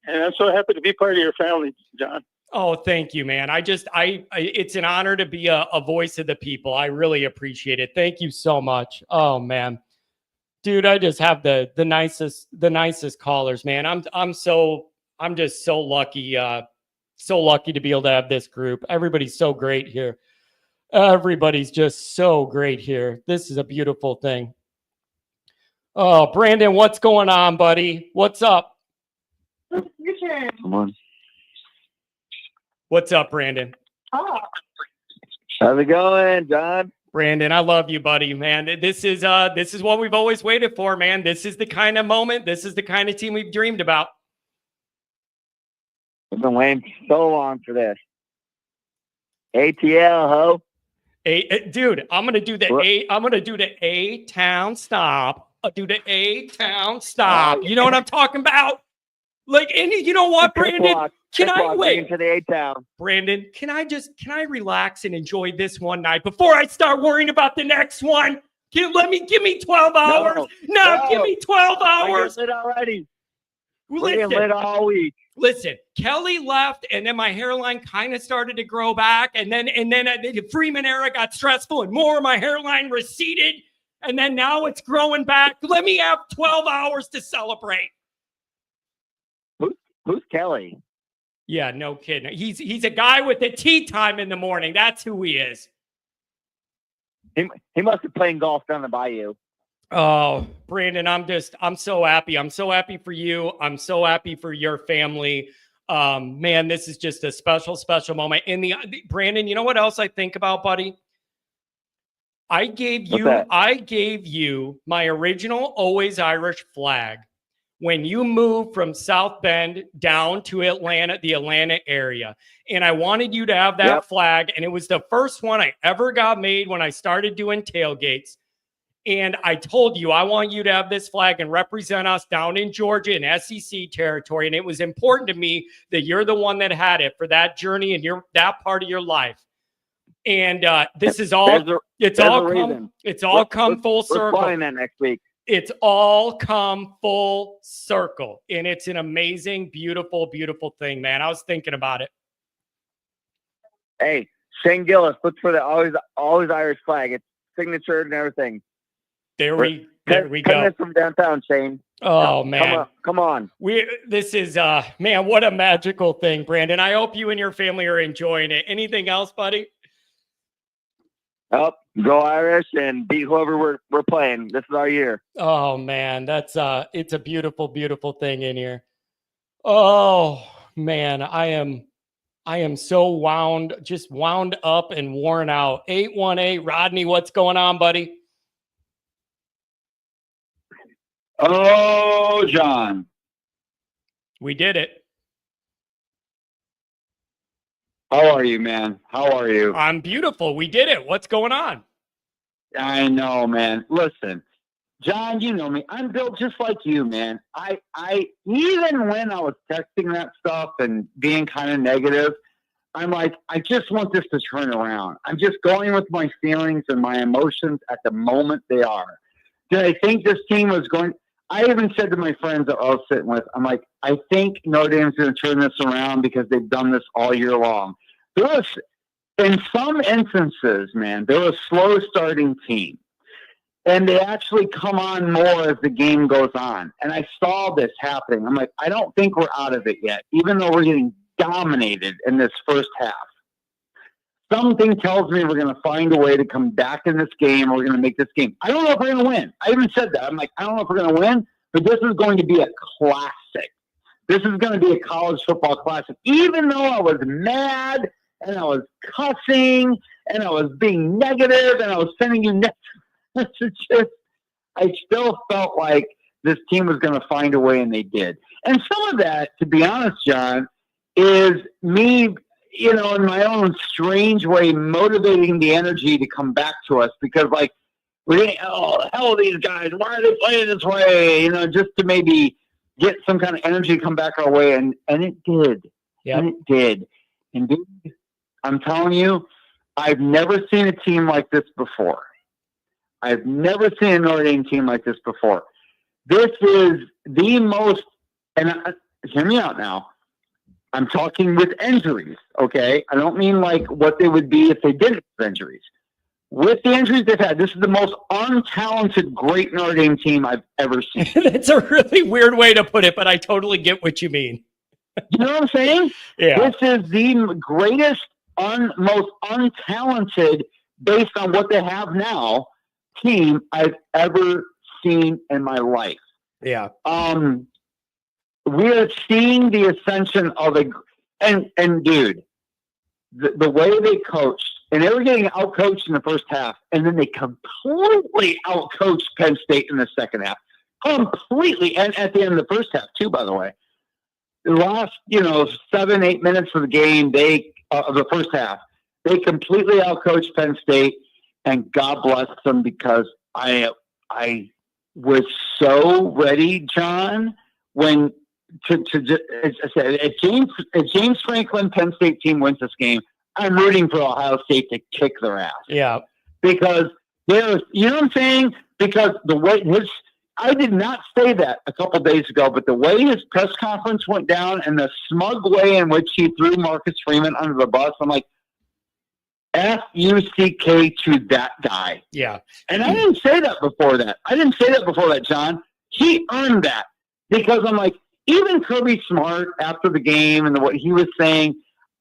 Speaker 11: And I'm so happy to be part of your family, John.
Speaker 1: Oh, thank you, man. It's an honor to be a voice of the people. I really appreciate it. Thank you so much. Oh, man. Dude, I just have the nicest callers, man. I'm just so lucky to be able to have this group. Everybody's so great here. Everybody's just so great here. This is a beautiful thing. Oh, Brandon, what's going on, buddy? What's up?
Speaker 7: Your turn.
Speaker 12: Come on.
Speaker 1: What's up, Brandon?
Speaker 7: Oh.
Speaker 12: How's it going, John?
Speaker 1: Brandon, I love you, buddy, man. This is what we've always waited for, man. This is the kind of moment. This is the kind of team we've dreamed about.
Speaker 12: I've been waiting so long for this. ATL, ho.
Speaker 1: Dude, I'm gonna do the A-town stop. I'll do the A-town stop. You know what I'm talking about? Like, and you know what, Brandon? Can I wait
Speaker 12: to the A-town?
Speaker 1: Brandon, can I relax and enjoy this one night before I start worrying about the next one? Give me 12 hours. No, give me 12 hours.
Speaker 12: We're already.
Speaker 1: We're
Speaker 12: lit all week.
Speaker 1: Listen, Kelly left, and then my hairline kind of started to grow back, and then the Freeman era got stressful, and more of my hairline receded, and then now it's growing back. Let me have 12 hours to celebrate.
Speaker 12: Who's Kelly?
Speaker 1: Yeah, no kidding. He's a guy with the tea time in the morning. That's who he is.
Speaker 12: He must be playing golf down the bayou.
Speaker 1: Oh, Brandon, I'm so happy. I'm so happy for you. I'm so happy for your family. Man, this is just a special, special moment. Brandon, you know what else I think about, buddy? I gave you my original Always Irish flag when you moved from South Bend down to Atlanta, the Atlanta area. And I wanted you to have that flag. And it was the first one I ever got made when I started doing tailgates. And I told you, I want you to have this flag and represent us down in Georgia in SEC territory. And it was important to me that you're the one that had it for that journey and that part of your life. And this is all, it's all come full circle.
Speaker 12: We're flying that next week.
Speaker 1: It's all come full circle. And it's an amazing, beautiful, beautiful thing, man. I was thinking about it.
Speaker 12: Hey, Shane Gillis, look for the always Irish flag. It's signature and everything.
Speaker 1: There we go.
Speaker 12: Coming from downtown, Shane.
Speaker 1: Oh, man.
Speaker 12: Come on.
Speaker 1: This is, man, what a magical thing, Brandon. I hope you and your family are enjoying it. Anything else, buddy?
Speaker 12: Oh, go Irish and beat whoever we're playing. This is our year.
Speaker 1: Oh, man, it's a beautiful, beautiful thing in here. Oh, man, I am so wound up and worn out. 818, Rodney, what's going on, buddy?
Speaker 13: Oh, John.
Speaker 1: We did it.
Speaker 13: How are you, man? How are you?
Speaker 1: I'm beautiful. We did it. What's going on?
Speaker 13: I know, man. Listen, John, you know me. I'm built just like you, man. I even when I was texting that stuff and being kind of negative, I'm like, I just want this to turn around. I'm just going with my feelings and my emotions at the moment they are. Did I think this team was going? I even said to my friends that I was sitting with, I'm like, I think Notre Dame's going to turn this around because they've done this all year long. There was, in some instances, man, they're a slow starting team. And they actually come on more as the game goes on. And I saw this happening. I'm like, I don't think we're out of it yet, even though we're getting dominated in this first half. Something tells me we're going to find a way to come back in this game. Or we're going to make this game. I don't know if we're going to win. I even said that. I'm like, I don't know if we're going to win, but this is going to be a classic. This is going to be a college football classic. Even though I was mad and I was cussing and I was being negative and I was sending you messages, I still felt like this team was going to find a way, and they did. And some of that, to be honest, John, is me, in my own strange way, motivating the energy to come back to us because, like, hell, these guys, why are they playing this way? Just to maybe get some kind of energy to come back our way, and it did.
Speaker 1: Yeah,
Speaker 13: and it did. And dude, I'm telling you, I've never seen a team like this before. I've never seen a Notre Dame team like this before. This is the most, and hear me out now. I'm talking with injuries, okay? I don't mean like what they would be if they didn't have injuries. With the injuries they've had, this is the most untalented, great Notre Dame team I've ever seen.
Speaker 1: That's a really weird way to put it, but I totally get what you mean.
Speaker 13: You know what I'm saying?
Speaker 1: Yeah.
Speaker 13: This is the greatest, most untalented, based on what they have now, team I've ever seen in my life.
Speaker 1: Yeah.
Speaker 13: We are seeing the ascension of and dude, the way they coached, and they were getting outcoached in the first half, and then they completely outcoached Penn State in the second half. Completely, and at the end of the first half, too, by the way. The last, 7-8 minutes of the game, of the first half, they completely outcoached Penn State, and God bless them, because I was so ready, John, when as I said, if James Franklin Penn State team wins this game, I'm rooting for Ohio State to kick their ass.
Speaker 1: Yeah.
Speaker 13: Because there's, you know what I'm saying? Because the way I did not say that a couple days ago, but the way his press conference went down and the smug way in which he threw Marcus Freeman under the bus, I'm like, F-U-C-K to that guy.
Speaker 1: Yeah.
Speaker 13: And I didn't say that before that. John. He earned that, because I'm like, even Kirby Smart after the game and what he was saying,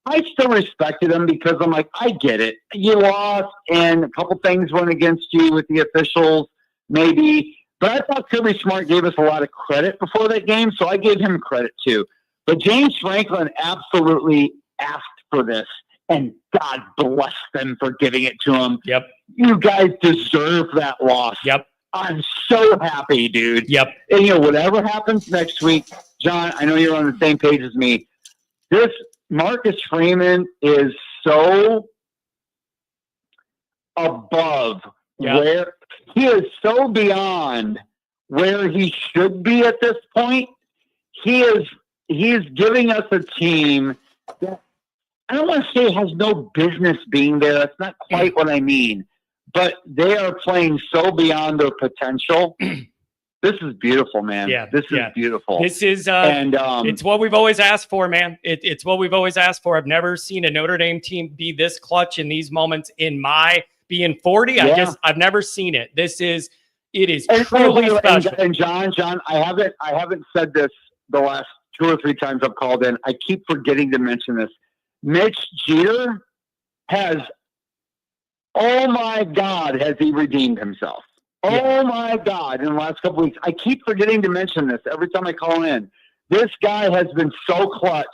Speaker 13: I still respected him, because I'm like, I get it. You lost, and a couple things went against you with the officials, maybe. But I thought Kirby Smart gave us a lot of credit before that game, so I gave him credit too. But James Franklin absolutely asked for this, and God bless them for giving it to him.
Speaker 1: Yep.
Speaker 13: You guys deserve that loss.
Speaker 1: Yep.
Speaker 13: I'm so happy, dude.
Speaker 1: Yep.
Speaker 13: And, whatever happens next week, John, I know you're on the same page as me. This Marcus Freeman is so above where he is, so beyond where he should be at this point. He's giving us a team that I don't want to say has no business being there. That's not quite what I mean. But they are playing so beyond their potential. This is beautiful, man.
Speaker 1: Yeah,
Speaker 13: this is beautiful.
Speaker 1: This is, it's what we've always asked for, man. It's what we've always asked for. I've never seen a Notre Dame team be this clutch in these moments. In my being 40, I've never seen it. It is truly special.
Speaker 13: And John, I haven't said this the last 2 or 3 times I've called in. I keep forgetting to mention this. Mitch Jeter has. Oh my God, has he redeemed himself? Yeah. Oh my God, in the last couple of weeks. I keep forgetting to mention this every time I call in. This guy has been so clutch.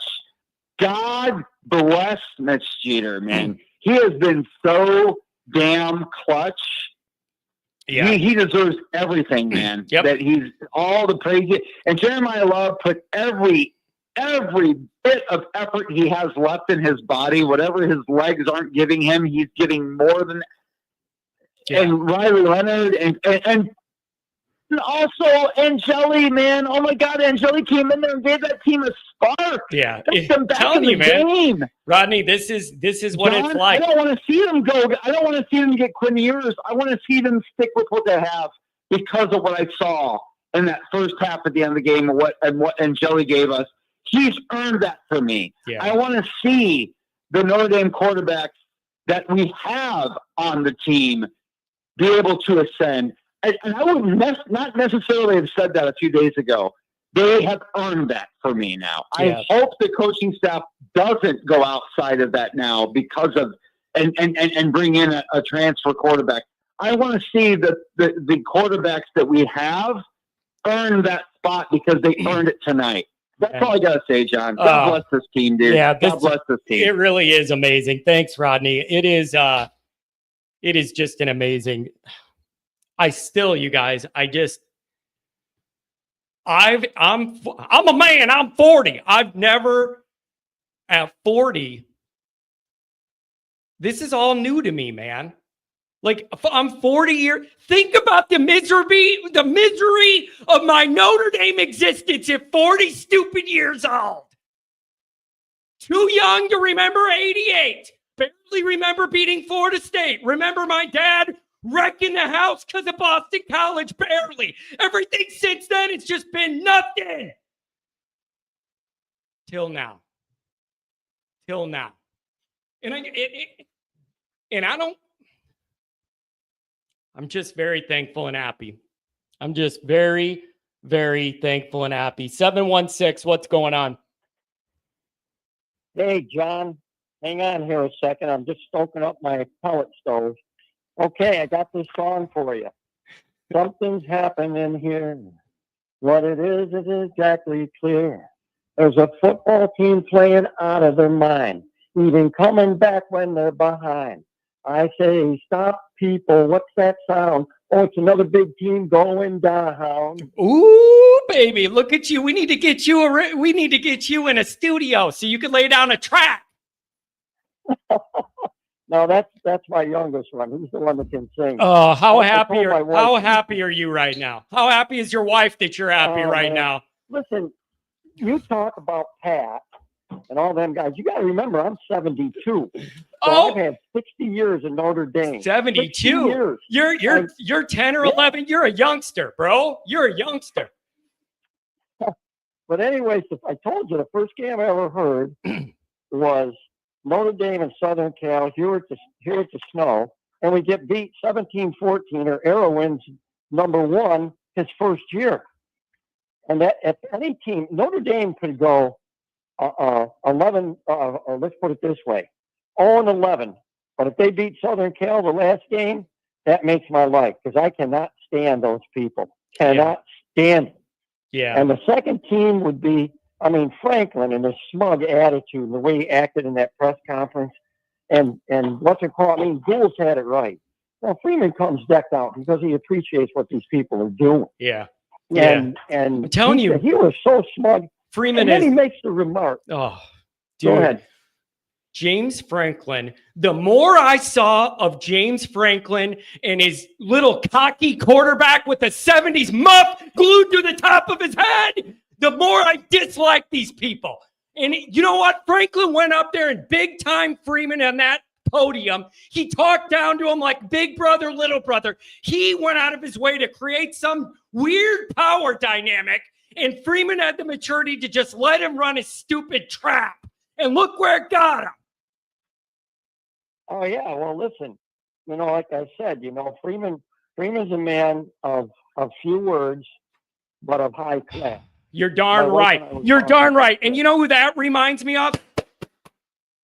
Speaker 13: God bless Mitch Jeter, man. He has been so damn clutch. Yeah. He deserves everything, man.
Speaker 1: Yep.
Speaker 13: That he's all the praise. And Jeremiah Love put every bit of effort he has left in his body, whatever his legs aren't giving him, he's giving more than. Yeah. And Riley Leonard and also Angeli, man. Oh my God, Angeli came in there and gave that team a spark.
Speaker 1: Yeah,
Speaker 13: them back telling in the
Speaker 1: you, man.
Speaker 13: Game.
Speaker 1: Rodney, this is what
Speaker 13: John,
Speaker 1: it's like.
Speaker 13: I don't want to see them go. I don't want to see them get Quinn Ewers. I want to see them stick with what they have, because of what I saw in that first half at the end of the game and what Angeli gave us. He's earned that for me. Yeah. I want to see the Notre Dame quarterbacks that we have on the team be able to ascend. And I would not necessarily have said that a few days ago. They have earned that for me now. Yeah. I hope the coaching staff doesn't go outside of that now because of and bring in a transfer quarterback. I want to see the quarterbacks that we have earn that spot because they earned it tonight. That's all I got to say, John. God bless this team, dude. Yeah, God bless this team.
Speaker 1: It really is amazing. Thanks, Rodney. It is just an amazing. You guys, I'm a man. I'm 40. I've never at 40. This is all new to me, man. Like, I'm 40 years. Think about the misery of my Notre Dame existence at 40 stupid years old. Too young to remember 88. Barely remember beating Florida State. Remember my dad wrecking the house because of Boston College. Barely. Everything since then, it's just been nothing. till now. And I'm just very thankful and happy. I'm just very, very thankful and happy. 716, what's going on?
Speaker 14: Hey, John, hang on here a second. I'm just stoking up my pellet stove. Okay, I got this song for you. Something's happening here. What it is exactly clear. There's a football team playing out of their mind, even coming back when they're behind. I say, stop, people. What's that sound? Oh, it's another big team going down.
Speaker 1: Ooh, baby, look at you. We need to get you in a studio so you can lay down a track.
Speaker 14: No, that's my youngest one. He's the one that can sing.
Speaker 1: Oh, how happy are you right now? How happy is your wife that you're happy right now?
Speaker 14: Listen, you talk about Pat and all them guys. You got to remember, I'm 72. So I've had 60 years in Notre Dame.
Speaker 1: 72. You're 10 or 11. You're a youngster, bro. You're a youngster.
Speaker 14: But anyways, if I told you the first game I ever heard was Notre Dame and Southern Cal here at the Snow, and we get beat 17-14, or Arrow wins #1 his first year. And that at any team, Notre Dame could go 11. Let's put it this way: 0-11. But if they beat Southern Cal the last game, that makes my life, because I cannot stand those people. Cannot stand it.
Speaker 1: Yeah.
Speaker 14: And the second team would be, Franklin, and the smug attitude and the way he acted in that press conference, and what's it called? Gillis had it right. Well, Freeman comes decked out because he appreciates what these people are doing.
Speaker 1: Yeah.
Speaker 14: And
Speaker 1: I'm telling you,
Speaker 14: he was so smug.
Speaker 1: Freeman
Speaker 14: and then he makes the remark.
Speaker 1: Oh, dude.
Speaker 14: Go ahead.
Speaker 1: James Franklin, the more I saw of James Franklin and his little cocky quarterback with the 70s muff glued to the top of his head, the more I dislike these people. And you know what? Franklin went up there and big time Freeman on that podium. He talked down to him like big brother, little brother. He went out of his way to create some weird power dynamic, and Freeman had the maturity to just let him run his stupid trap. And look where it got him.
Speaker 14: Oh, yeah. Well, listen, like I said, Freeman's a man of few words, but of high class.
Speaker 1: You're darn right. You're darn right. And you know who that reminds me of?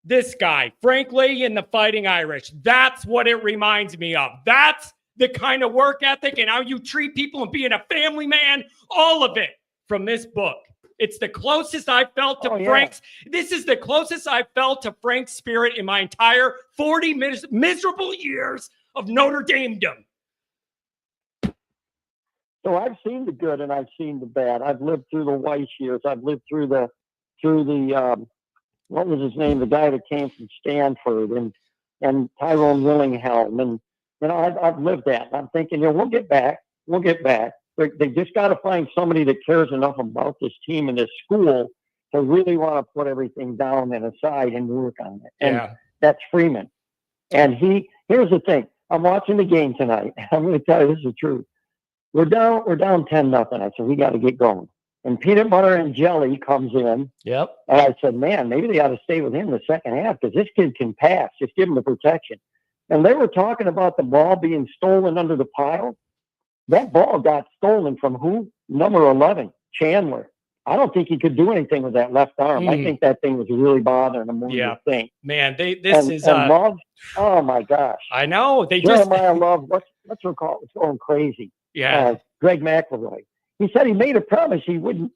Speaker 1: This guy, Frank Leahy and the Fighting Irish. That's what it reminds me of. That's the kind of work ethic and how you treat people and being a family man. All of it from this book. It's the closest I felt to Frank's. This is the closest I felt to Frank's spirit in my entire 40 miserable years of Notre Dame-dom.
Speaker 14: So I've seen the good and I've seen the bad. I've lived through the Weiss years. I've lived through the what was his name? The guy that came from Stanford and Tyrone Willingham. And, I've lived that. I'm thinking, we'll get back. We'll get back. They just got to find somebody that cares enough about this team and this school to really want to put everything down and aside and work on it. And that's Freeman. And here's the thing. I'm watching the game tonight. I'm going to tell you, this is the truth. We're down 10-0. I said, we got to get going. And Peanut Butter and Jelly comes in.
Speaker 1: Yep.
Speaker 14: And I said, man, maybe they ought to stay with him in the second half, because this kid can pass. Just give him the protection. And they were talking about the ball being stolen under the pile. That ball got stolen from who? Number 11, Chandler. I don't think he could do anything with that left arm. I think that thing was really bothering him more than you think.
Speaker 1: Man,
Speaker 14: Love, oh my gosh.
Speaker 1: I know.
Speaker 14: Jeremiah Love, what's it called? It's going crazy.
Speaker 1: Yeah.
Speaker 14: Greg McElroy. He said he made a promise he wouldn't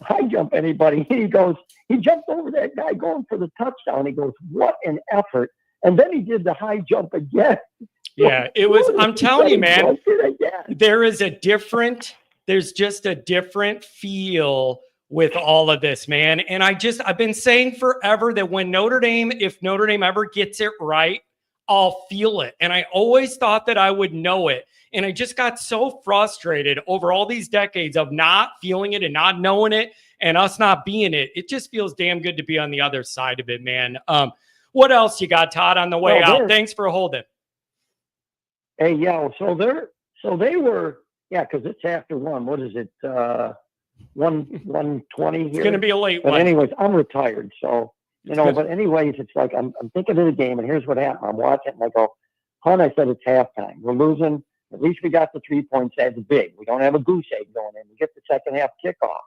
Speaker 14: high jump anybody. He jumped over that guy going for the touchdown. He goes, what an effort. And then he did the high jump again.
Speaker 1: Yeah, it was, I'm telling you, man, there's just a different feel with all of this, man. And I've been saying forever that if Notre Dame ever gets it right, I'll feel it. And I always thought that I would know it. And I just got so frustrated over all these decades of not feeling it and not knowing it and us not being it. It just feels damn good to be on the other side of it, man. What else you got, Todd, on the way out? Thanks for holding.
Speaker 14: Hey, yeah. So they were, because it's after 1. What is it? 1:20 here.
Speaker 1: It's going to be a late
Speaker 14: but
Speaker 1: one.
Speaker 14: anyways, I'm retired, so but anyways, it's like I'm thinking of the game, and here's what happened. I'm watching, and I go, "Hon," I said, "it's halftime. We're losing. At least we got the 3 points. That's big. We don't have a goose egg going in. We get the second half kickoff.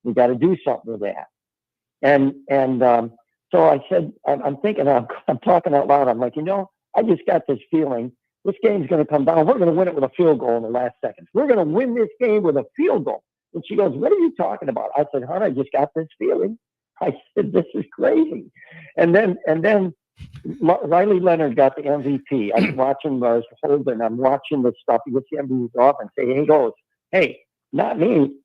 Speaker 14: We got to do something with that." And so I said, I'm thinking, I'm talking out loud. I'm like, I just got this feeling this game's going to come down. We're going to win it with a field goal in the last seconds. We're going to win this game with a field goal. And she goes, "What are you talking about?" I said, "Hon, I just got this feeling." I said, "This is crazy." And then Riley Leonard got the MVP. I'm watching Holden. I'm watching the stuff. He gets the MVP off and he goes, "Hey, not me.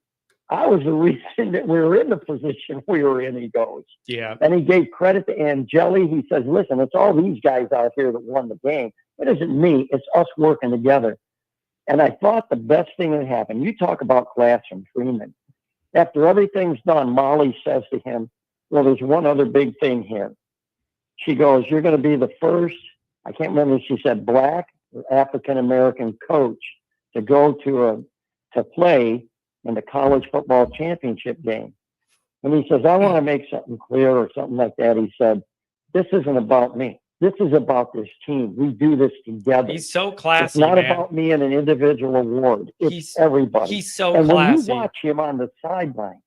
Speaker 14: I was the reason that we were in the position we were in," he goes.
Speaker 1: Yeah.
Speaker 14: And he gave credit to Angeli. He says, "Listen, it's all these guys out here that won the game. It isn't me. It's us working together." And I thought the best thing that happened, you talk about class from Freeman. After everything's done, Molly says to him, "Well, there's one other big thing here." She goes, "You're going to be the first," I can't remember if she said Black or African-American coach to go to play in the college football championship game. And he says, "I want to make something clear," or something like that. He said, "This isn't about me. This is about this team. We do this together."
Speaker 1: He's so classy,
Speaker 14: It's not
Speaker 1: man.
Speaker 14: about me and an individual award. It's everybody.
Speaker 1: He's so
Speaker 14: and
Speaker 1: classy.
Speaker 14: when you watch him on the sideline,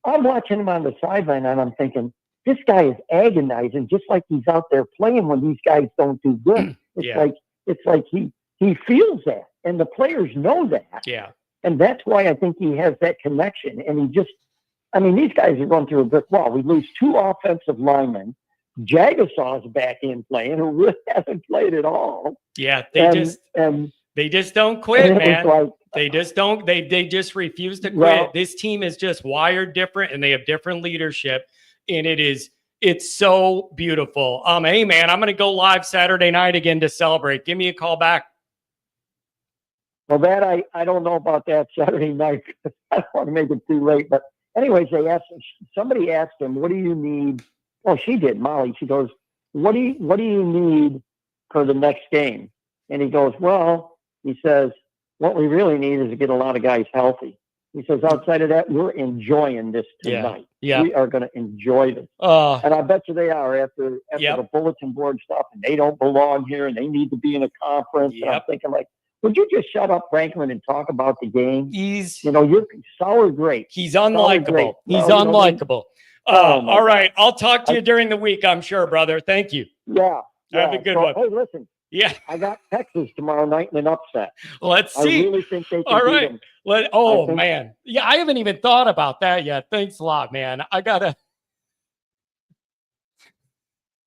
Speaker 14: I'm watching him on the sideline and I'm thinking, this guy is agonizing, just like he's out there playing when these guys don't do good. It's like he feels that, and the players know that.
Speaker 1: Yeah.
Speaker 14: And that's why I think he has that connection. And these guys have run through a brick wall. We lose 2 offensive linemen. Jagasaw's back in playing, who really hasn't played at all.
Speaker 1: Yeah, they just don't quit, man. They just don't. They just refuse to quit.
Speaker 14: Well,
Speaker 1: this team is just wired different, and they have different leadership, and it's so beautiful. Hey, man, I'm going to go live Saturday night again to celebrate. Give me a call back.
Speaker 14: Well, that I don't know about that Saturday night. I don't want to make it too late. But anyways, somebody asked him, "What do you need?" Oh, she did, Molly. She goes, what do you need for the next game?" And he goes, "Well," he says, "what we really need is to get a lot of guys healthy." He says, "Outside of that, we're enjoying this tonight.
Speaker 1: Yeah.
Speaker 14: We are going to enjoy this." And I bet you they are after the bulletin board stuff, and they don't belong here, and they need to be in a conference. And I'm thinking, like, would you just shut up, Franklin, and talk about the game? You're sour grape.
Speaker 1: He's unlikable. He's unlikable. All right. I'll talk to you during the week, I'm sure, brother. Thank you.
Speaker 14: Yeah.
Speaker 1: Have a good one.
Speaker 14: Hey, listen.
Speaker 1: Yeah.
Speaker 14: I got Texas tomorrow night in an upset.
Speaker 1: Let's see.
Speaker 14: I really think they can
Speaker 1: All right.
Speaker 14: beat them.
Speaker 1: Man. Yeah, I haven't even thought about that yet. Thanks a lot, man. I got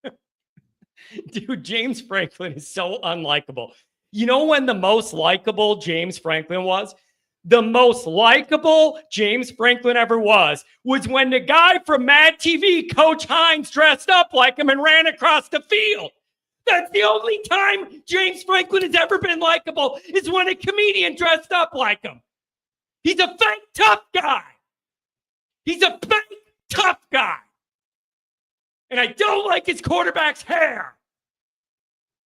Speaker 1: to. Dude, James Franklin is so unlikable. You know when the most likable James Franklin was? The most likable James Franklin ever was when the guy from Mad TV, Coach Hines, dressed up like him and ran across the field. That's the only time James Franklin has ever been likable, is when a comedian dressed up like him. He's a fake tough guy. He's a fake tough guy. And I don't like his quarterback's hair.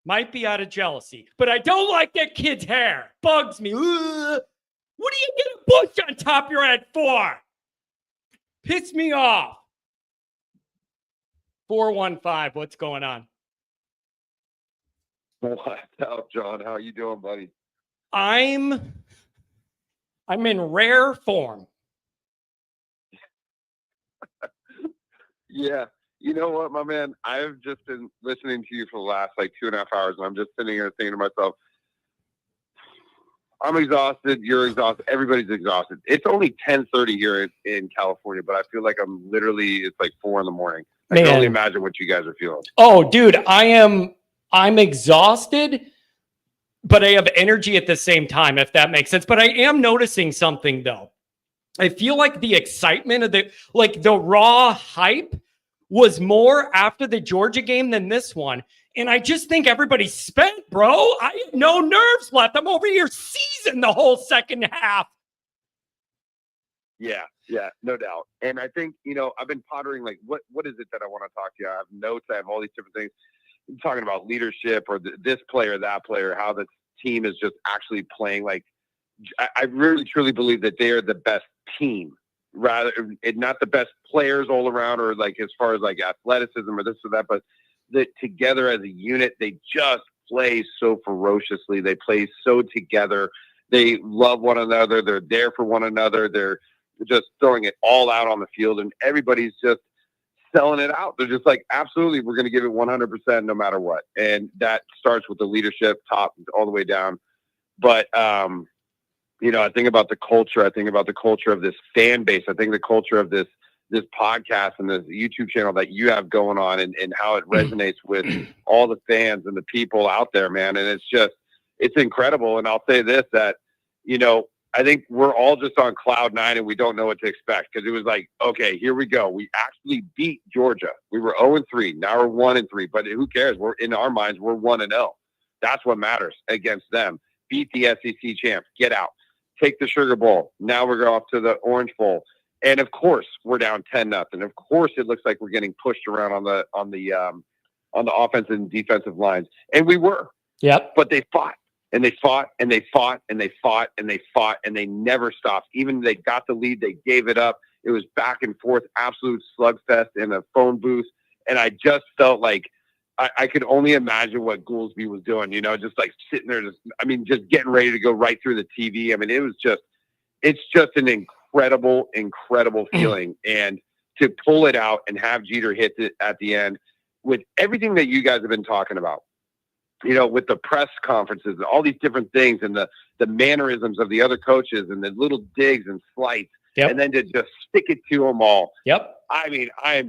Speaker 1: Might be out of jealousy, but I don't like that kid's hair. Bugs me. Ugh. What do you get a bush on top of your head for? Piss me off. 415, what's going on?
Speaker 15: What's up, John? How you doing, buddy?
Speaker 1: I'm in rare form.
Speaker 15: Yeah. You know what, my man? I've just been listening to you for the last 2.5 hours, and I'm just sitting here thinking to myself, I'm exhausted. You're exhausted. Everybody's exhausted. It's only 10:30 here in California, but I feel like it's 4 in the morning. I can only imagine what you guys are feeling.
Speaker 1: Oh, dude, I'm exhausted, but I have energy at the same time, if that makes sense. But I am noticing something, though. I feel like the excitement of the raw hype was more after the Georgia game than this one. And I just think everybody's spent, bro. I have no nerves left. I'm over here seasoned the whole second half.
Speaker 15: Yeah, no doubt. And I think, I've been pondering, what is it that I want to talk to you? I have notes. I have all these different things. I'm talking about leadership or this player, that player, how the team is just actually playing. I really, truly believe that they are the best team not the best players all around, or like as far as like athleticism or this or that, but that together as a unit, they just play so ferociously. They play so together. They love one another. They're there for one another. They're just throwing it all out on the field, and everybody's just selling it out. They're just like, absolutely, we're going to give it 100% no matter what. And that starts with the leadership, top all the way down. But, you know, I think about the culture. I think about the culture of this fan base. I think the culture of this podcast and this YouTube channel that you have going on, and how it resonates with all the fans and the people out there, man. And it's incredible. And I'll say this, that, you know, I think we're all just on cloud nine and we don't know what to expect, because it was like, okay, here we go. We actually beat Georgia. We were 0-3. Now we're 1-3, but who cares? We're in our minds, we're 1-0. That's what matters against them. Beat the SEC champs. Get out. Take the Sugar Bowl. Now we're going off to the Orange Bowl. And of course we're down 10-0. Of course it looks like we're getting pushed around on the offensive and defensive lines. And we were.
Speaker 1: Yep.
Speaker 15: But they fought. And they fought, and they fought, and they fought, and they fought, and they never stopped. Even they got the lead, they gave it up. It was back and forth, absolute slugfest in a phone booth. And I just felt like I could only imagine what Goolsby was doing, you know, just like sitting there, just getting ready to go right through the TV. I mean, it's just an incredible, incredible feeling. And to pull it out and have Jeter hit it at the end with everything that you guys have been talking about, you know, with the press conferences and all these different things, and the mannerisms of the other coaches and the little digs and slights, and then to just stick it to them all.
Speaker 1: Yep.
Speaker 15: I mean, I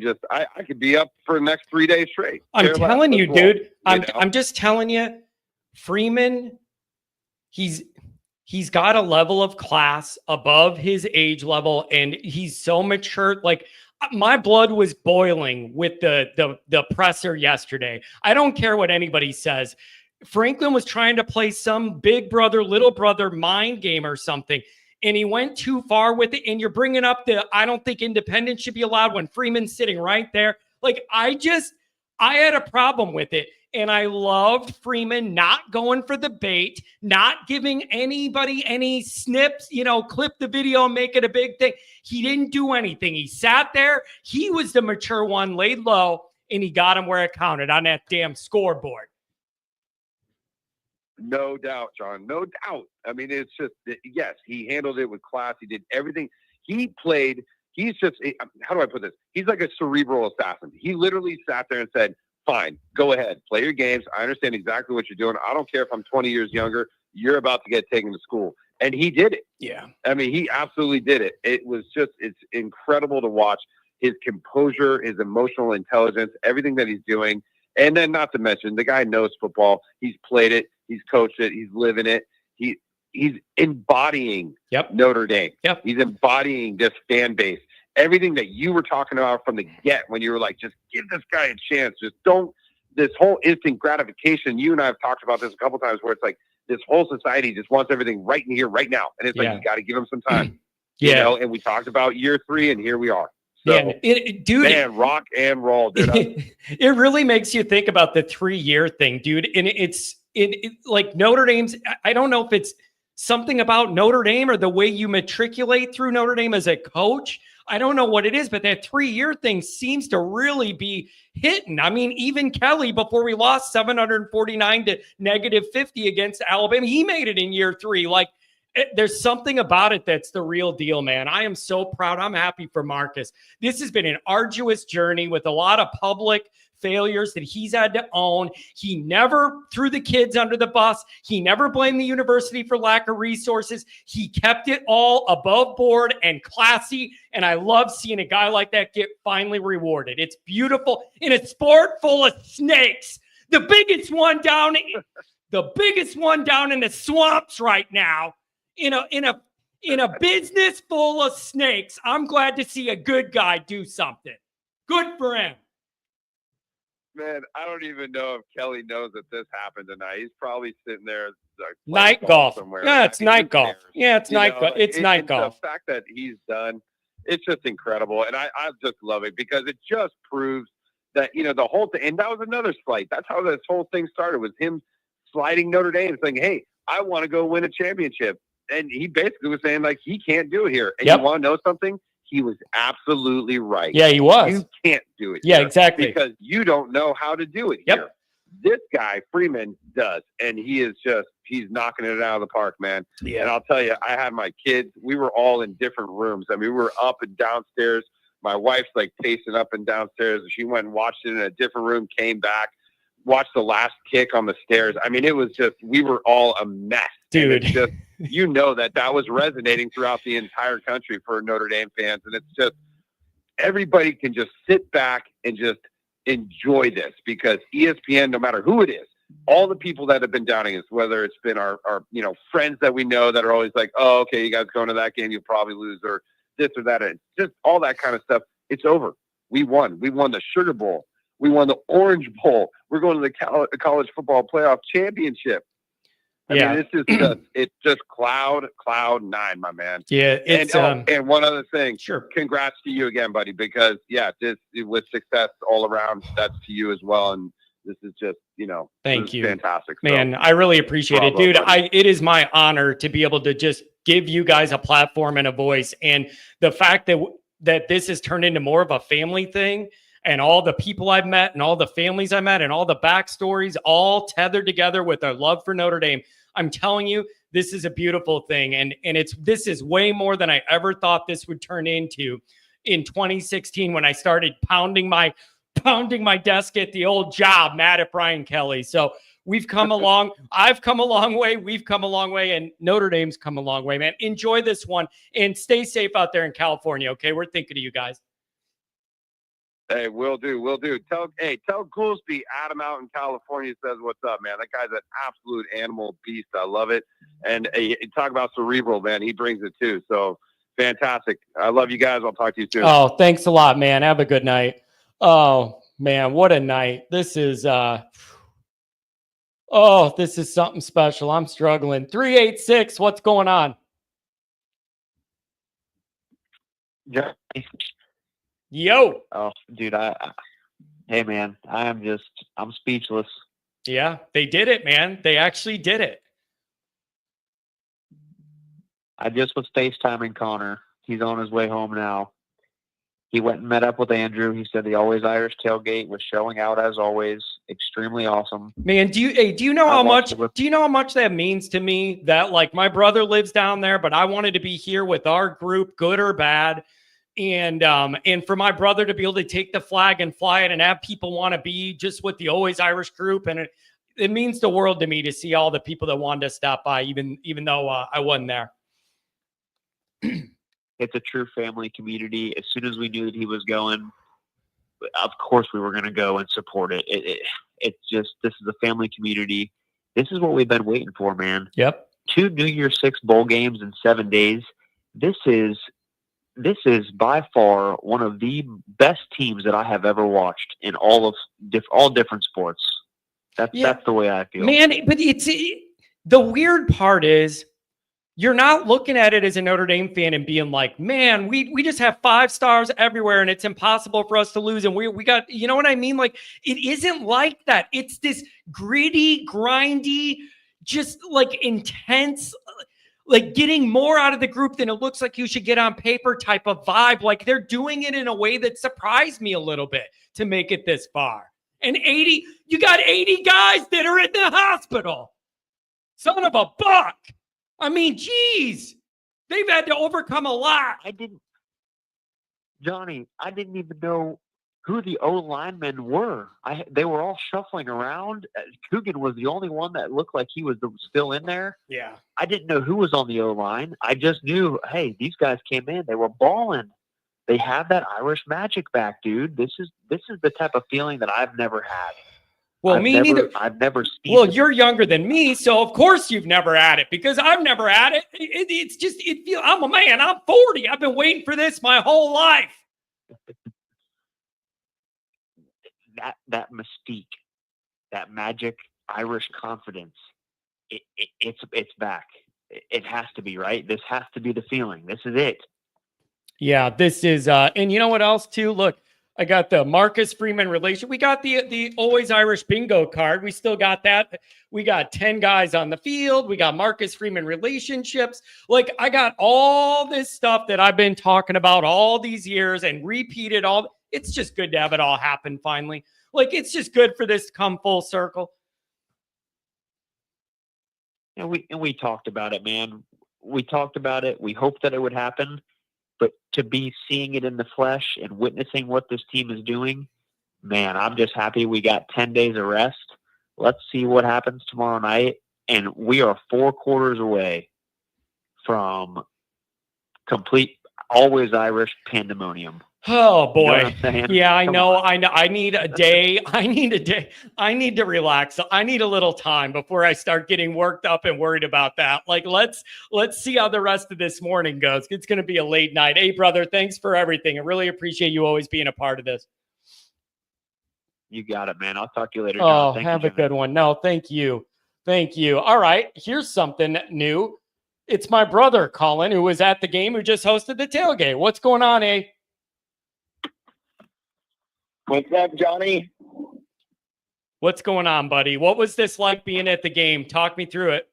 Speaker 15: could be up for the next 3 days straight.
Speaker 1: I'm telling you, dude. I'm just telling you, Freeman, he's got a level of class above his age level, and he's so mature. Like, my blood was boiling with the presser yesterday. I don't care what anybody says. Franklin was trying to play some big brother, little brother mind game or something, and he went too far with it. And you're bringing up I don't think independence should be allowed when Freeman's sitting right there. Like, I had a problem with it. And I loved Freeman not going for the bait, not giving anybody any snips, you know, clip the video and make it a big thing. He didn't do anything. He sat there. He was the mature one, laid low, and he got him where it counted on that damn scoreboard.
Speaker 15: No doubt, John. No doubt. I mean, it's just, yes, he handled it with class. He did everything. He's just, how do I put this? He's like a cerebral assassin. He literally sat there and said, fine, go ahead, play your games. I understand exactly what you're doing. I don't care if I'm 20 years younger. You're about to get taken to school. And he did it.
Speaker 1: Yeah.
Speaker 15: I mean, he absolutely did it. It's incredible to watch his composure, his emotional intelligence, everything that he's doing. And then not to mention, the guy knows football. He's played it. He's coached it. He's living it. He's embodying Notre Dame.
Speaker 1: Yep.
Speaker 15: He's embodying this fan base. Everything that you were talking about from the get, when you were like, just give this guy a chance. Just don't, this whole instant gratification. You and I have talked about this a couple times, where it's like this whole society just wants everything right in here, right now. And it's like, you got to give them some time. You know, and we talked about year 3, and here we are. So,
Speaker 1: dude,
Speaker 15: man, rock and roll, dude.
Speaker 1: It really makes you think about the 3-year thing, dude. And it's like Notre Dame's, I don't know if it's something about Notre Dame or the way you matriculate through Notre Dame as a coach. I don't know what it is, but that 3-year thing seems to really be hitting. I mean, even Kelly, before we lost 749 to -50 against Alabama, he made it in year 3. Like, there's something about it that's the real deal, man. I am so proud. I'm happy for Marcus. This has been an arduous journey with a lot of public failures that he's had to own. He never threw the kids under the bus. He never blamed the university for lack of resources. He kept it all above board and classy. And I love seeing a guy like that get finally rewarded. It's beautiful in a sport full of snakes. The biggest one down in the swamps right now. In a business full of snakes. I'm glad to see a good guy do something. Good for him.
Speaker 15: Man, I don't even know if Kelly knows that this happened tonight. He's probably sitting there like
Speaker 1: night golf
Speaker 15: somewhere.
Speaker 1: Yeah, it's night golf. Yeah, it's night golf. It's night golf.
Speaker 15: The fact that he's done, it's just incredible. And I just love it, because it just proves that, you know, the whole thing. And that was another slight. That's how this whole thing started, was him sliding Notre Dame, saying, hey, I want to go win a championship. And he basically was saying, like, he can't do it here. And you want to know something? he was absolutely right.
Speaker 1: Yeah, he was.
Speaker 15: You can't do it.
Speaker 1: Yeah,
Speaker 15: here
Speaker 1: exactly.
Speaker 15: Because you don't know how to do it here. This guy, Freeman, does. And he's knocking it out of the park, man.
Speaker 1: Yeah.
Speaker 15: And I'll tell you, I had my kids. We were all in different rooms. I mean, we were up and downstairs. My wife's like pacing up and downstairs. She went and watched it in a different room, came back, watched the last kick on the stairs. I mean, it was just, we were all a mess.
Speaker 1: Dude.
Speaker 15: And it's just, you know, that was resonating throughout the entire country for Notre Dame fans. And it's just, everybody can just sit back and just enjoy this, because ESPN, no matter who it is, all the people that have been downing us, whether it's been our friends that we know that are always like, oh, okay, you guys going to that game, you'll probably lose, or this or that, and just all that kind of stuff. It's over. We won. We won the Sugar Bowl. We won the Orange Bowl. We're going to the college football playoff championship. I mean, this is it's just cloud nine, my man.
Speaker 1: Yeah. It's,
Speaker 15: and one other thing.
Speaker 1: Sure.
Speaker 15: Congrats to you again, buddy, because this with success all around, that's to you as well. And this is just,
Speaker 1: thank you.
Speaker 15: Fantastic.
Speaker 1: Man,
Speaker 15: So,
Speaker 1: I really appreciate it, dude.
Speaker 15: buddy.
Speaker 1: It is my honor to be able to just give you guys a platform and a voice. And the fact that this has turned into more of a family thing, and all the people I've met and all the families I met and all the backstories all tethered together with our love for Notre Dame. I'm telling you, this is a beautiful thing. And this is way more than I ever thought this would turn into in 2016, when I started pounding my desk at the old job, mad at Brian Kelly. So we've come along. I've come a long way. We've come a long way, and Notre Dame's come a long way, man. Enjoy this one and stay safe out there in California. Okay. We're thinking of you guys.
Speaker 15: Hey, will do. Tell Goolsby Adam out in California says what's up, man. That guy's an absolute animal beast. I love it. And talk about cerebral, man. He brings it too. So fantastic. I love you guys. I'll talk to you soon.
Speaker 1: Oh, thanks a lot, man. Have a good night. Oh man, what a night. This is this is something special. I'm struggling. 386, what's going on?
Speaker 16: Yeah.
Speaker 1: Yo.
Speaker 16: Oh, dude, hey man, I'm speechless.
Speaker 1: Yeah, they did it, man. They actually did it.
Speaker 16: I just was FaceTiming Connor. He's on his way home now. He went and met up with Andrew. He said the Always Irish tailgate was showing out as always. Extremely awesome.
Speaker 1: Man, do you know how much that means to me, that like my brother lives down there, but I wanted to be here with our group, good or bad. And for my brother to be able to take the flag and fly it and have people want to be just with the Always Irish group. And it means the world to me to see all the people that wanted to stop by, even though I wasn't there.
Speaker 16: It's a true family community. As soon as we knew that he was going, of course we were going to go and support it. It's just, this is a family community. This is what we've been waiting for, man.
Speaker 1: Yep.
Speaker 16: 2 New Year's 6 bowl games in 7 days. This is by far one of the best teams that I have ever watched in all different sports. That's the way I feel.
Speaker 1: Man, but the weird part is, you're not looking at it as a Notre Dame fan and being like, man, we just have 5 stars everywhere and it's impossible for us to lose. And we got, you know what I mean? Like, it isn't like that. It's this gritty, grindy, just like intense, like getting more out of the group than it looks like you should get on paper type of vibe. Like, they're doing it in a way that surprised me a little bit to make it this far. And you got 80 guys that are in the hospital. Son of a buck. I mean, geez, they've had to overcome a lot.
Speaker 16: Johnny, I didn't even know who the O linemen were. They were all shuffling around. Coogan was the only one that looked like he was still in there.
Speaker 1: Yeah.
Speaker 16: I didn't know who was on the O line. I just knew, hey, these guys came in. They were balling. They have that Irish magic back, dude. This is the type of feeling that I've never had.
Speaker 1: Well, neither.
Speaker 16: I've never seen.
Speaker 1: Well, you're younger than me, so of course you've never had it, because I've never had it. It's just, I'm a man. I'm 40. I've been waiting for this my whole life.
Speaker 16: That mystique, that magic Irish confidence, it's back. It has to be, right? This has to be the feeling. This is it.
Speaker 1: Yeah, this is, and you know what else too? Look, I got the Marcus Freeman relation. We got the Always Irish bingo card. We still got that. We got 10 guys on the field. We got Marcus Freeman relationships. Like, I got all this stuff that I've been talking about all these years and repeated all. It's just good to have it all happen finally. Like, it's just good for this to come full circle.
Speaker 16: And we talked about it, man. We talked about it. We hoped that it would happen. But to be seeing it in the flesh and witnessing what this team is doing, man, I'm just happy we got 10 days of rest. Let's see what happens tomorrow night. And we are 4 quarters away from complete Always Irish pandemonium.
Speaker 1: Oh boy.
Speaker 16: You know what I'm saying?
Speaker 1: Yeah, I
Speaker 16: Come
Speaker 1: know.
Speaker 16: on.
Speaker 1: I know. I need a day. I need to relax. I need a little time before I start getting worked up and worried about that. Like, let's see how the rest of this morning goes. It's going to be a late night. Hey, brother, thanks for everything. I really appreciate you always being a part of this.
Speaker 16: You got it, man. I'll talk to you later, John.
Speaker 1: Oh,
Speaker 16: Thank
Speaker 1: have
Speaker 16: you,
Speaker 1: a good one. No, thank you. Thank you. All right. Here's something new. It's my brother, Colin, who was at the game, who just hosted the tailgate. What's going on, eh?
Speaker 3: What's up, Johnny?
Speaker 1: What's going on, buddy? What was this like being at the game? Talk me through it.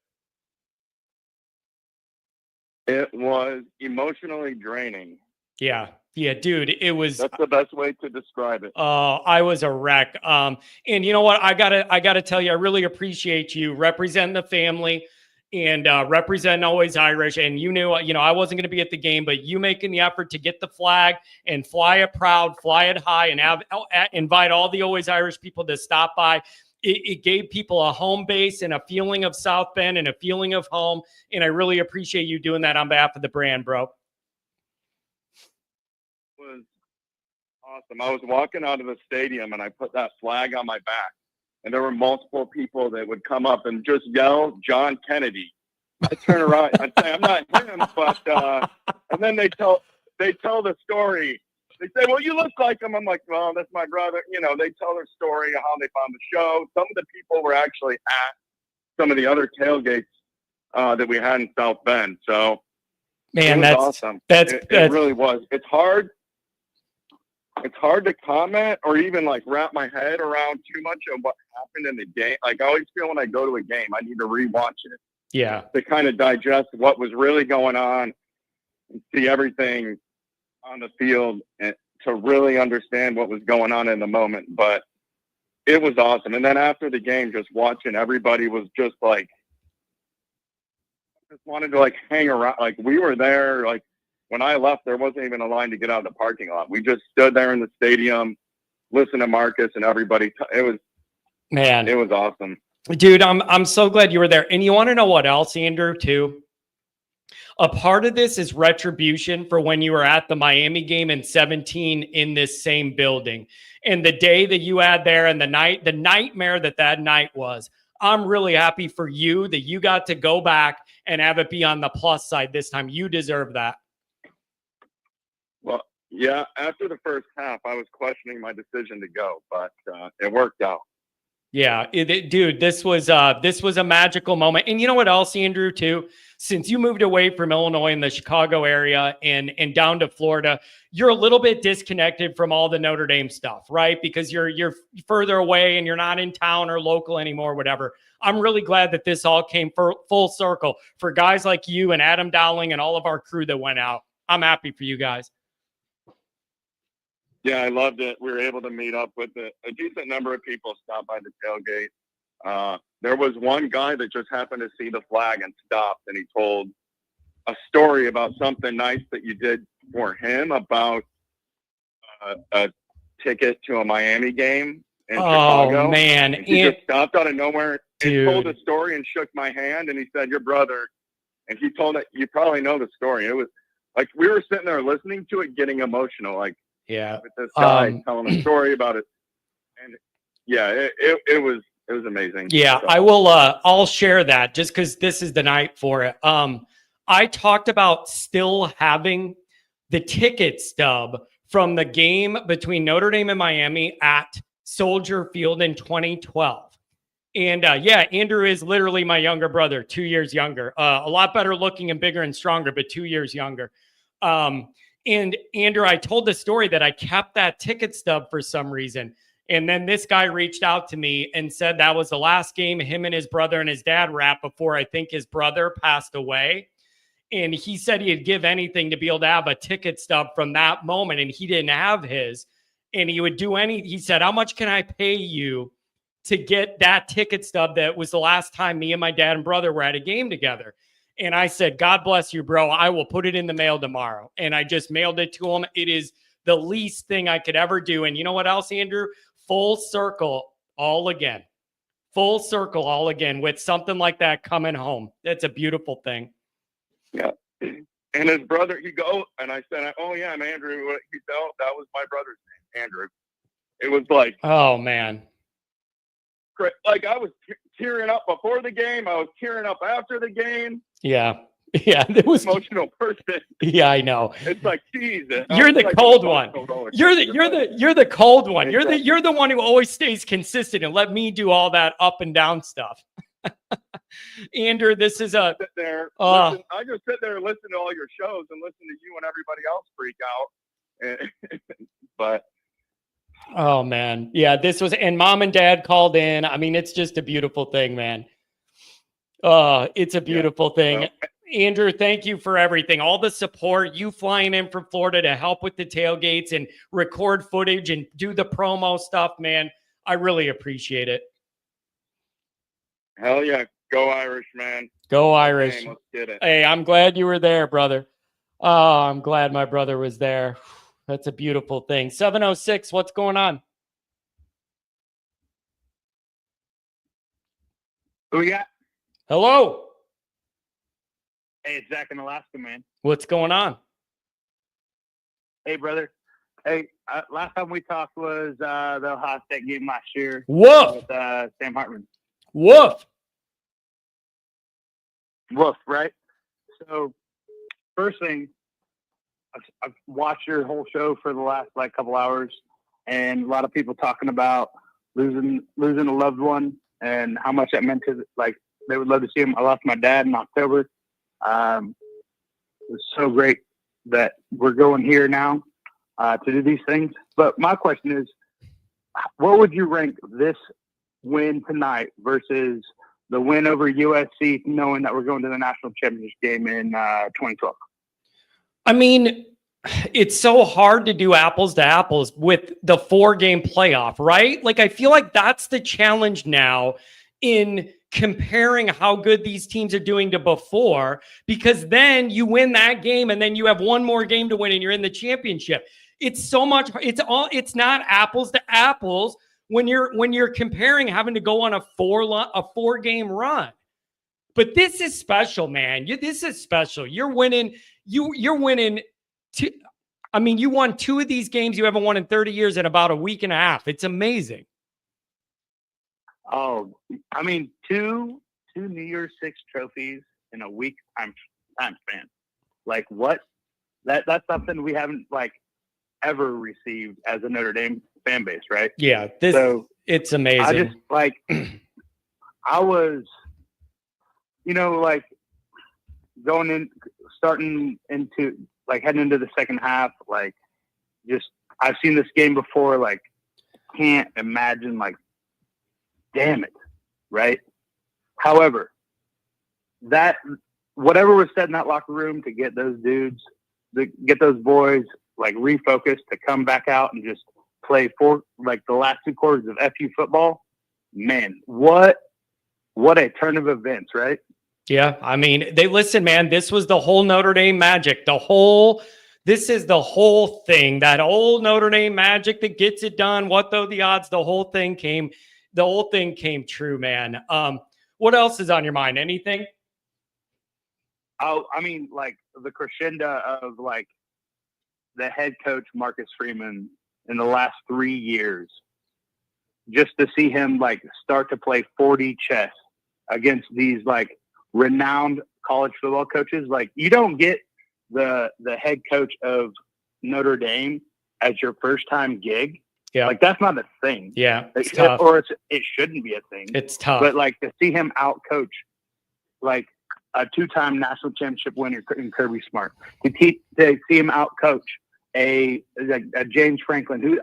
Speaker 15: It was emotionally draining.
Speaker 1: Yeah, dude, it was.
Speaker 15: That's the best way to describe it.
Speaker 1: I was a wreck. And you know what? I gotta tell you, I really appreciate you representing the family and representing Always Irish. And you knew, I wasn't going to be at the game, but you making the effort to get the flag and fly it proud, fly it high, and invite all the Always Irish people to stop by. It gave people a home base and a feeling of South Bend and a feeling of home. And I really appreciate you doing that on behalf of the brand, bro.
Speaker 15: It was awesome. I was walking out of the stadium and I put that flag on my back. And there were multiple people that would come up and just yell, "John Kennedy." I turn around, I'd say, "I'm not him," but and then they tell the story. They say, "Well, you look like him." I'm like, "Well, that's my brother." They tell their story of how they found the show. Some of the people were actually at some of the other tailgates that we had in South Bend. So,
Speaker 1: man,
Speaker 15: it was awesome. It really was. It's hard to comment or even like wrap my head around too much of what happened in the game. Like, I always feel when I go to a game, I need to rewatch it.
Speaker 1: Yeah.
Speaker 15: To kind of digest what was really going on and see everything on the field and to really understand what was going on in the moment. But it was awesome. And then after the game, just watching everybody was just like, just wanted to like hang around. Like, we were there, like, when I left, there wasn't even a line to get out of the parking lot. We just stood there in the stadium, listened to Marcus and everybody. It was awesome.
Speaker 1: Dude, I'm so glad you were there. And you want to know what else, Andrew, too? A part of this is retribution for when you were at the Miami game in 2017 in this same building. And the day that you had there and the nightmare that night was. I'm really happy for you that you got to go back and have it be on the plus side this time. You deserve that.
Speaker 15: Well, yeah, after the first half, I was questioning my decision to go, but it worked out.
Speaker 1: Yeah, dude, this was a magical moment. And you know what else, Andrew, too? Since you moved away from Illinois and the Chicago area and down to Florida, you're a little bit disconnected from all the Notre Dame stuff, right? Because you're further away and you're not in town or local anymore, whatever. I'm really glad that this all came full circle for guys like you and Adam Dowling and all of our crew that went out. I'm happy for you guys.
Speaker 15: Yeah, I loved it. We were able to meet up with a decent number of people stopped by the tailgate. There was one guy that just happened to see the flag and stopped, and he told a story about something nice that you did for him about a ticket to a Miami game in Chicago.
Speaker 1: Oh, man.
Speaker 15: And he just stopped out of nowhere and told a story and shook my hand, and he said, "Your brother." And he told it, you probably know the story. It was like we were sitting there listening to it, getting emotional, like,
Speaker 1: yeah,
Speaker 15: with this guy telling a story about it. And yeah, it was amazing.
Speaker 1: Yeah,
Speaker 15: so.
Speaker 1: I will. I'll share that just because this is the night for it. I talked about still having the ticket stub from the game between Notre Dame and Miami at Soldier Field in 2012. And yeah, Andrew is literally my younger brother, 2 years younger, a lot better looking and bigger and stronger, but 2 years younger. And Andrew, I told the story that I kept that ticket stub for some reason. And then this guy reached out to me and said that was the last game him and his brother and his dad were at before I think his brother passed away. And he said he'd give anything to be able to have a ticket stub from that moment. And he didn't have his. And he would do he said, how much can I pay you to get that ticket stub that was the last time me and my dad and brother were at a game together? And I said, God bless you, bro. I will put it in the mail tomorrow. And I just mailed it to him. It is the least thing I could ever do. And you know what else, Andrew? Full circle all again. Full circle all again with something like that coming home. That's a beautiful thing.
Speaker 5: Yeah. And his brother, he go, and I said, oh, yeah, I'm Andrew. He said, oh, that was my brother's name, Andrew. It was like,
Speaker 1: oh, man.
Speaker 5: Like I was tearing up before the game. I was tearing up after the game.
Speaker 1: Yeah. Yeah. It was
Speaker 5: emotional person.
Speaker 1: Yeah, I know.
Speaker 5: It's like, Jesus.
Speaker 1: You're the cold one. You're the cold one. You're the one who always stays consistent and let me do all that up and down stuff. Andrew, this is a
Speaker 5: sit there. I just sit there and listen to all your shows and listen to you and everybody else freak out. But
Speaker 1: oh man, yeah, this was, and mom and dad called in. I mean, it's just a beautiful thing, man. It's a beautiful thing. Well, Andrew, thank you for everything. All the support, you flying in from Florida to help with the tailgates and record footage and do the promo stuff, man. I really appreciate it.
Speaker 5: Hell yeah. Go Irish, man.
Speaker 1: Go Irish.
Speaker 5: Let's get it.
Speaker 1: Hey, I'm glad you were there, brother. Oh, I'm glad my brother was there. That's a beautiful thing. 706, what's going on?
Speaker 17: Who we got?
Speaker 1: Hello.
Speaker 17: Hey, it's Zach in Alaska, man.
Speaker 1: What's going on?
Speaker 17: Hey, brother. Hey, last time we talked was the Ohio State game last year.
Speaker 1: Woof.
Speaker 17: With Sam Hartman.
Speaker 1: Woof.
Speaker 17: Woof, right? So, first thing, I've watched your whole show for the last couple hours, and a lot of people talking about losing a loved one and how much that meant to they would love to see him. I lost my dad in October. It was so great that we're going here now to do these things. But my question is, what would you rank this win tonight versus the win over USC, knowing that we're going to the national championship game in 2012?
Speaker 1: I mean, it's so hard to do apples to apples with the 4-game playoff, right? Like, I feel like that's the challenge now in comparing how good these teams are doing to before, because then you win that game and then you have one more game to win and you're in the championship. It's so much. It's not apples to apples when you're comparing having to go on a 4-game run. But this is special, man. This is special. You're winning. You're winning. You won 2 of these games you haven't won in 30 years in about a week and a half. It's amazing.
Speaker 17: Oh, I mean, two New Year's Six trophies in a week. I'm fan. Like what? That's something we haven't ever received as a Notre Dame fan base, right?
Speaker 1: Yeah, it's amazing.
Speaker 17: I just I was, starting into heading into the second half. I've seen this game before. Can't imagine damn it, right? However, that whatever was said in that locker room to get those dudes, to get those boys refocused to come back out and just play for the last 2 quarters of FU football, man, what a turn of events, right?
Speaker 1: Yeah, I mean, listen, man, this was the whole Notre Dame magic. This is the whole thing, that old Notre Dame magic that gets it done. What though the odds? The whole thing came true, man. What else is on your mind? Anything?
Speaker 17: Oh, I mean, the crescendo of the head coach Marcus Freeman in the last 3 years, just to see him start to play 40 chess against these renowned college football coaches. You don't get the head coach of Notre Dame as your first time gig.
Speaker 1: Yeah.
Speaker 17: That's not a thing.
Speaker 1: Yeah. It's tough.
Speaker 17: Or it shouldn't be a thing.
Speaker 1: It's tough.
Speaker 17: But to see him out coach a two-time national championship winner in Kirby Smart, to see him out-coach a James Franklin,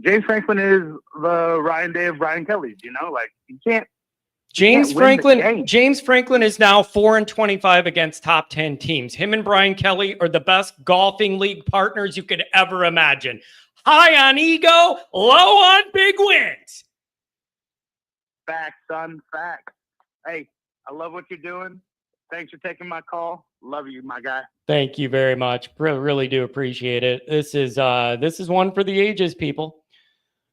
Speaker 17: James Franklin is the Ryan Day of Brian Kelly's, like you can't.
Speaker 1: James Franklin is now 4-25 against top 10 teams. Him and Brian Kelly are the best golfing league partners you could ever imagine. High on ego, low on big wins.
Speaker 17: Facts, son, facts. Hey, I love what you're doing. Thanks for taking my call. Love you, my guy.
Speaker 1: Thank you very much. Really do appreciate it. This is one for the ages, people.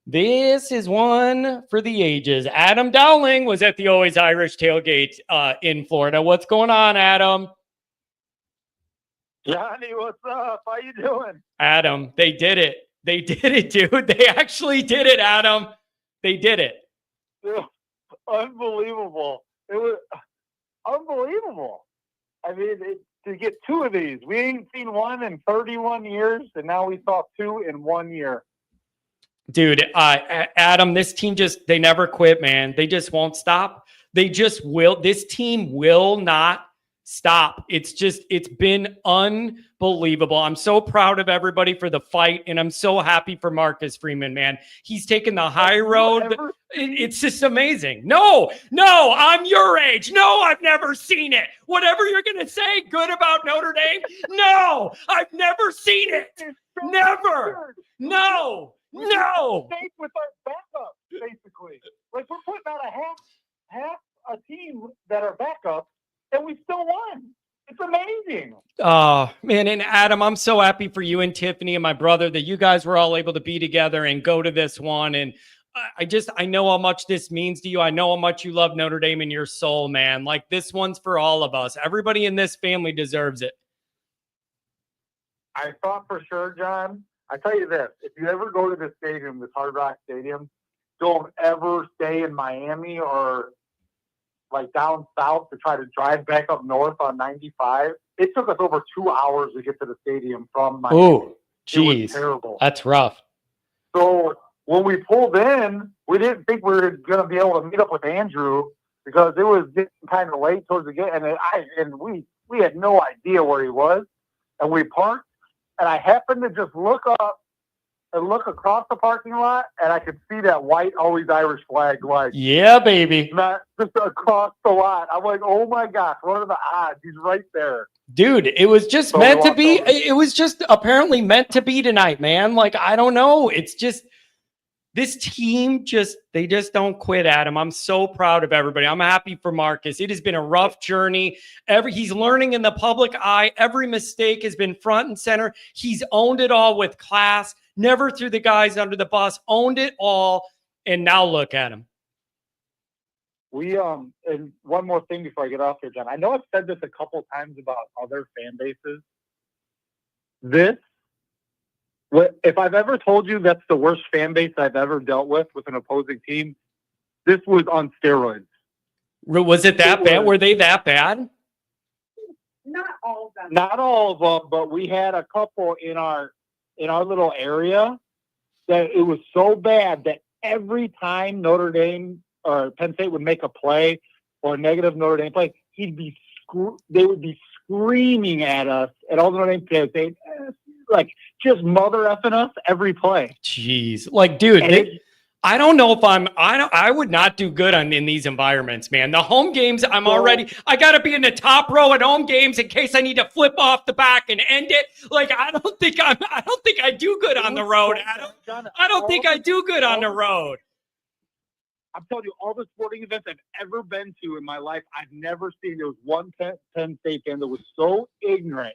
Speaker 1: This is one for the ages. Adam Dowling was at the Always Irish tailgate in Florida. What's going on, Adam?
Speaker 18: Johnny, what's up? How you doing?
Speaker 1: Adam, they did it. They did it, dude. They actually did it, Adam. They did it.
Speaker 18: Unbelievable. It was unbelievable. I mean, to get two of these, we ain't seen one in 31 years, and now we saw two in 1 year.
Speaker 1: Dude, Adam, this team they never quit, man. They just won't stop. They just will. This team will not stop. It's been unbelievable. I'm so proud of everybody for the fight, and I'm so happy for Marcus Freeman, man. He's taken the high road. It's just amazing. No, I'm your age. No, I've never seen it. Whatever you're going to say good about Notre Dame, no, I've never seen it. Never. No.
Speaker 18: State with our backup, basically. Like we're putting out a half a team that are backup, and we still won. It's amazing.
Speaker 1: Oh man, and Adam, I'm so happy for you and Tiffany and my brother that you guys were all able to be together and go to this one. And I know how much this means to you. I know how much you love Notre Dame in your soul, man. Like this one's for all of us. Everybody in this family deserves it.
Speaker 18: I thought for sure, John. I tell you this, if you ever go to this stadium, this Hard Rock Stadium, don't ever stay in Miami or like down south to try to drive back up north on 95. It took us over 2 hours to get to the stadium from Miami.
Speaker 1: Oh, geez.
Speaker 18: Terrible.
Speaker 1: That's rough.
Speaker 18: So when we pulled in, we didn't think we were going to be able to meet up with Andrew because it was getting kind of late towards the game. And we had no idea where he was. And we parked. And I happened to just look up and look across the parking lot, and I could see that white Always Irish flag, like
Speaker 1: yeah, baby,
Speaker 18: not just across the lot. I'm like, oh my gosh, what are the odds? He's right there,
Speaker 1: dude. It was just meant to be. It was just apparently meant to be tonight, man. Like I don't know. It's just this team they just don't quit, Adam. I'm so proud of everybody. I'm happy for Marcus. It has been a rough journey. He's learning in the public eye. Every mistake has been front and center. He's owned it all with class. Never threw the guys under the bus. Owned it all. And now look at him.
Speaker 18: We and one more thing before I get off here, John. I know I've said this a couple times about other fan bases. If I've ever told you that's the worst fan base I've ever dealt with an opposing team, this was on steroids.
Speaker 1: Was it that bad? Were they that bad?
Speaker 7: Not all of them.
Speaker 18: Not all of them, but we had a couple in our little area that it was so bad that every time Notre Dame or Penn State would make a play or a negative Notre Dame play, they would be screaming at us, and all the Notre Dame players, they'd like just mother effing us every play.
Speaker 1: Jeez, like, dude, I don't know if I would not do good in these environments, man. The home games, I got to be in the top row at home games in case I need to flip off the back and end it. Like, I don't think I do good on the road, Adam. I don't think I do good on the road.
Speaker 18: I'm telling you, all the sporting events I've ever been to in my life, I've never seen. There was one Penn State fan that was so ignorant,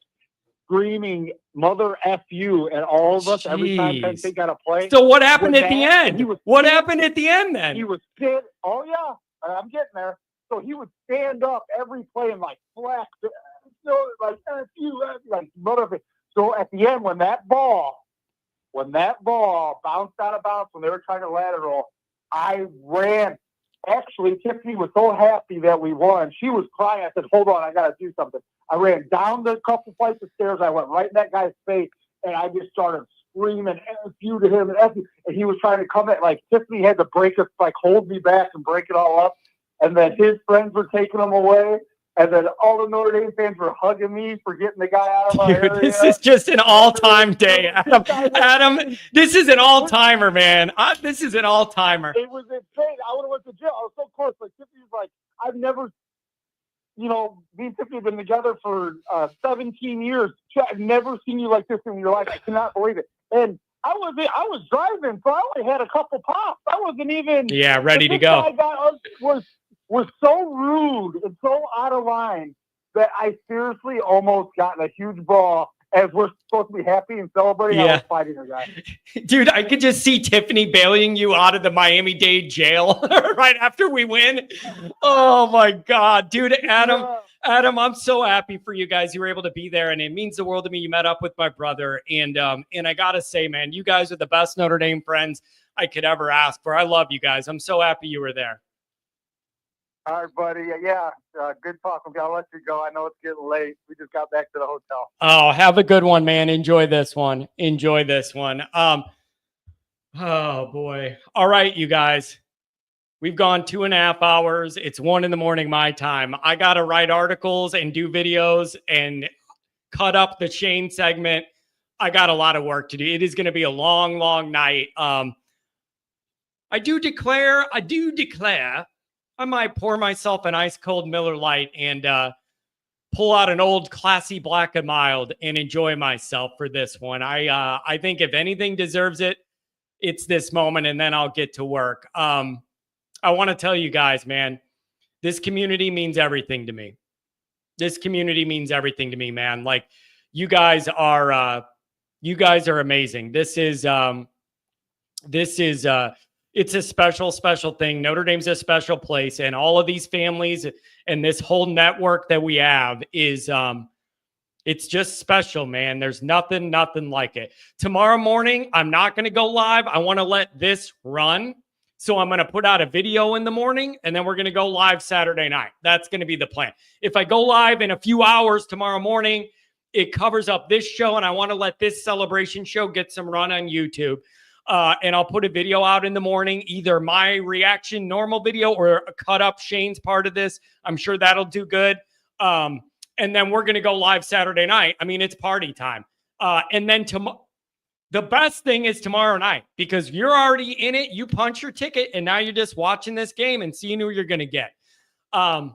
Speaker 18: screaming "Mother F you" at all of us every time Penn State got a play.
Speaker 1: So what happened at the end? What happened at the end then?
Speaker 18: He was oh yeah, I'm getting there. So he would stand up every play and like flex, like F you, like mother F you. So at the end, when that ball bounced out of bounds when they were trying to lateral, I ran. Actually, Tiffany was so happy that we won. She was crying. I said, hold on, I got to do something. I ran down the couple flights of stairs. I went right in that guy's face, and I just started screaming, F you to him, and F you. And he was trying to come at, like, Tiffany had to break us, like, hold me back and break it all up. And then his friends were taking him away. And then all the Notre Dame fans were hugging me for getting the guy out of my area.
Speaker 1: This is just an all-time day, Adam. Adam, this is an all-timer, man. This is an all-timer.
Speaker 18: It was insane. I would have went to jail. I was so close. Like Tiffany's like, I've never, me and Tiffany have been together for 17 years. I've never seen you like this in your life. I cannot believe it. And I was driving, so I only had a couple pops. I wasn't even
Speaker 1: ready to go.
Speaker 18: This guy was so rude and so out of line that I seriously almost got in a huge brawl. As we're supposed to be happy and celebrating, I was fighting a guy.
Speaker 1: Dude, I could just see Tiffany bailing you out of the Miami-Dade jail right after we win. Oh my God, dude, Adam, I'm so happy for you guys. You were able to be there, and it means the world to me. You met up with my brother, and I gotta say, man, you guys are the best Notre Dame friends I could ever ask for. I love you guys. I'm so happy you were there.
Speaker 18: All right, buddy. Yeah, good talking. I'll let you go. I know it's getting late. We just got back to the hotel.
Speaker 1: Oh, have a good one, man. Enjoy this one. Oh boy. All right, you guys. We've gone 2.5 hours. It's 1 a.m. my time. I got to write articles and do videos and cut up the Shane segment. I got a lot of work to do. It is going to be a long, long night. I do declare I might pour myself an ice cold Miller Lite and pull out an old classy Black and Mild and enjoy myself for this one. I think if anything deserves it, it's this moment, and then I'll get to work. I want to tell you guys, man, this community means everything to me. This community means everything to me, man. Like, you guys are amazing. It's a special, special thing. Notre Dame's a special place, and all of these families and this whole network that we have is, it's just special, man. There's nothing like it. Tomorrow morning, I'm not going to go live. I want to let this run. So I'm going to put out a video in the morning, and then we're going to go live Saturday night. That's going to be the plan. If I go live in a few hours tomorrow morning, it covers up this show, and I want to let this celebration show get some run on YouTube. And I'll put a video out in the morning, either my reaction normal video or a cut up Shane's part of this. I'm sure that'll do good. And then we're going to go live Saturday night. I mean, it's party time. And then the best thing is tomorrow night, because you're already in it. You punch your ticket, and now you're just watching this game and seeing who you're going to get. I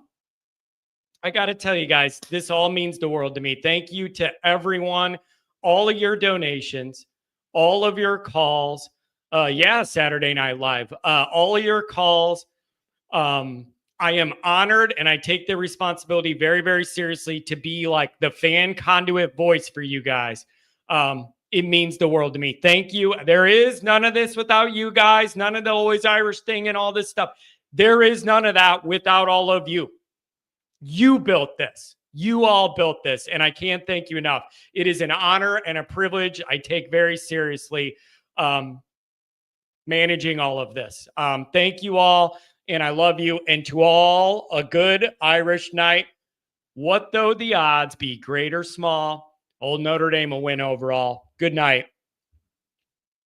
Speaker 1: got to tell you guys, this all means the world to me. Thank you to everyone, all of your donations, all of your calls. Saturday Night Live. All of your calls. I am honored, and I take the responsibility very, very seriously to be like the fan conduit voice for you guys. It means the world to me. Thank you. There is none of this without you guys. None of the always Irish thing and all this stuff. There is none of that without all of you. You built this. You all built this, and I can't thank you enough. It is an honor and a privilege I take very seriously, managing all of this. Thank you all, and I love you. And to all, a good Irish night. What though the odds be great or small? Old Notre Dame will win overall. Good night.